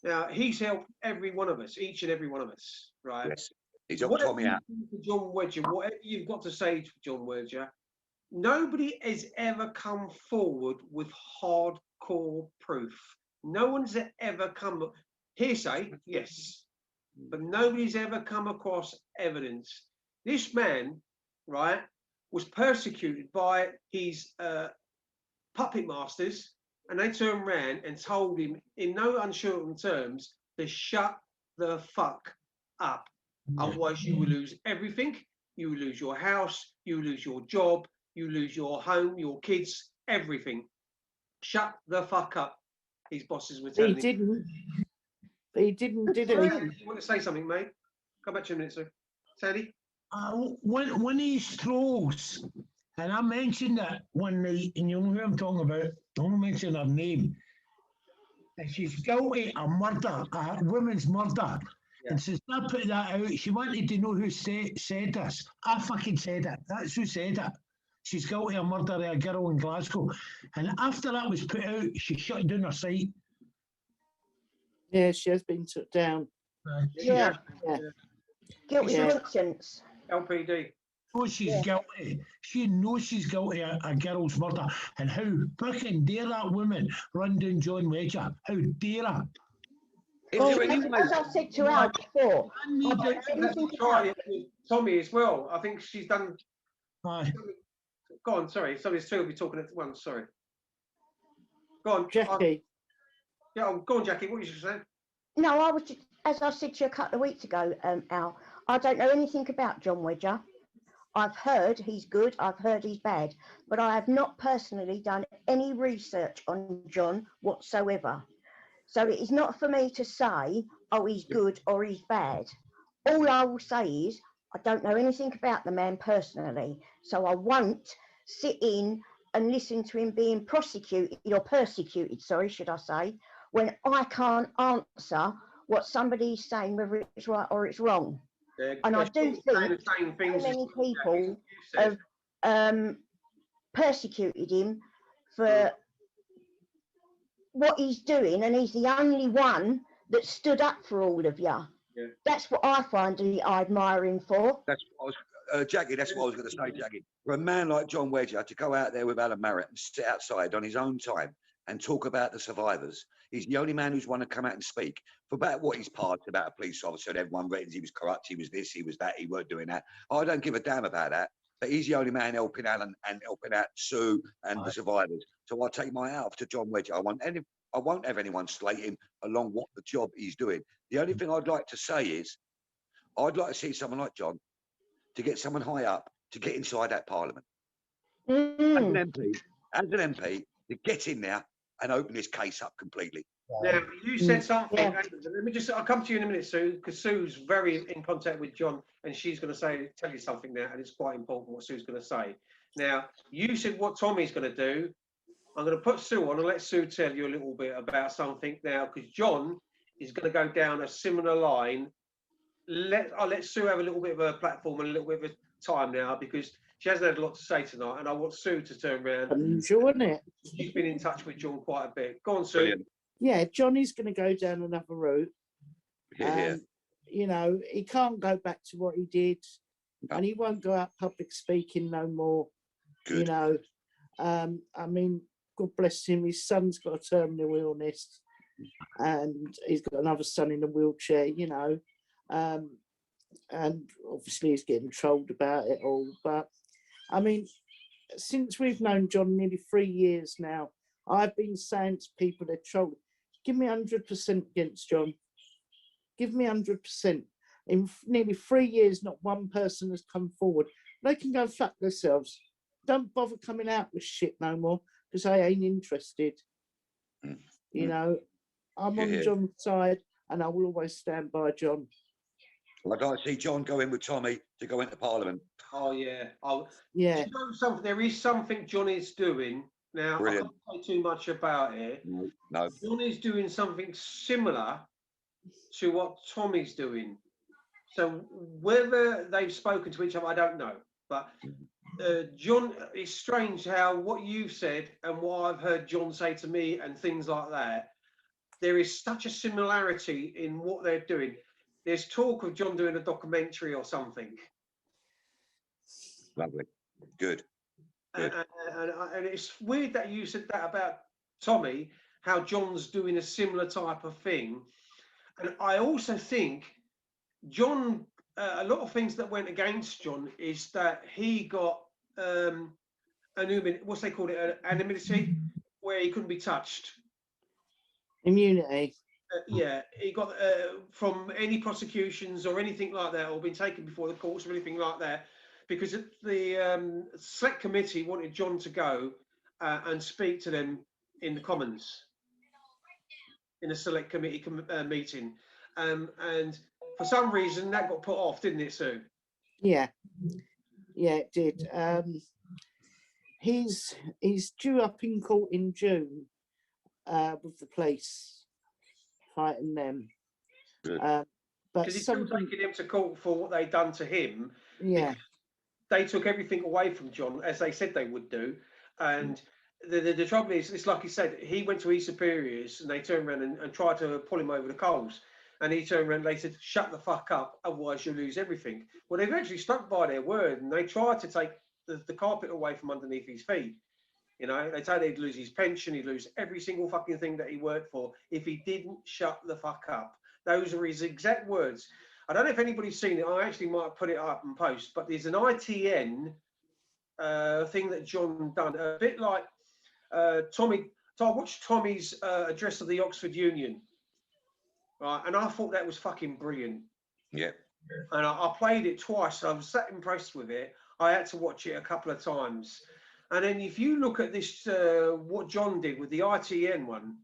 Now he's helped every one of us, each and every one of us, right? Yes. He's helped Tommy out. John Wedger, whatever you've got to say to John Wedger, nobody has ever come forward with hardcore proof. No one's ever come hearsay, yes, but nobody's ever come across evidence. This man, right, was persecuted by his puppet masters, and they turned around and told him in no uncertain terms to shut the fuck up. Otherwise, you will lose everything. You will lose your house. You will lose your job. You lose your home, your kids, everything. Shut the fuck up. His bosses were telling him. He didn't, did he? You want to say something, mate? Come back to a minute, sir. Sandy? One of these trolls, and I mentioned that one night, and you know who I'm talking about. I won't mention her name. And she's guilty of murder, a woman's murder. Yeah. And since I put that out, she wanted to know who said this. I fucking said it. That's who said it. She's guilty of murder of a girl in Glasgow. And after that was put out, she shut down her site. Yeah, she has been took down. Yeah. Guilty conscience. LPD. Oh, she's guilty. She knows she's guilty of a girl's murder. And how fucking dare that woman run down John Wedger? How dare her? Well, as I said to Al before, Tommy as well. I think she's done. Aye. Go on, sorry. Somebody's two will be talking at once. Sorry. Go on, Jackie. Go on, Jackie. What were you saying? No, I was just, as I said to you a couple of weeks ago, Al. I don't know anything about John Wedger. I've heard he's good. I've heard he's bad, but I have not personally done any research on John whatsoever. So it is not for me to say, oh, he's good or he's bad. All I will say is, I don't know anything about the man personally, so I won't sit in and listen to him being prosecuted or persecuted, sorry, should I say, when I can't answer what somebody's saying, whether it's right or it's wrong. And I do think many people have persecuted him for what he's doing, and he's the only one that stood up for all of you. Yeah. That's what I find I admire him for. That's what I was, Jackie, that's what I was going to say, Jackie. For a man like John Wedger to go out there with Alan Merritt and sit outside on his own time and talk about the survivors, he's the only man who's want to come out and speak for about what he's parts about a police officer and everyone reckons he was corrupt, he was this, he was that, he weren't doing that. I don't give a damn about that. But he's the only man helping Alan and helping out Sue and the survivors. So I take my hat off to John Wedger. I won't have anyone slate him along what the job he's doing. The only thing I'd like to say is, I'd like to see someone like John to get someone high up to get inside that parliament. As an MP, to get in there and open this case up completely. Now, you said something. Yeah. I'll come to you in a minute, Sue, because Sue's very in contact with John, and she's going to tell you something now, and it's quite important what Sue's going to say. Now, you said what Tommy's going to do. I'm going to put Sue on and let Sue tell you a little bit about something now, because John is going to go down a similar line. I'll let Sue have a little bit of a platform and a little bit of a time now, because she hasn't had a lot to say tonight, and I want Sue to turn around. Unusual, isn't it? She's been in touch with John quite a bit. Go on, Sue. Brilliant. Yeah, Johnny's going to go down another route. You know, he can't go back to what he did, and he won't go out public speaking no more. Good. You know, I mean, God bless him. His son's got a terminal illness, and he's got another son in a wheelchair. You know, and obviously he's getting trolled about it all. But I mean, since we've known John nearly 3 years now, I've been saying to people they're trolling. Give me 100% against John. Give me 100%. In nearly 3 years, not one person has come forward. They can go fuck themselves. Don't bother coming out with shit no more, because I ain't interested. You know, I'm on John's side, and I will always stand by John. I'd like to see John go in with Tommy to go into Parliament. Oh, yeah. Yeah. You know, there is something John is doing. Now, Brilliant. I can't say too much about it. No. John is doing something similar to what Tommy's doing. So whether they've spoken to each other, I don't know. But John, it's strange how what you've said and what I've heard John say to me and things like that, there is such a similarity in what they're doing. There's talk of John doing a documentary or something. Lovely. Good. Good. And it's weird that you said that about Tommy, how John's doing a similar type of thing. And I also think John, a lot of things that went against John is that he got what's they called it, anonymity, where he couldn't be touched. Immunity. Yeah, he got from any prosecutions or anything like that, or been taken before the courts or anything like that, because the select committee wanted John to go and speak to them in the Commons, in a select committee meeting, and for some reason that got put off, didn't it, Sue? Yeah, yeah, it did. He's due up in court in June with the police fighting them. But Because he's still taking him to court for what they'd done to him. Yeah, they took everything away from John, as they said they would do, and the trouble is, it's like he said, he went to his superiors and they turned around and tried to pull him over the coals, and he turned around and they said, shut the fuck up, otherwise you'll lose everything. Well, they've actually stuck by their word, and they tried to take the carpet away from underneath his feet. You know, they told he'd lose his pension, he'd lose every single fucking thing that he worked for if he didn't shut the fuck up. Those are his exact words. I don't know if anybody's seen it. I actually might put it up and post, but there's an ITN thing that John done, a bit like Tommy. So I watched Tommy's address of the Oxford Union, right? And I thought that was fucking brilliant. Yeah. And I played it twice. I was that impressed with it. I had to watch it a couple of times. And then if you look at this, what John did with the ITN one,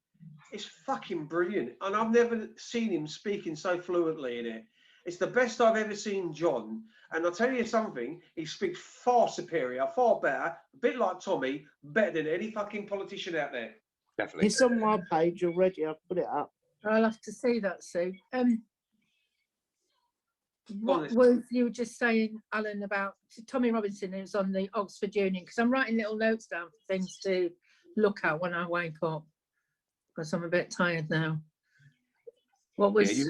it's fucking brilliant. And I've never seen him speaking so fluently in it. It's the best I've ever seen John. And I'll tell you something, he speaks far superior, far better, a bit like Tommy, better than any fucking politician out there. Definitely. it's on my page already. I've put it up. I'll have to see that, Sue. What was you were just saying, Alan, about Tommy Robinson, who's on the Oxford Union? Because I'm writing little notes down for things to look at when I wake up, because I'm a bit tired now. What was? Yeah,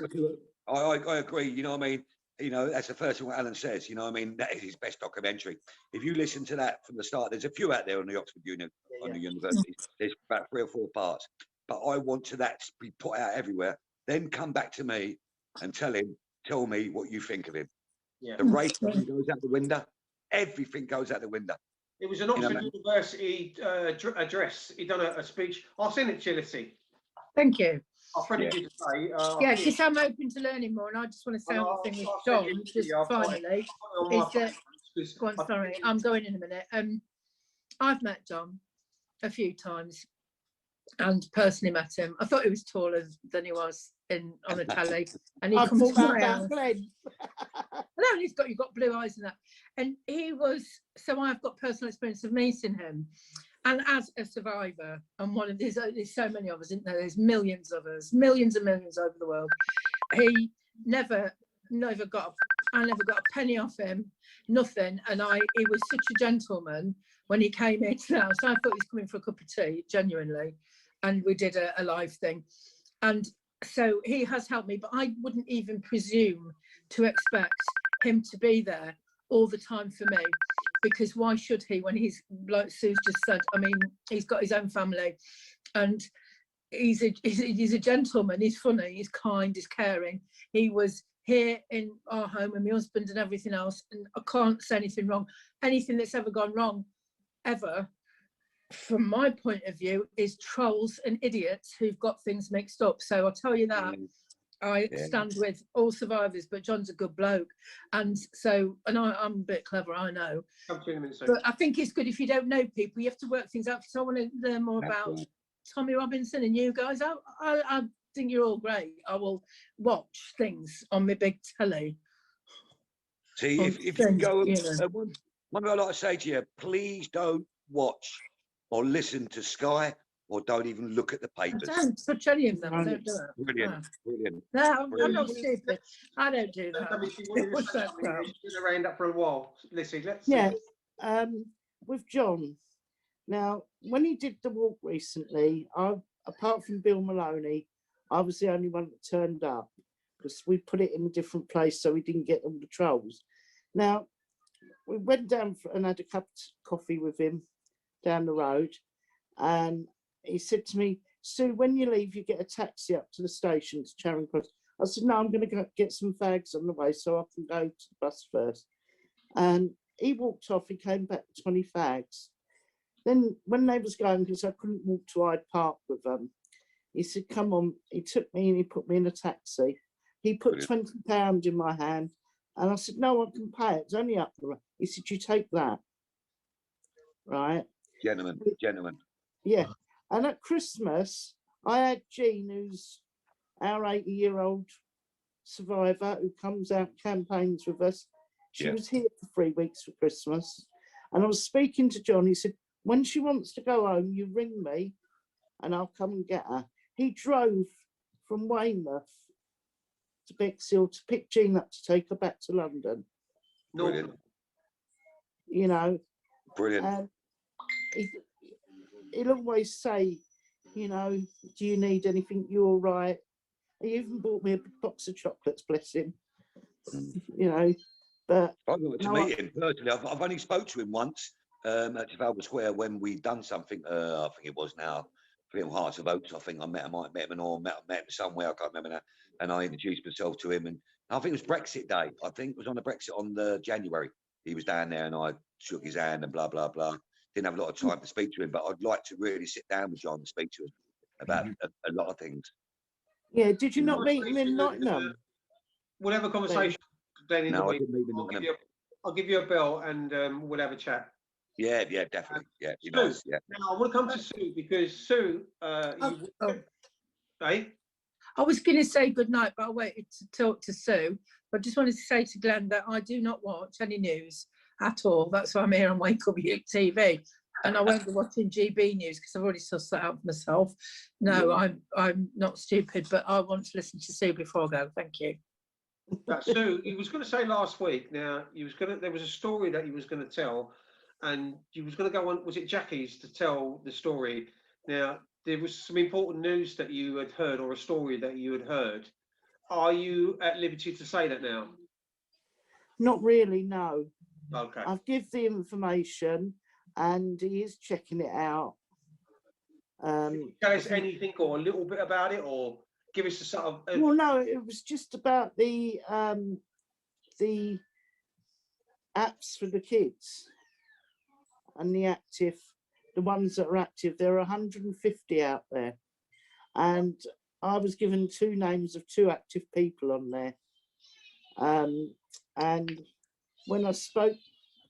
I agree. You know what I mean? You know, that's the first thing what Alan says. You know what I mean? That is his best documentary. If you listen to that from the start, there's a few out there on the Oxford Union, on the university. There's about 3 or 4 parts. But I want to that be put out everywhere. Then come back to me and tell me what you think of him. Yeah. The race goes out the window. Everything goes out the window. It was an Oxford University address. He done a speech. I'll send it to you, Lissy. Thank you. I'll probably do say. Yeah, because I'm open to learning more, and I just want to say one thing with John, just finally, is that. Go on, sorry, I'm going in a minute. I've met John a few times, and personally met him. I thought he was taller than he was on the telly, and he comes to my house. No, you've got blue eyes and that, and he was. So I've got personal experience of meeting him. And as a survivor, and one of these, there's so many of us, isn't there? There's millions of us, millions and millions over the world. He never got, I never got a penny off him, nothing. And he was such a gentleman when he came into the house. I thought he was coming for a cup of tea, genuinely. And we did a live thing. And so he has helped me, but I wouldn't even presume to expect him to be there all the time for me. Because why should he, when he's, like Sue's just said, I mean, he's got his own family, and he's a gentleman, he's funny, he's kind, he's caring. He was here in our home and my husband and everything else, and I can't say anything wrong. Anything that's ever gone wrong, ever, from my point of view, is trolls and idiots who've got things mixed up. So I'll tell you that. I stand with all survivors, but John's a good bloke, and so, and I'm a bit clever, I know. But I think it's good if you don't know people, you have to work things out. Because I want to learn more about Tommy Robinson and you guys. I think you're all great. I will watch things on my big telly. See, if you go, one thing I like to say to you, please don't watch or listen to Sky or don't even look at the I papers. don't touch any of them. I don't do it. Brilliant, brilliant. No, I'm Brilliant. not stupid. I don't do that. If you wanted to What's say that something, crap? it's been around up for a while. Listen, let's see. Yeah, with John. Now, when he did the walk recently, apart from Bill Maloney, I was the only one that turned up because we put it in a different place so we didn't get all the trolls. Now, we went down and had a cup of coffee with him down the road, and he said to me, "Sue, when you leave, you get a taxi up to the station to Charing Cross." I said, "No, I'm going to go get some fags on the way so I can go to the bus first." And he walked off. He came back with 20 fags. Then when they was going, because I couldn't walk to Hyde Park with them, he said, "Come on." He took me and he put me in a taxi. He put £20 in my hand, and I said, "No, I can pay it. It's only up the road." He said, "You take that." Right? Gentlemen, gentlemen. Yeah. And at Christmas, I had Jean, who's our 80-year-old survivor who comes out and campaigns with us. She was here for 3 weeks for Christmas. And I was speaking to John. He said, "When she wants to go home, you ring me and I'll come and get her." He drove from Weymouth to Bexhill to pick Jean up to take her back to London. Brilliant. You know, Brilliant. and he'll always say, you know, "Do you need anything? You all right?" He even bought me a box of chocolates, bless him. You know, but I got to meet him personally. I've only spoke to him once at Trafalgar Square when we'd done something. I think it was now Little Hearts of Oaks. I think I met him or met him somewhere. I can't remember now. And I introduced myself to him, and I think it was Brexit Day. I think it was on the Brexit on the January. He was down there, and I shook his hand and blah blah blah. Didn't have a lot of time to speak to him, but I'd like to really sit down with John and speak to him about a lot of things. yeah, did you not meet him in Nottingham? We'll have a conversation then in the No, I week. didn't meet him in Nottingham. I'll give you a bell and we'll have a chat. Yeah, definitely. Yeah, Sue, nice. Yeah. Now I want to come to Sue because Sue, hey? I was going to say good night, but I waited to talk to Sue. I just wanted to say to Glenn that I do not watch any news at all. That's why I'm here on Wake Up Youth TV. And I won't be watching GB News because I've already sussed that out for myself. No, I'm not stupid, but I want to listen to Sue before I go. Thank you. Sue, you was going to say last week. Now there was a story that you was going to tell, and you was going to go on. Was it Jackie's to tell the story? Now there was some important news that you had heard, or a story that you had heard. Are you at liberty to say that now? Not really, no. Okay. I've given the information and he is checking it out. Can you tell us anything or a little bit about it, or give us a sort of... Well, no, it was just about the apps for the kids and the ones that are active. There are 150 out there. And I was given 2 names of 2 active people on there. And when I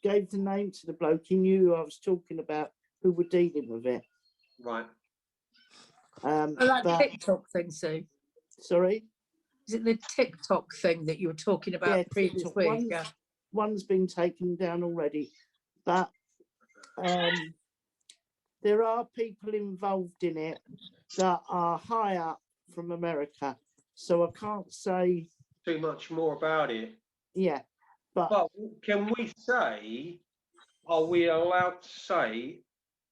gave the name to the bloke, he knew who I was talking about, who were dealing with it. Right. That TikTok thing, Sue. Sorry? Is it the TikTok thing that you were talking about the previous TikTok. week? One's been taken down already, but there are people involved in it that are high up from America, so I can't say too much more about it. Yeah, but can we say? Are we allowed to say?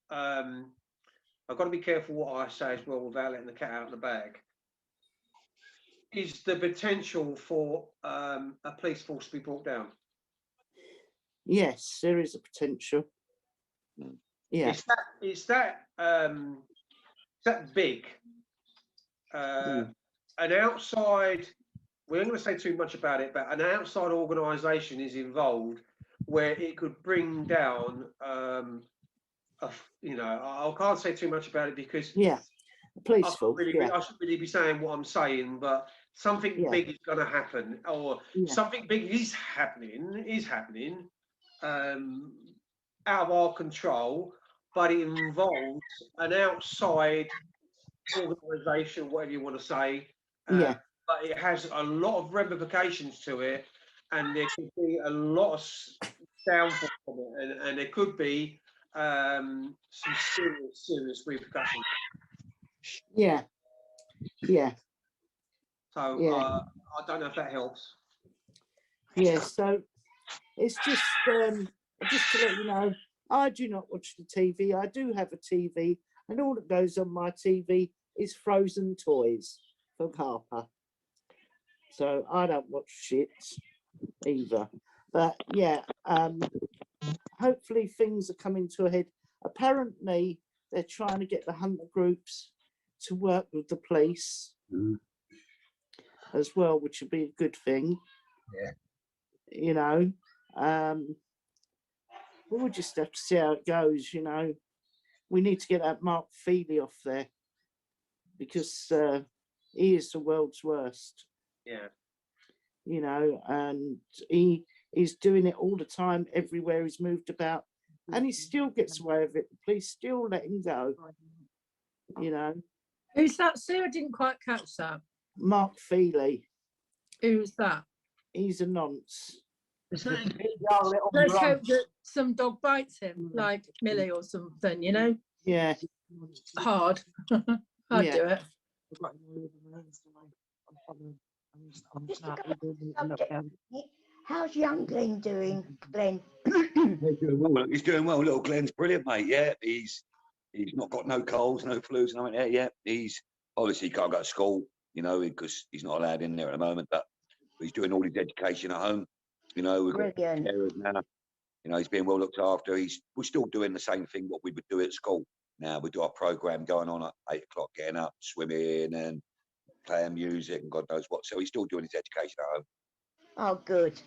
I've got to be careful what I say as well without letting the cat out of the bag. Is the potential for a police force to be brought down? Yes, there is a potential. Yeah. Is that big? An outside, we're not going to say too much about it, but an outside organisation is involved where it could bring down, I can't say too much about it because police I shouldn't really be saying what I'm saying, but something big is going to happen, or something big is happening out of our control, but it involves an outside organisation, whatever you want to say. But it has a lot of ramifications to it, and there could be a lot of downfall from it, and there could be some serious repercussions. Yeah. Yeah. So Yeah. I don't know if that helps. Yeah. So it's just to let you know, I do not watch the TV. I do have a TV, and all that goes on my TV is Frozen toys from Harper. So I don't watch shit either. But yeah, hopefully things are coming to a head. Apparently, they're trying to get the hunter groups to work with the police as well, which would be a good thing. Yeah. You know, we'll just have to see how it goes. You know, we need to get that Mark Feely off there because he is the world's worst. Yeah. You know, and he's doing it all the time, everywhere he's moved about, and he still gets away with it. The police still let him go. You know, Who's that, Sue? I didn't quite catch that. Mark Feely, Who's that? he's a nonce. He's our little Let's grunt. hope that some dog bites him, like Millie or something, you know? Yeah, Hard. I'd Yeah. do it. Just to go on the subject, how's young Glenn doing, Glenn? He's doing well. He's doing well. Little Glenn's brilliant, mate. Yeah, he's not got no colds, no flus, nothing there. Yeah, he's obviously he can't go to school, you know, because he's not allowed in there at the moment. But he's doing all his education at home. You know, we've got Brilliant. carers now. You know, he's being well looked after. We're still doing the same thing what we would do at school. Now we do our program going on at 8 o'clock, getting up, swimming, and playing music, and God knows what. So he's still doing his education at home. Oh, good.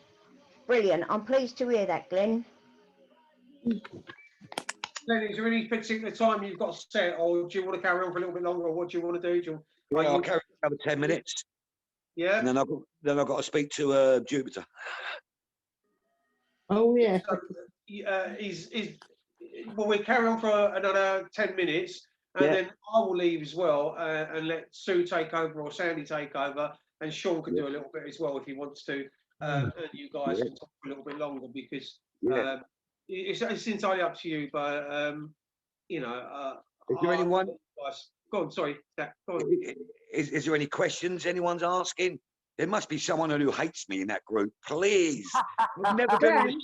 Brilliant. I'm pleased to hear that, Glenn. Glenn, is there any particular time you've got set, or do you want to carry on for a little bit longer, or what do you want to do? Yeah, I'll carry on another 10 minutes. Yeah. And then I've got to speak to Jupiter. Oh yeah. Well, we'll carry on for another 10 minutes, and then I will leave as well, and let Sue take over or Sandy take over, and Sean can do a little bit as well if he wants to, and you guys can talk for a little bit longer because it's entirely up to you. But you know, is there anyone? Go on, sorry, Jack, go on. Is there any questions anyone's asking? There must be someone who hates me in that group. Please. I've never been on a,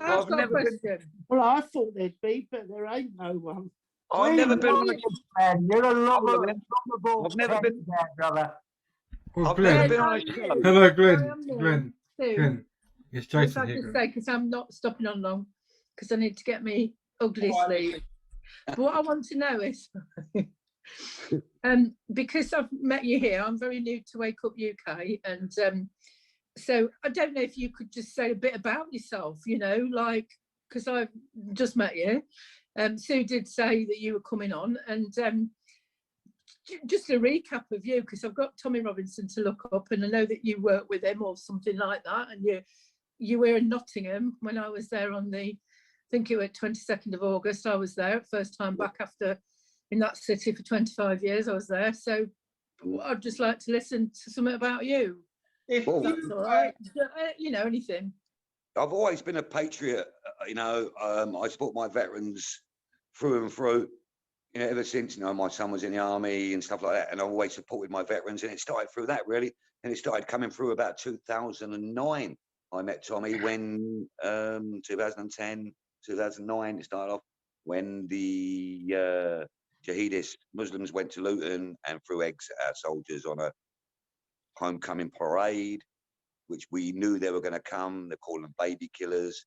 I've got a question. Well, I thought there'd be, but there ain't no one. I've never been on a, You're a lovable I've never been, there, brother. Well, I've Glenn. never been on a show. Hello, I Glenn. am new. Glenn. Sue, Glenn. It's if Jason I here. just say, because I'm not stopping on long, because I need to get me ugly sleep. But what I want to know is, because I've met you here, I'm very new to Wake Up UK, and so I don't know if you could just say a bit about yourself, you know, like, because I've just met you. Sue did say that you were coming on, and just a recap of you, because I've got Tommy Robinson to look up, and I know that you work with him or something like that, and you were in Nottingham when I was there on the, I think it was 22nd of August. I was there, first time back after in that city for 25 years. I was there, so I'd just like to listen to something about you. If that's all right, you know, anything. I've always been a patriot, you know. I support my veterans through and through. You know, ever since, you know, my son was in the army and stuff like that, and I've always supported my veterans, and it started through that really, and it started coming through about 2009. I met Tommy when 2010, 2009 it started off when the jihadist Muslims went to Luton and threw eggs at our soldiers on a homecoming parade, which we knew they were going to come. They're calling them baby killers.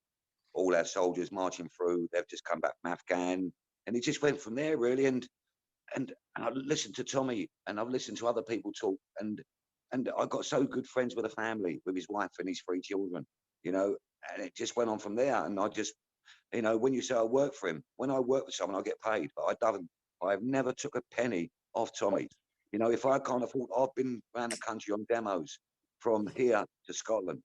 All our soldiers marching through. They've just come back from Afghan. And it just went from there, really. And I listened to Tommy, and I've listened to other people talk, and I got so good friends with the family, with his wife and his 3 children, you know, and it just went on from there. And I just, you know, when you say I work for him, when I work for someone, I get paid, but I've never took a penny off Tommy. You know, if I can't afford, I've been around the country on demos from here to Scotland.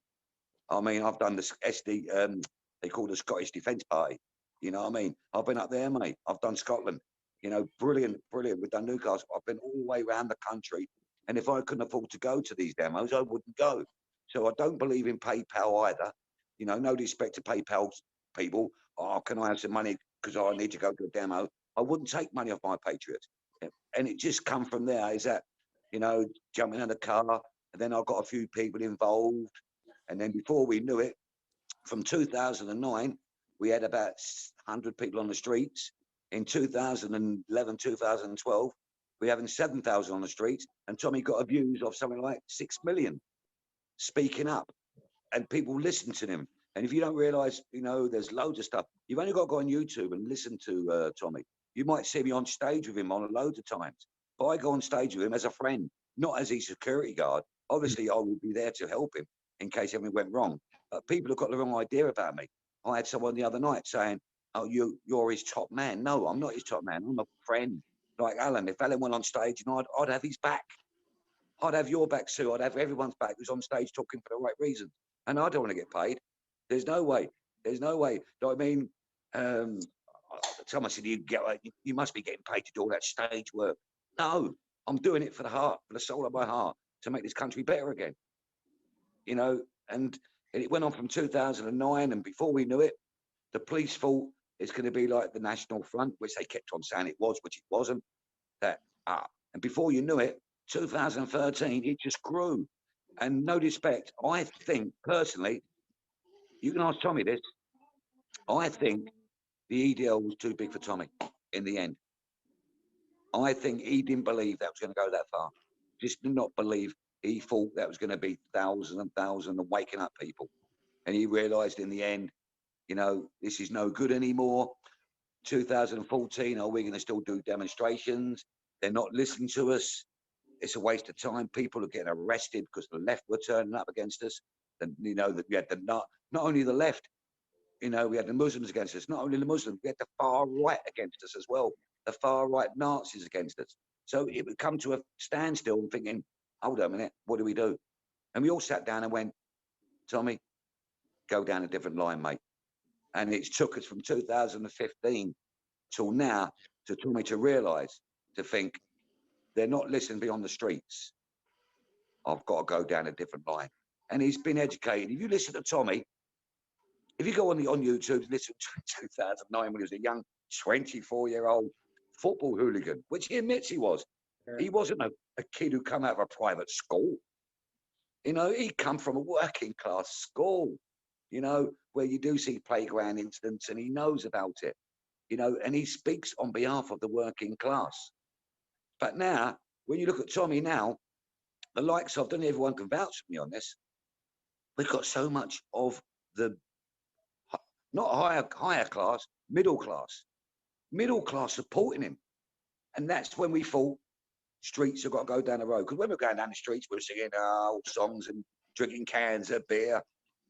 I mean, I've done the SD, they call the Scottish Defence Party. You know what I mean? I've been up there, mate. I've done Scotland. You know, brilliant, brilliant. We've done Newcastle. I've been all the way around the country. And if I couldn't afford to go to these demos, I wouldn't go. So I don't believe in PayPal either. You know, no disrespect to PayPal people. Oh, can I have some money because I need to go to a demo? I wouldn't take money off my patriots. and it just come from there. Is that, you know, jumping in the car, and then I got a few people involved, and then before we knew it, from 2009, we had about 100 people on the streets. In 2011, 2012, we're having 7,000 on the streets, and Tommy got a views of something like 6 million speaking up, and people listen to him. And if you don't realise, you know, there's loads of stuff. You've only got to go on YouTube and listen to Tommy. You might see me on stage with him on loads of times, but I go on stage with him as a friend, not as his security guard. Obviously, I will be there to help him in case anything went wrong. But people have got the wrong idea about me. I had someone the other night saying, "Oh, you're his top man." No, I'm not his top man. I'm a friend. Like Alan, if Alan went on stage, you know, I'd have his back. I'd have your back, Sue. I'd have everyone's back who's on stage talking for the right reasons. And I don't want to get paid. There's no way. There's no way. You know what I mean? Someone said, you must be getting paid to do all that stage work. No, I'm doing it for the heart, for the soul of my heart, to make this country better again. You know, and it went on from 2009, and before we knew it, the police thought it's going to be like the National Front, which they kept on saying it was, which it wasn't. And before you knew it, 2013, it just grew. And no disrespect, I think personally, you can ask Tommy this, I think the EDL was too big for Tommy in the end. I think he didn't believe that was going to go that far. Just did not believe. He thought that was going to be thousands and thousands of waking up people. And he realised in the end, you know, this is no good anymore. 2014, are we going to still do demonstrations? They're not listening to us. It's a waste of time. People are getting arrested because the left were turning up against us. And, you know, that we had not only the left, you know, we had the Muslims against us. Not only the Muslims, we had the far right against us as well. The far right Nazis against us. So it would come to a standstill and thinking, hold on a minute, what do we do? And we all sat down and went, Tommy, go down a different line, mate. And it took us from 2015 till now to Tommy to realise, to think, they're not listening beyond the streets. I've got to go down a different line. And he's been educated. If you listen to Tommy, if you go on YouTube and listen to 2009 when he was a young 24-year-old football hooligan, which he admits he was. Yeah. He wasn't a kid who come out of a private school. You know, he come from a working class school, you know, where you do see playground incidents, and he knows about it, you know, and he speaks on behalf of the working class. But now, when you look at Tommy now, the likes of, I don't know if everyone can vouch for me on this, we've got so much of the, not higher class, middle class supporting him. And that's when we thought streets have got to go down the road. Because when we're going down the streets, we're singing old songs and drinking cans of beer.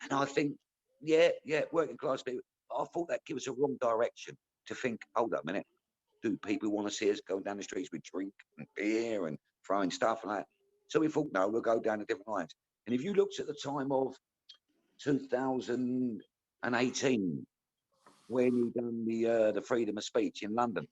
And I think, yeah, working class people, I thought that gives us a wrong direction to think, hold up a minute, do people want to see us going down the streets with drink and beer and throwing stuff and that? So we thought, no, we'll go down the different lines. And if you looked at the time of 2018, when he done the freedom of speech in London,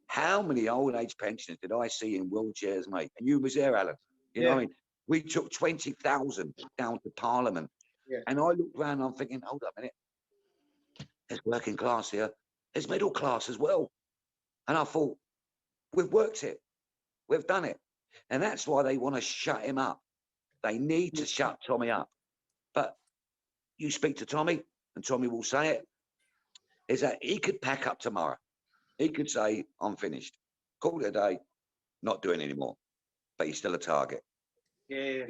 how many old age pensioners did I see in wheelchairs, mate? And you was there, Alan. You know what I mean? We took 20,000 down to Parliament. Yeah. And I looked around and I'm thinking, hold up a minute. There's working class here. There's middle class as well. And I thought, we've worked it. We've done it. And that's why they want to shut him up. They need to shut Tommy up. But you speak to Tommy, and Tommy will say it, is that he could pack up tomorrow. He could say, I'm finished. Call it a day, not doing anymore. But he's still a target. Yeah.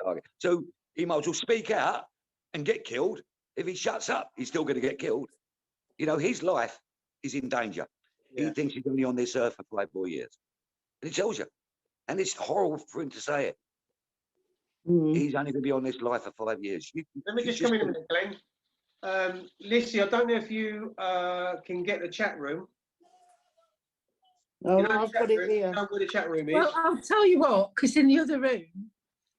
Target. So he might as well speak out and get killed. If he shuts up, he's still going to get killed. You know, his life is in danger. Yeah. He thinks he's only on this earth for 5 more years. And he tells you. And it's horrible for him to say it. He's only going to be on this life for 5 years. Let me just come in a minute, Glenn. Lissy, I don't know if you can get the chat room. No, you know I've got it here. You know where the chat room is? Well, I'll tell you what, because in the other room,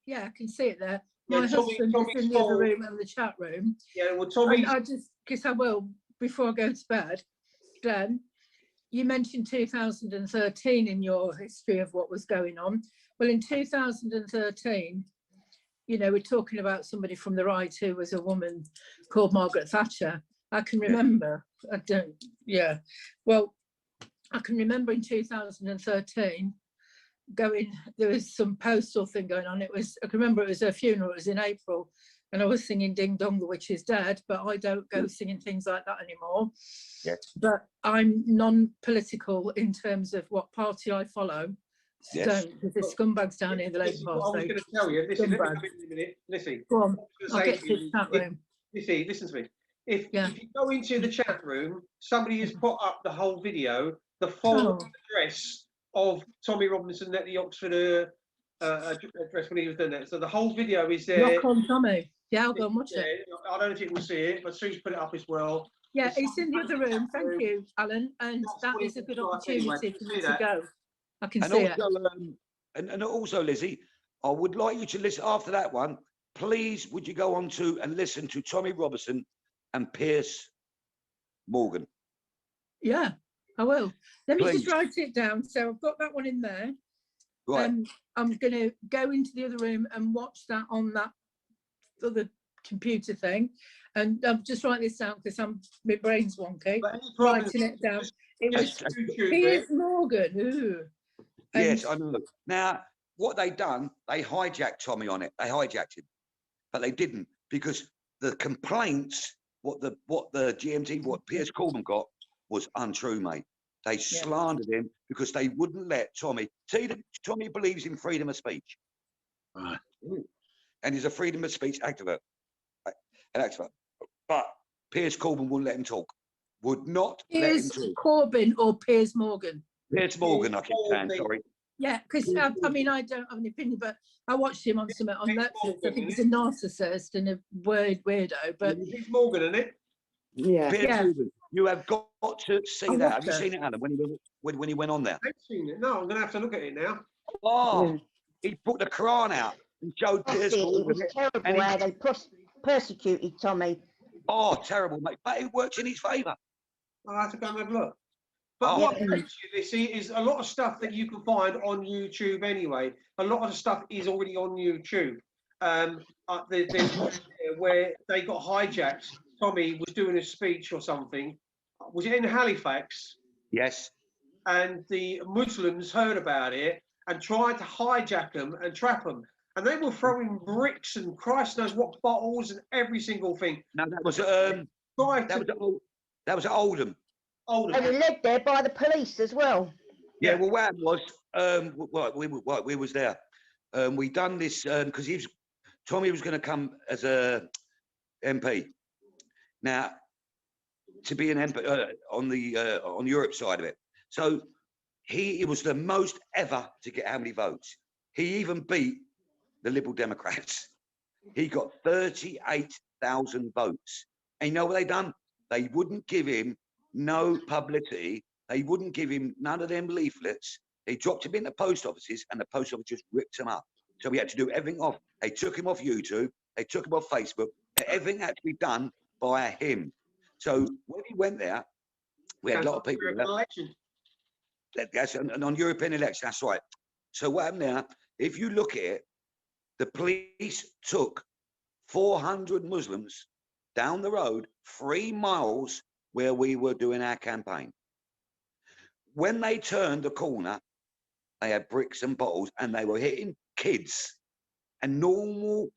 yeah, I can see it there. My husband is in the other room and the chat room. Yeah, well, Tommy. I just, because I will, before I go to bed, Glenn, you mentioned 2013 in your history of what was going on. Well, in 2013, you know, we're talking about somebody from the right who was a woman called Margaret Thatcher. I can remember. I don't, yeah. Well, I can remember in 2013 there was some postal thing going on. I can remember it was a funeral, it was in April, and I was singing Ding Dong, the Witch's Dead, but I don't go singing things like that anymore. Yes. But I'm non-political in terms of what party I follow. Yes. Don't, because there's scumbags down here in the This Labour is what I was Party. going to tell you. Listen, let me Scumbags. come in a minute. Listen. Go on, I was I'll gonna get say to the chat room. Listen to me. If Yeah. you go into the chat room, somebody has put up the whole video, the full Oh. address of Tommy Robinson at the Oxford address when he was doing that. So the whole video is there. Rock on, Tommy. Yeah, I'll go and watch it. I don't know if you can see it, but Sue's put it up as well. Yeah, it's in the other room. Thank you, Alan. And That's that what is a it good looks like anyway. opportunity Can for you me see to that? go. I can And see also, it. and also, Lizzie, I would like you to listen after that one. Please, would you go on to and listen to Tommy Robinson and Piers Morgan? Yeah, I will. Let me just Please. write it down. So I've got that one in there. Right. I'm going to go into the other room and watch that on that other computer thing. And I'm just writing this down because my brain's wonky. Writing it down. It was Piers Morgan. Ooh. Yes, I know. Now, what they done, they hijacked Tommy on it. They hijacked him, but they didn't, because the complaints, what the GMT, what Piers Coleman got, was untrue, mate. They slandered him because they wouldn't let Tommy. See, Tommy believes in freedom of speech, and he's a freedom of speech activist. But Piers Coleman wouldn't let him talk. Would not let him talk. Corbyn or Piers Morgan? Piers Morgan, I keep saying, sorry. Yeah, because I mean, I don't have an opinion, but I watched him on something on Netflix. I think he's a narcissist and a weirdo. But Piers Morgan, isn't it? Yeah. Piers Morgan. You have got to see that. Have you it. seen it, Alan? When he went on there? I haven't seen it. No, I'm going to have to look at it now. Oh, he put the Quran out and showed Piers It Morgan. was terrible how they persecuted Tommy. Oh, terrible, mate. But it works in his favour. I'll have to go and have a look. But what you see is a lot of stuff that you can find on YouTube anyway. A lot of the stuff is already on YouTube. There's one where they got hijacked. Tommy was doing a speech or something. Was it in Halifax? Yes. And the Muslims heard about it and tried to hijack them and trap them. And they were throwing bricks and Christ knows what bottles and every single thing. No, that was at Oldham. They were led there by the police as well. Yeah, well, what was we was there. We done this because Tommy was going to come as a MP. Now, to be an MP on Europe side of it. So he was the most ever to get how many votes. He even beat the Liberal Democrats. He got 38,000 votes. And you know what they done? They wouldn't give him no publicity. They wouldn't give him none of them leaflets. They dropped him in the post offices, and the post office just ripped him up. So we had to do everything off. They took him off YouTube. They took him off Facebook. Everything had to be done by him. So when he went there, we had a lot of people. That's an on European election. That's right. So what happened now? If you look at it, the police took 400 Muslims down the road 3 miles where we were doing our campaign. When they turned the corner, they had bricks and bottles, and they were hitting kids and normal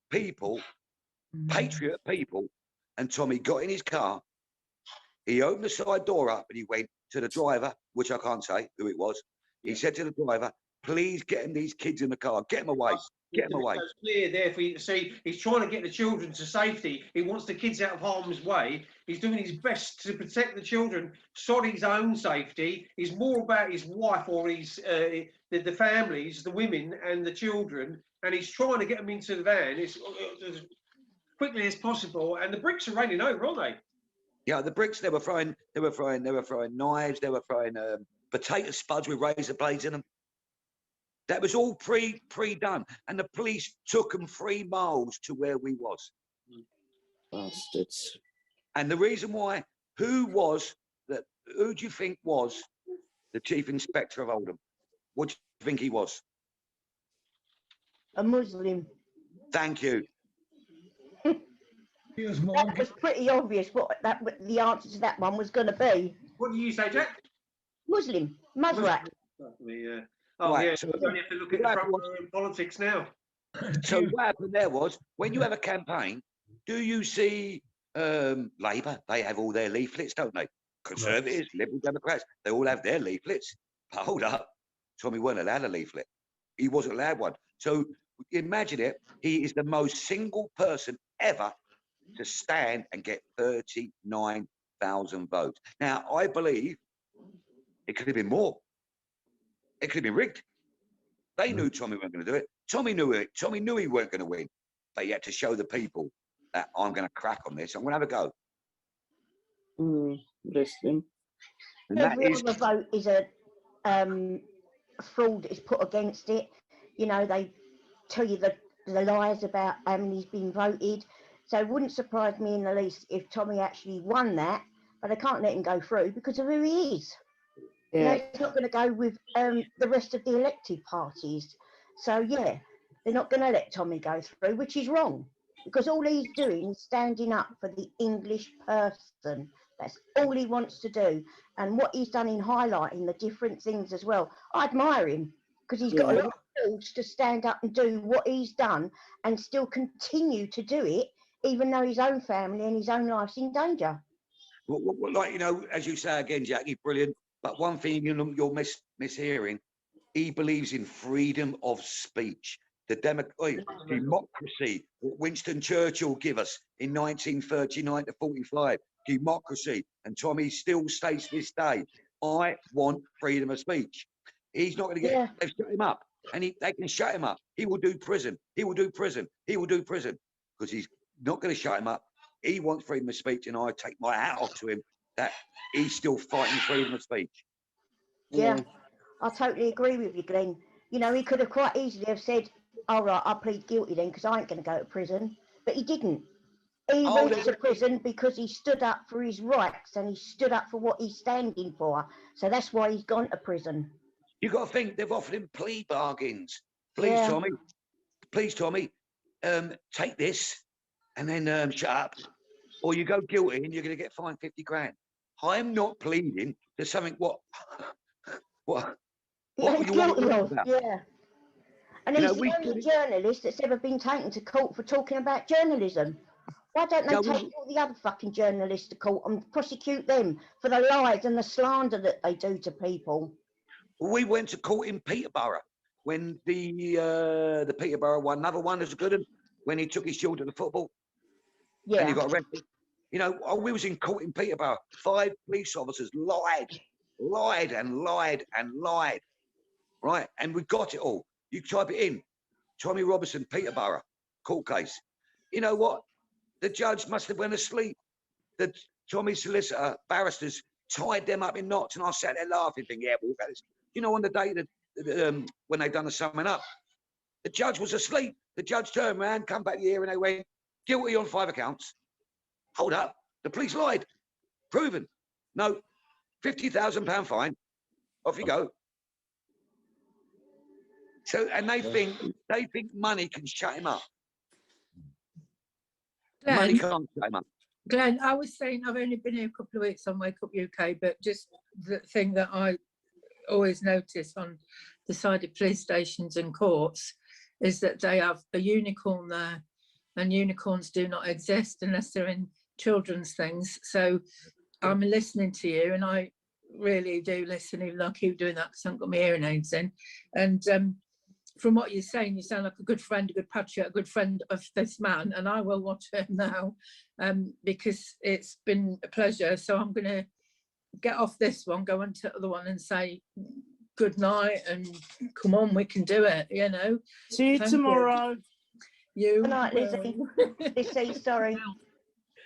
people, patriot people. And Tommy got in his car. He opened the side door up and he went to the driver, which I can't say who it was. He said to the driver, please get him these kids in the car. Get them away. Get them away. It's clear there for you to see. He's trying to get the children to safety. He wants the kids out of harm's way. He's doing his best to protect the children, sod his own safety. He's more about his wife or his the families, the women and the children, and he's trying to get them into the van as quickly as possible. And the bricks are raining over, aren't they? Yeah, the bricks. They were throwing knives. They were throwing potato spuds with razor blades in them. That was all pre-done, and the police took them 3 miles to where we was. Bastards. And the reason why, who do you think was the chief inspector of Oldham? What do you think he was? A Muslim. Thank you. That was pretty obvious what the answer to that one was going to be. What do you say, Jack? Muslim, Mazrak. Yeah. Oh, Right, yeah. so- You only have to look at the front row in politics now. So what happened there was, when you have a campaign, do you see Labour? They have all their leaflets, don't they? Conservatives, Liberal Democrats, they all have their leaflets. But hold up, Tommy weren't allowed a leaflet. He wasn't allowed one. So imagine it. He is the most single person ever to stand and get 39,000 votes. Now, I believe it could have been more. It could have been rigged. They knew Tommy weren't going to do it. Tommy knew it. Tommy knew he weren't going to win. But he had to show the people that I'm going to crack on this. I'm going to have a go. Bless them. And that Every is, other vote is a fraud is put against it. You know, they tell you the lies about how many's been voted. So it wouldn't surprise me in the least if Tommy actually won that, but they can't let him go through because of who he is. You know, he's not going to go with the rest of the elected parties. So, yeah, they're not going to let Tommy go through, which is wrong. Because all he's doing is standing up for the English person. That's all he wants to do. And what he's done in highlighting the different things as well. I admire him because he's got a lot of balls to stand up and do what he's done and still continue to do it, even though his own family and his own life's in danger. like, you know, as you say again, Jackie, brilliant. But one thing you're mishearing, he believes in freedom of speech. The democracy that Winston Churchill gave us in 1939 to 45. Democracy. And Tommy still states to this day, I want freedom of speech. He's not going to get, they've shut him up. And they can shut him up. He will do prison. He will do prison. He will do prison. Because he's not going to shut him up. He wants freedom of speech, and I take my hat off to him that he's still fighting freedom of speech. Yeah, I totally agree with you, Glenn. You know, he could have quite easily have said, all right, I'll plead guilty then because I ain't going to go to prison. But he didn't. He went to prison because he stood up for his rights and he stood up for what he's standing for. So that's why he's gone to prison. You've got to think they've offered him plea bargains. Please, Tommy. Please, Tommy. Take this and then shut up. Or you go guilty and you're going to get fined 50 grand. I'm not pleading to something what you want to talk about. Yeah. And he's the only journalist that's ever been taken to court for talking about journalism. Why don't they take all the other fucking journalists to court and prosecute them for the lies and the slander that they do to people? We went to court in Peterborough when the Peterborough one, another one is a good one, when he took his children to football. Yeah. And he got arrested. You know, we was in court in Peterborough. 5 police officers lied. Right? And we got it all. You type it in. Tommy Robinson, Peterborough, court case. You know what? The judge must have went asleep. The Tommy solicitor, barristers, tied them up in knots, and I sat there laughing, thinking, yeah, we've had this. You know, on the day that when they done the summing up, the judge was asleep. The judge turned around, come back here, and they went, guilty on 5 accounts. Hold up. The police lied. Proven. No. £50,000 fine. Off you go. So, and they think money can shut him up. Glenn, money can't shut him up. Glenn, I was saying I've only been here a couple of weeks on Wake Up UK, but just the thing that I always notice on the side of police stations and courts is that they have a unicorn there, and unicorns do not exist unless they're in children's things. So I'm listening to you, and I really do listen, even though I keep doing that because I haven't got my hearing aids in. And from what you're saying, you sound like a good friend, a good patriot, a good friend of this man, and I will watch him now because it's been a pleasure. So I'm going to get off this one, go on to the other one and say good night and come on, we can do it, you know. See you tomorrow. Good night, Lizzie. Lizzie, sorry.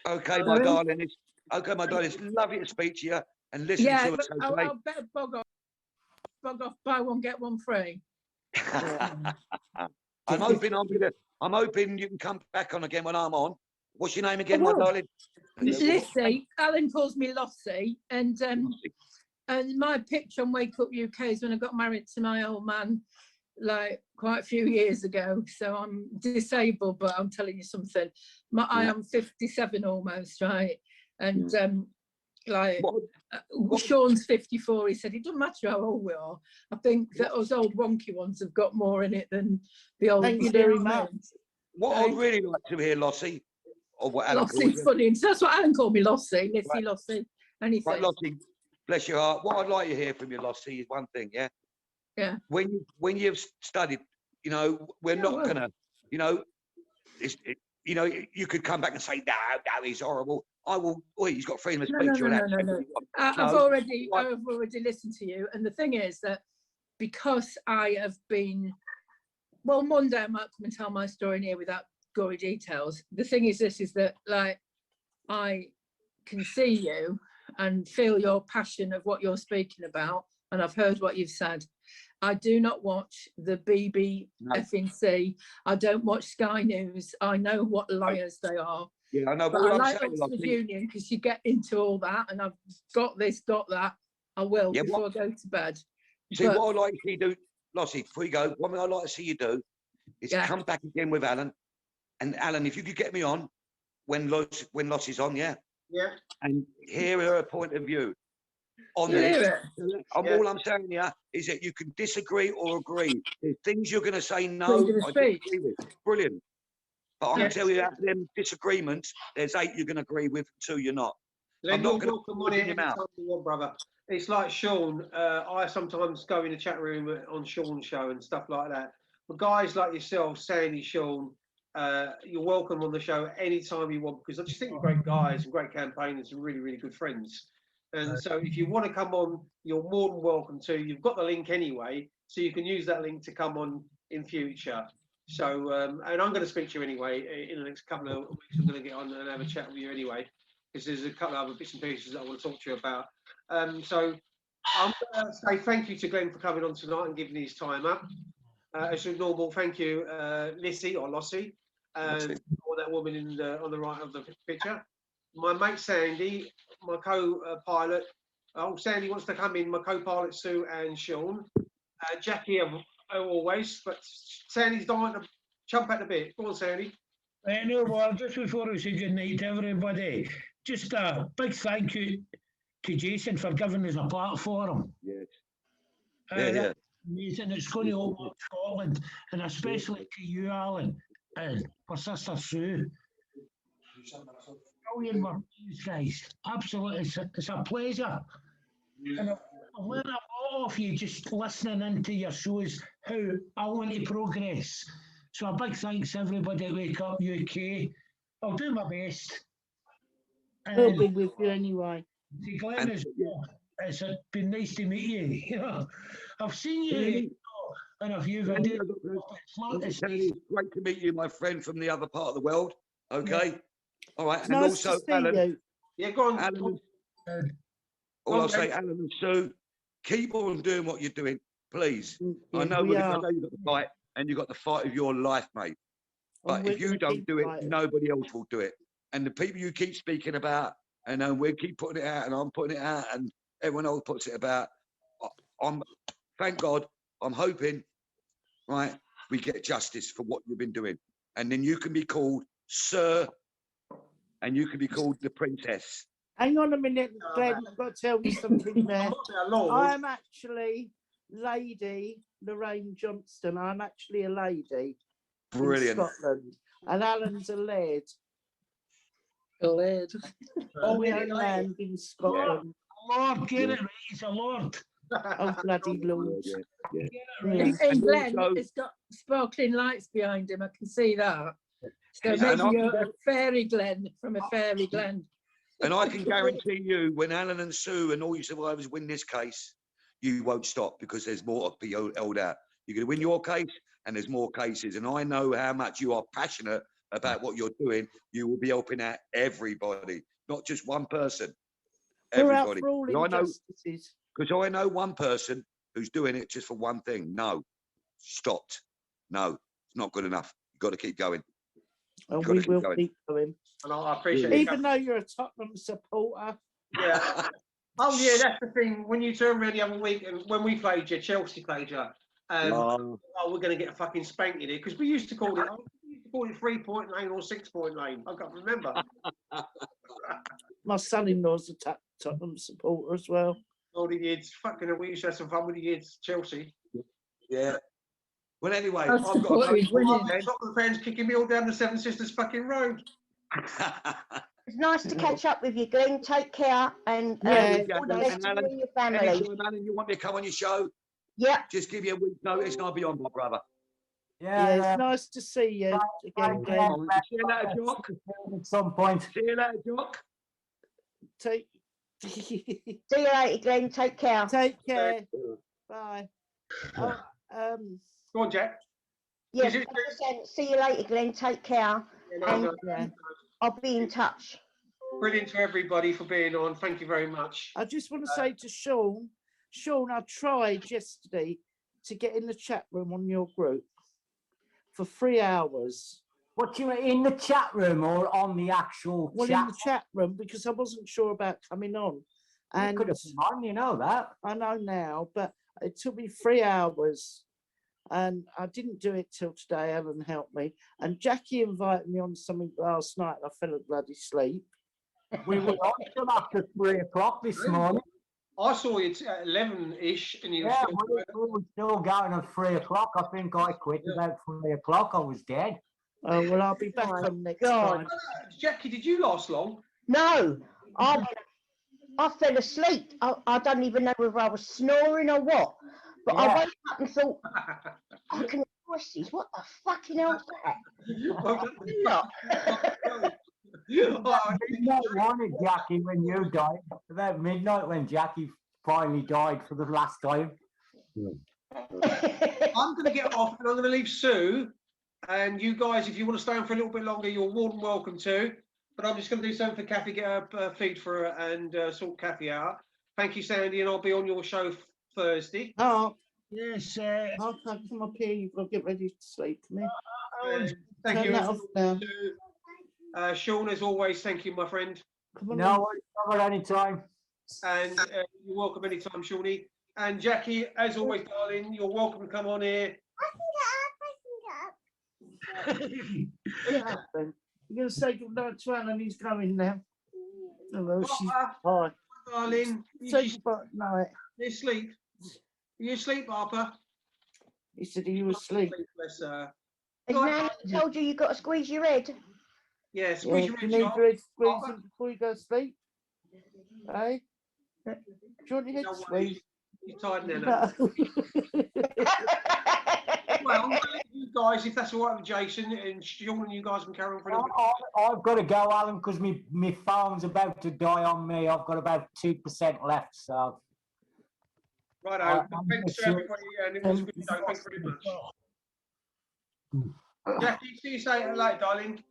Okay, my darling. It's lovely to speak to you and listen to us. I'll better bog off, buy one, get one free. I'm hoping you can come back on again when I'm on. What's your name again, my darling? Lissy. Alan calls me Lossie, and my picture on Wake Up UK is when I got married to my old man, like quite a few years ago. So I'm disabled, but I'm telling you something. I am 57 almost, right? And like What- Sean's 54. He said it doesn't matter how old we are. I think that us old wonky ones have got more in it than the old. Thanks you know very what I much. mean? What I'd really like to hear, Lossie, or what Alan calls Lossie's you. funny. And so that's what Alan called me, Lossie. Lissy, Right. Lossie. Anything. Right, Lossie, bless your heart. What I'd like to hear from you, Lossie, is one thing, yeah? Yeah. When you've studied, you know, we're not well. gonna, you know, you know, you could come back and say, no, he's horrible. I will. Oh, he's got freedom of No, speech. no, You'll no, have no, to- no. I've No, already like- listened to you, and the thing is that because I have been, well, Monday I might come and tell my story in here without gory details. The thing is, this is that like I can see you and feel your passion of what you're speaking about, and I've heard what you've said. I do not watch the BBFNC. I don't watch Sky News. I know what liars they are. Yeah, I know. But But I all I'm like saying, Oxford Lossie, Union because you get into all that, and I've got this, got that. I will Yeah, before I go to bed. see, But- what I'd like to see you do, Lossie, before you go, one thing I'd like to see you do is Yeah. come back again with Alan. And Alan, if you could get me on when Lossie's on, yeah, Yeah. and hear her point of view on You this. hear All I'm saying here is that you can disagree or agree. There's things you're going to say no, Freedom of I speech. disagree with. Brilliant. But I'm Yeah. going to tell you out of them disagreements, there's 8 you're going to agree with, 2 you're not. Then I'm not you're gonna welcome put on it it in your anytime mouth. you want, brother. It's like Sean. I sometimes go in the chat room on Sean's show and stuff like that. But guys like yourself, Sandy, Sean, you're welcome on the show anytime you want, because I just think you're great guys and great campaigners and really, really good friends. And so if you want to come on, you're more than welcome to. You've got the link anyway, so you can use that link to come on in future. So, and I'm going to speak to you anyway in the next couple of weeks. I'm going to get on and have a chat with you anyway, because there's a couple of other bits and pieces that I want to talk to you about. So I'm going to say thank you to Glenn for coming on tonight and giving his time up. As normal, thank you, Lissy or Lossie, or that woman on the right of the picture. My mate Sandy, my co-pilot. Oh, Sandy wants to come in. My co-pilot Sue and Sean. Jackie, always, but Sandy's dying to jump at the bit. Go on, Sandy. No, well, just before we say good night to everybody, just a big thank you to Jason for giving us a platform. Yes. That's amazing. It's going to open up Scotland, and especially to you, Alan, and for Sister Sue. Brilliant work, these guys. Absolutely, it's a pleasure. And I've learned a lot of you just listening into your shows, how I want to progress. So a big thanks everybody at Wake Up UK. I'll do my best. We'll And be with you anyway. to Glenn as well, it's been nice to meet you. You know, I've seen you in a few videos. It's It's great to meet you, my friend from the other part of the world. Okay. All right. It's And nice also, to see Alan, you. Yeah, go on. Alan, Go on, all I'll say, Glenn. Alan and Sue, keep on doing what you're doing, please. I Yeah, know we I are. know you've got the fight, and you've got the fight of your life, mate. And But we're if you gonna don't keep do it, fighting. nobody else will do it. And the people you keep speaking about, and we keep putting it out, and I'm putting it out, and everyone else puts it about. Thank God, I'm hoping, right, we get justice for what you've been doing. And then you can be called Sir, and you can be called the Princess. Hang on a minute, Glenn. I've got to tell you something there. I'm actually Lady Lorraine Johnston. I'm actually a lady Brilliant. in Scotland. And Alan's a laird. A laird. On my own land in Scotland. Lord, get it right, he's a Lord. Oh, bloody Lord. Yeah. Get it Yeah. right. And And Glenn also- has got sparkling lights behind him. I can see that. So And maybe I- you're a fairy Glen from a fairy Glen. And I can guarantee you, when Alan and Sue and all you survivors win this case, you won't stop because there's more to be held out. You're going to win your case, and there's more cases. And I know how much you are passionate about what you're doing. You will be helping out everybody, not just one person. We're out Everybody. for all And I know, injustices. because I know one person who's doing it just for one thing. No, stopped. No, it's not good enough. You've got to keep going. And gotta we keep will going. keep going. And I appreciate it. Even though you're a Tottenham supporter. Yeah. Oh yeah, that's the thing. When you turned around the other week, and when we played you, Chelsea played you. Oh, we're going to get a fucking spanking here because we used to call it. We used to call it 3-point lane or 6-point lane. I can't remember. My son-in-law's a Tottenham supporter as well. All the years, fucking hell, we used to have some fun with the years, Chelsea. Yeah. Well, anyway, That's I've got to supported go. winning. Tottenham fans kicking me all down the Seven Sisters fucking road. It's nice to catch up with you, Glenn. Take care, and Yeah, all the nice best to to you Alan. and your family. Anytime, Alan, you want me to come on your show? Yep. Just give you a week's notice and I'll be on, my brother. Yeah, it's nice to see you again, Glenn. See you later, Jock. At some point. See you later, Jock. Take See you later, Glenn. Take care. take care. Bye. Oh, Go on, Jack. Yes, Is it- as I said, see you later, Glenn. Take care. And yeah. I'll be in touch. Brilliant to everybody for being on. Thank you very much. I just want to say to Sean, I tried yesterday to get in the chat room on your group for 3 hours. What you in the chat room or on the actual Well, chat? in the chat room because I wasn't sure about coming on, You and could have come on, you know that. I know now, but it took me 3 hours, and I didn't do it till today. Ellen helped me, and Jackie invited me on something last night. And I fell bloody asleep. We were on till after 3 o'clock this morning. I saw it at 11-ish and you were Yeah, still we were still going at 3 o'clock. I think I quit about 3 o'clock. I was dead. Oh well, I'll be back my on next God. time. Jackie, did you last long? No, I fell asleep. I don't even know whether I was snoring or what. But I Yeah. woke up and thought, I can voices. What the fucking hell's that? Midnight wasn't it, Jackie, when you died? About midnight when Jackie finally died for the last time. I'm going to get off and I'm going to leave Sue. And you guys, if you want to stay on for a little bit longer, you're more than welcome to. But I'm just going to do something for Kathy, get her feed for her and sort Kathy out. Thank you, Sandy, and I'll be on your show Thursday. Oh, Yes, I'll come up here. You've got to get ready to sleep. Come here. Thank Turn you. that off now. Sean, as always, thank you, my friend. Come on. No, never any time. And you're welcome anytime, Shawnee. And Jackie, as always, darling, you're welcome to come on here. Get up then. You're going to say good night to Alan. He's coming now. Hello, she's Papa, hi. darling, Say goodbye night. you asleep? You asleep, Papa? He said, are you asleep? Bless her. Has Nan told you you've got to squeeze your head? Yeah, Yeah, squeeze you your need head, your head Papa. squeezing before you go to sleep. Hey? Do you want your head Don't worry, squeezed? you're tired now. No. Well, I'm going to let you guys, if that's all right with Jason and Sean and you guys can carry on for a little bit. I've got to go, Alan, because my phone's about to die on me. I've got about 2% left, so. Right, I'm thanks to sure- everybody, and it was a good show. Thanks very much. Jackie, see you later, darling.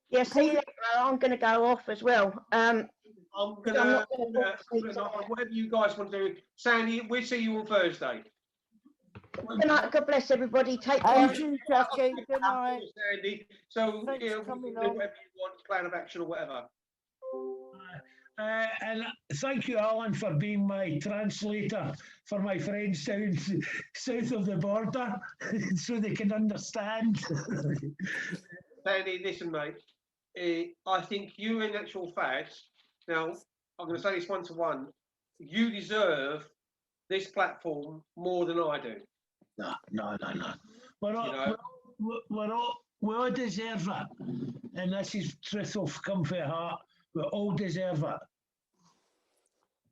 Yeah, see you later. I'm going to go off as well. I'm I'm gonna not gonna put it on whatever you guys want to do. Sandy, we'll see you on Thursday. Good night. God bless everybody. Take care. And you, Jackie. Good night. Sandy. So Thanks you know, for we coming can do on. whatever you want, plan of action or whatever. and thank you, Alan, for being my translator for my friends down south of the border, so they can understand. Sandy, listen, mate. I think you, in actual fact, now I'm going to say this one to one. You deserve this platform more than I do. No. We all deserve it, and this is truth will come from the heart. We all deserve it.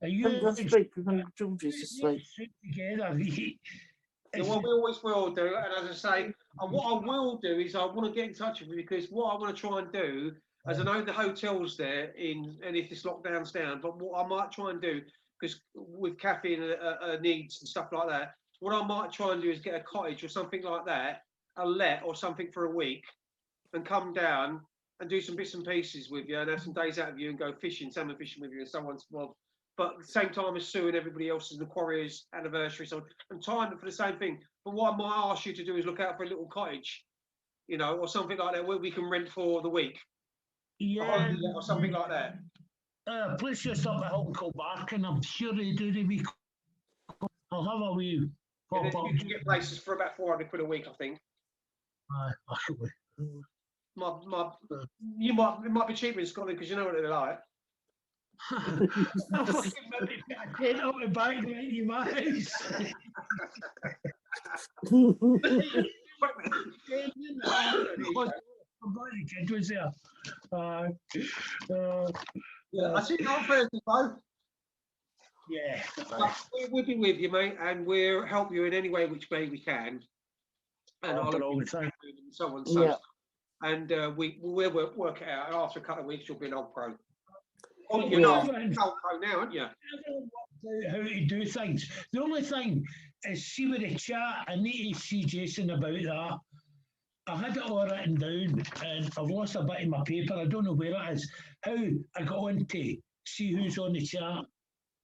Are you Don't go sleep. We're going to George's asleep. together? Yeah, well, we always will do, and as I say, what I will do is I want to get in touch with you because what I want to try and do, as I know the hotels there and if this lockdown's down, but what I might try and do, because with Kathy and needs and stuff like that, what I might try and do is get a cottage or something like that, a let or something for a week, and come down and do some bits and pieces with you and have some days out of you and go fishing, salmon fishing with you and so on and so forth. But at the same time as Sue and everybody else's and the Quarriers anniversary, so and time for the same thing. But what I might ask you to do is look out for a little cottage, you know, or something like that where we can rent for the week. Yeah, Or something like that. place just up at Hilton Bark, and I'm sure they do the week. I'll have a wee And pop then up. you can get places for about 400 quid a week, I think. Actually. It might be cheaper in Scotland because you know what they're like. I fucking maybe put a tent up the back right in my house. The kid was there. Yeah, I see you on Thursday, Bo. Yeah. We'll be with you, mate, and we'll help you in any way which way we can. And Oh, I'll but all the time. and so on. So, Yeah. and we'll work it out. And after a couple of weeks, you'll be an old pro. Oh, Yeah. you're not an old pro now, aren't you? How to do things. The only thing is, see with the chat, I need to see Jason about that. I had it all written down and I've lost a bit of my paper. I don't know where it is. How I got on to see who's on the chat.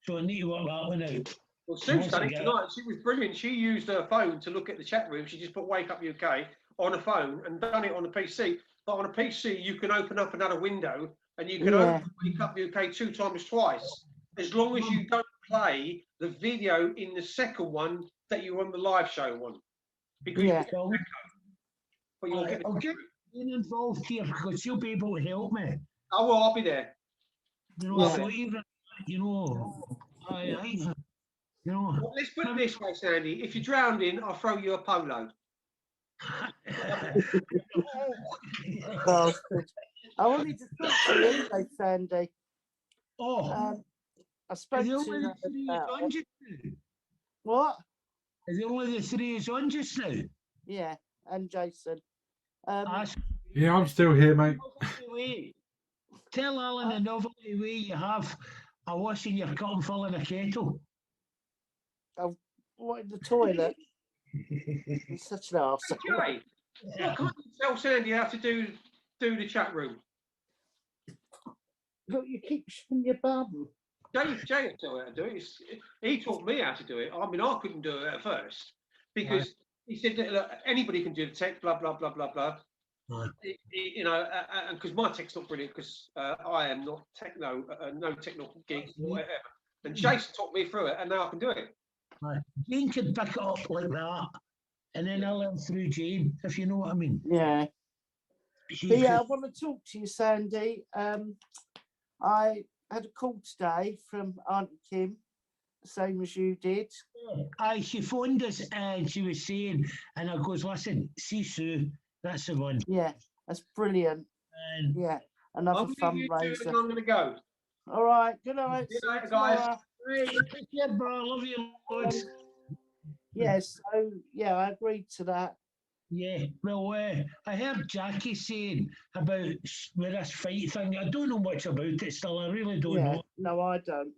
So I need to work that one out. Well, Sue's Once done I it get tonight. She was brilliant. She used her phone to look at the chat room. She just put Wake Up UK on a phone and done it on a PC. But on a PC, you can open up another window and you can Yeah. open Wake Up UK 2 times twice, as long as you don't play the video in the second one that you're on the live show on. Because Yeah. you get but you'll get I'll get Ian involved here because she'll be able to help me. oh, well, I'll be there. You know, Yeah. so even, you know, you know. Well, let's put it this way, Sandy. If you're drowning, I'll throw you a polo. Bastard. I wanted to talk to you yesterday, Sandy. Oh, I is spoke there to only the three is about on it. just now? What? Is there only the three is on just now? Yeah, and Jason. Ask Yeah, I'm still here, mate. way. Tell Alan the novelty way you have a washing your cup and filling a kettle. What, in the toilet? He's such an arse. Jay, why can't you tell Sandy how to do the chat room? Look, you keep showing your bum. Jay will tell her how to do it. He taught me how to do it. I mean, I couldn't do it at first because he said that look, anybody can do the text, blah, blah, blah, blah, blah. Right. You know, and because my tech's not brilliant because I am not no technical geek, whatever. And Jason taught me through it and now I can do it. Right. Jane could pick it up like that, and then I learn through Jane, if you know what I mean. Yeah. She But yeah, I could- want to talk to you, Sandy. I had a call today from Auntie Kim, same as you did. Aye, she phoned us and she was saying, and I goes, listen, see Sue, that's the one. Yeah, that's brilliant. And Yeah, another I'm going to fundraiser. I'm going to go. All right, good night. Good See you night, guys. tomorrow. right, take care, bro. Love you, loads. Yes, so yeah, I agreed to that. Yeah, well, I heard Jackie saying about with this fight thing. I don't know much about it still. I really don't Yeah, know. no, I don't.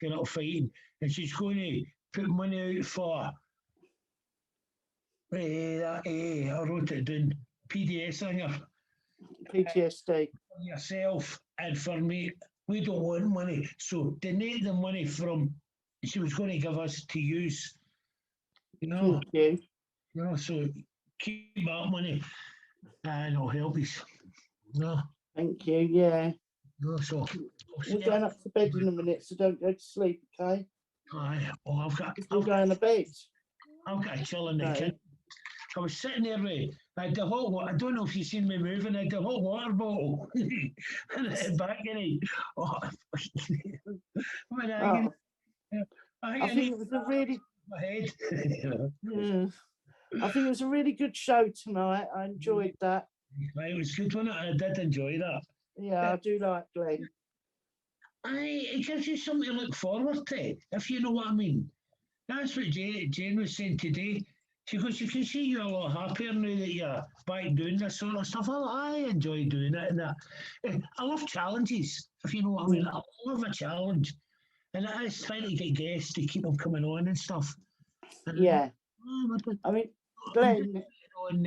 Get up fighting, and she's going to put money out for. I wrote it down. PDS singer. PTSD. For yourself and for me. We don't want money, so donate the money from. She was going to give us to use. You know, Thank you. you know. So keep that money, and it'll help us. No, Thank you. Yeah. no. So We're going up to bed in a minute, so don't go to sleep, okay? aye. Oh, I've got We're going to bed. a chill in the No. kitchen. I was sitting there with I had the hot water. I don't know if you've seen me moving. I had the hot water bottle and the back in it. Oh, when Oh, I I think it was a really, my head. yeah. I think it was a really good show tonight. I enjoyed that. Right, it was good, wasn't it? I did enjoy that. Yeah, I do like Glenn. It gives you something to look forward to, if you know what I mean. That's what Jane was saying today. She goes, you can see you're a lot happier now that you're back doing this sort of stuff. I enjoy doing it. And I love challenges, if you know what I mean. I love a challenge. And it is trying to get guests to keep them coming on and stuff. And Yeah. I mean, Glenn, on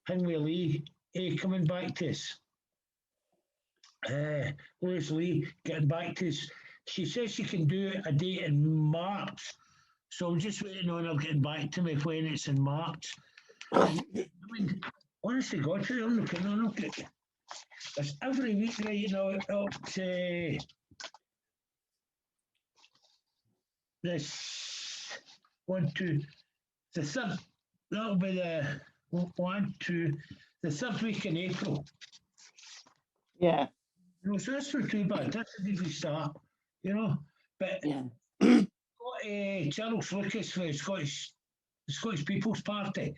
Henry Lee coming back to us. Lois Lee getting back to us. She says she can do a date in March. So I'm just waiting on her getting back to me when it's in March. I mean, honestly, God, I'm looking. It's every week right now up to this 1, 2, the third. That'll be the 1, 2, the third week in April. Yeah. You know, so that's not too bad. That's a easy start, you know. But Yeah. got Charles Lucas for the Scottish People's Party.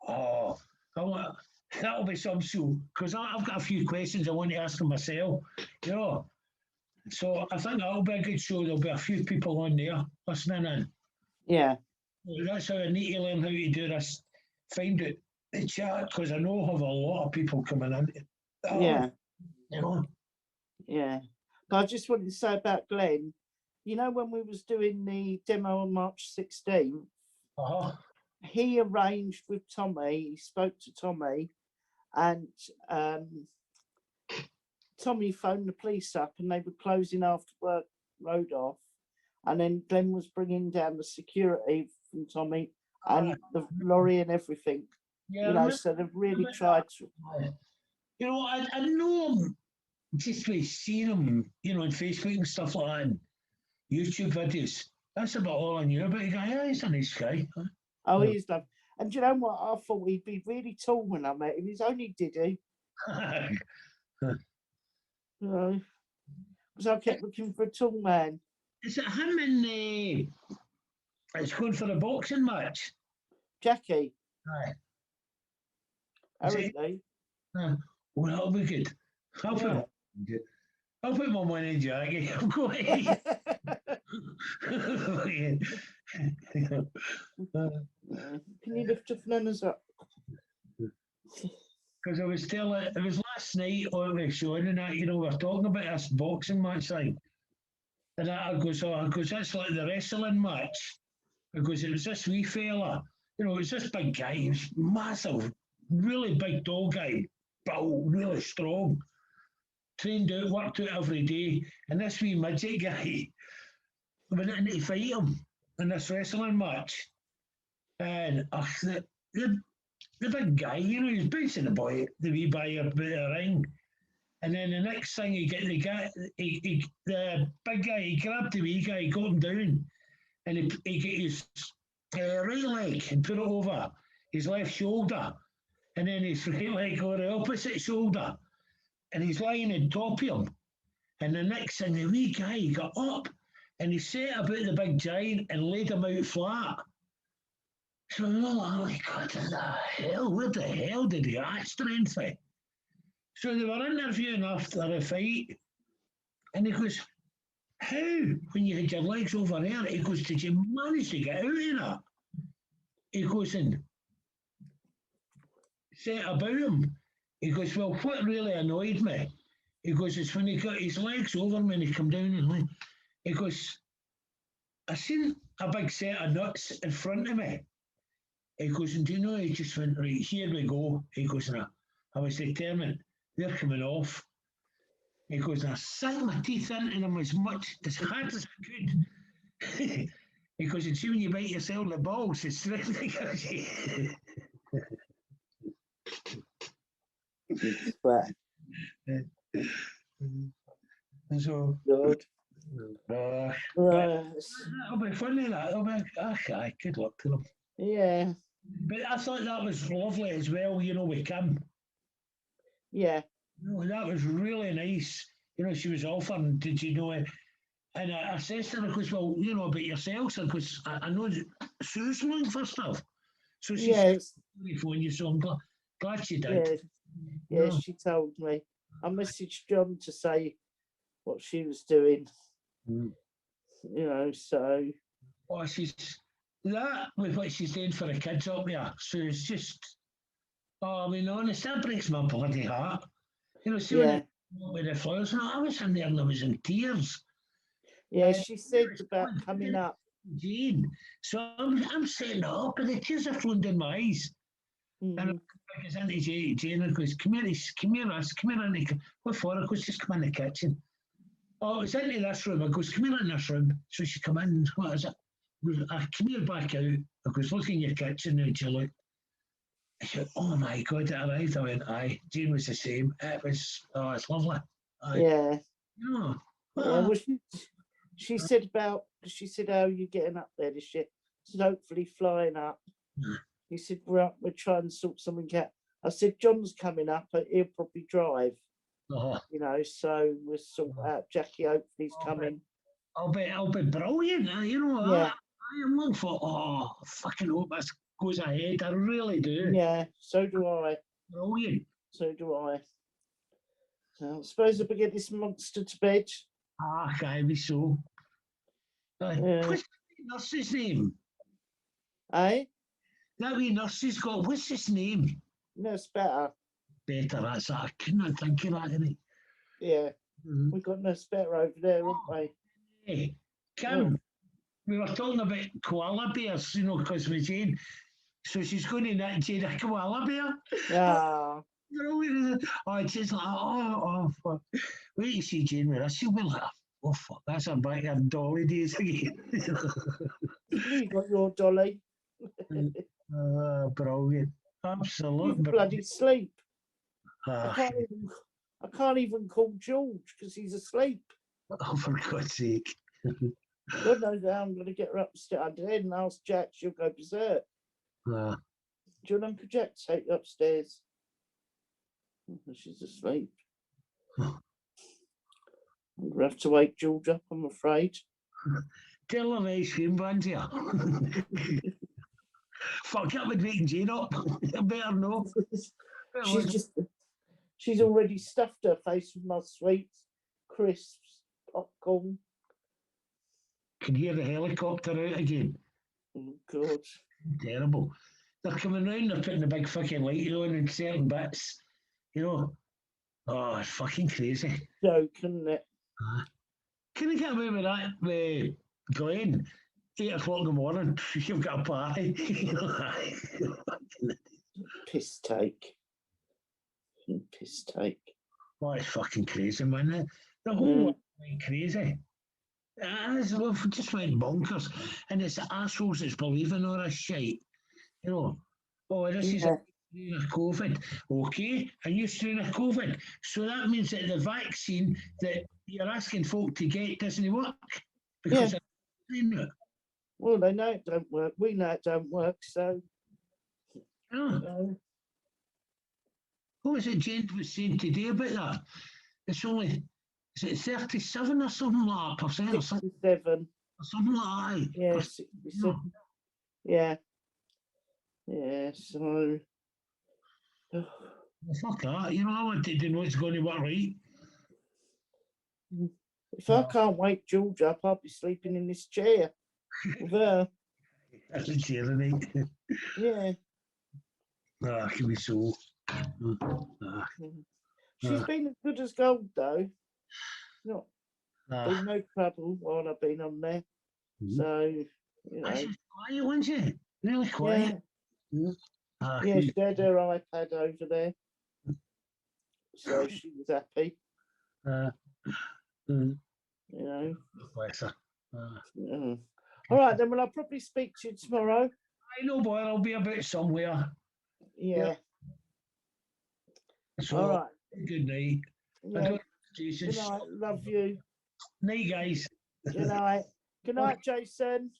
Oh, that'll be some show, because I've got a few questions I want to ask them myself, you know. So I think that'll be a good show. There'll be a few people on there listening in. Yeah. That's how I need to learn how to do this. Find out the chat, because I know I have a lot of people coming in. Yeah. You know. Yeah. But I just wanted to say about Glenn, you know, when we was doing the demo on March 16th, Uh-huh. he arranged with Tommy, he spoke to Tommy, and Tommy phoned the police up and they were closing after work road off. And then Glenn was bringing down the security from Tommy and the lorry and everything. Yeah, You know, so they've really tried to. You know, I know him just by seeing him, you know, on Facebook and stuff like that, and YouTube videos. That's about all I knew about the guy. Yeah, he's a nice guy. Oh, he's lovely. And do you know what? I thought he'd be really tall when I met him. He's only Diddy. You know, because I kept looking for a tall man. Is it him and it's going for a boxing match? Jackie, Aye. Is it- apparently. Well, that'll be good. Yeah. I'll put my money in Jackie. I'm going. Can you lift your bananas up? Because I was telling, it was last night on the show, and that, you know, we we're talking about this boxing match thing. And I goes, that's like the wrestling match. Because it was this wee fella, you know, it was this big guy, he was massive, really big tall guy, built, really strong, trained out, worked out every day. And this wee midget guy went in to fight him in this wrestling match. And the big guy, you know, he's bouncing the wee boy about the ring. And then the next thing he get the guy, the big guy, he grabbed the wee guy, got him down, and he get his right leg and put it over his left shoulder, and then his right leg over the opposite shoulder, and he's lying on top of him. And the next thing, the wee guy got up and he set about the big giant and laid him out flat. So I'm like, what the hell? Where the hell did he get that strength from? So they were interviewing after the fight, and he goes, how, when you had your legs over there, he goes, did you manage to get out of that? He goes, and set about him. He goes, well, what really annoyed me, he goes, is when he got his legs over me and he come down and he goes, I seen a big set of nuts in front of me. He goes, and do you know, he just went, right, here we go. He goes, and I was determined, they're coming off. He goes, and I sank my teeth into them as hard as I could. He goes, and see when you bite yourself in the balls, it's strength it gives you. So, Good. that'll be funny, that'll be, aye, good luck to them. Yeah. But I thought that was lovely as well, you know, with Kim. Yeah. You know, that was really nice. You know, she was offering, did you know it? And I said to her, because, well, you know, about yourself, because I know that Sue's looking for stuff. So she said, phone you, so I'm glad she did. Yeah, No. she told me. I messaged John to say what she was doing. You know, so. Oh, she's that with what she's doing for the kids up there. So it's just, oh, I mean, honest, that breaks my bloody heart. You know, see when with the flowers, I was in there and I was in tears. Yeah, she said about coming up. Jane. So I'm setting it up, and the tears are flowing down my eyes. And I goes into Jane and goes, come here, Annie. What for? I goes, just come in the kitchen. Oh, it's into this room. I goes, come here in this room. So she come in, what is it? I goes, come here back out. I goes, look in your kitchen and she looked. I said, oh my God, it arrived. I went, aye. Jane was the same. It was, oh, it's lovely. Aye. Yeah. Oh, Yeah, well, she said about, she said, how are you getting up there this year? She said, hopefully flying up. He said, we're trying to sort something out. I said, John's coming up, but he'll probably drive, Oh, you know, so we'll sort out. Jackie hopefully's Oh, coming. I'll be brilliant. You know, Yeah. I am looking for. Oh, I fucking hope this goes ahead. I really do. Yeah, so do I. Brilliant. So do I. So I suppose if we get this monster to bed. Ah, I be so. Yeah. What's the nurse's name? Eh? That wee nurse's got. What's his name? No, it's better. Better. That's that. I couldn't think of that. Innit? Yeah. Mm. We've got no better over there, haven't we? Hey, Kim, we were talking about koala bears, you know, because we Jane. So she's going to knit Jane a koala bear. Ah. Oh, it's just like, oh, fuck. Wait to see Jane with us. She'll be like, oh, fuck, that's her back in dolly days again. You got your dolly. Brilliant. Absolute You brilliant. bloody sleep. I Ah, can't even call George because he's asleep. oh, for God's sake. God knows how I'm going to get her upstairs. I didn't ask Jack, she'll go berserk. Ah, Do you want Uncle Jack to take you upstairs? She's asleep. I'm going to have to wake George up, I'm afraid. tell her ice cream van's here. Fuck, that would wake Jane up. I better know. She's already stuffed her face with my sweets, crisps, popcorn. Can hear the helicopter out again. Oh, God. Terrible. They're coming round, they're putting the big fucking light on in certain bits. You know. Oh, it's fucking crazy. Joke, isn't it? Can I get away with that with Glenn? 8 o'clock in the morning, you've got a party. Piss take. Piss take. Oh, it's fucking crazy, man. The whole lot went crazy. We've just went bonkers. And it's the assholes that's believing all this shit. You know, oh, this is a strain of COVID. Okay, a new strain of COVID. So that means that the vaccine that you're asking folk to get doesn't work. Because well, they know it don't work. We know it don't work, so. What was it Jane was saying today about that? It's only, is it 37 or something like that percent or something? 67. Or something like that. Yeah, 67. Yeah. Yeah, so. Well, fuck that. You know, I wanted to know it's going to work right. If I can't wake George up, I'll be sleeping in this chair with her. That's a chair, isn't it? Yeah. Ah, can be so. She's been as good as gold, though. Not been no trouble while I've been on there. So, you know. She's quiet, wasn't she? Really quiet. Yeah, she had her iPad over there. So she was happy. You know. Bless her. All right, then. Well, I'll probably speak to you tomorrow. I know, boy. I'll be about somewhere. Yeah. So, all right. Good night. Yeah. Good night. Love you. Night, guys. Good night. Good night, Jason.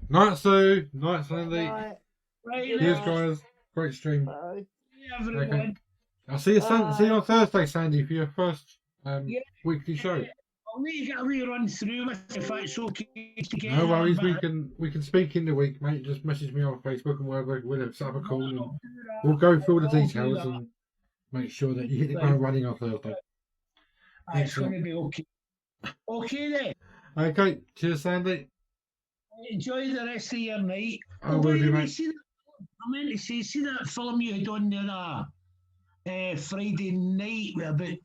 Night, Sue. Night, Sandy. Night. Right, cheers, guys. Great stream. Bye. Everyone. Okay. I'll see you. See you on Thursday, Sandy, for your first weekly show. I'll need to get a wee run through with if it's okay to get. No worries. We can speak in the week, mate. Just message me on Facebook and we'll set up a call and we'll go through all the details and make sure that you hit the ground running on Thursday. It's going to be okay. Okay then. Okay. Cheers, Sandy. Enjoy the rest of your night. I will do, mate. I meant to say, see that film you had on there Friday night about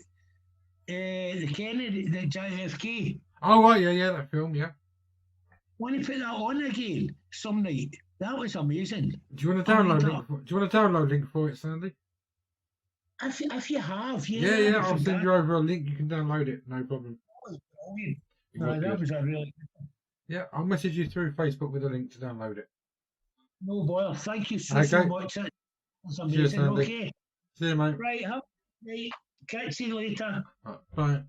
the Kennedy, the JFK. Oh right, yeah, that film, yeah. Want to put that on again some night? That was amazing. Do you want a download link? Do you want a download link for it, Sandy? If you have, yeah, I'll send you over a link. You can download it, no problem. Brilliant. No, that was a really. Yeah, I'll message you through Facebook with a link to download it. No bother. Thank you so much. That's amazing. Cheers, Sandy. Okay. See you, mate. Right. Catch you later. Bye.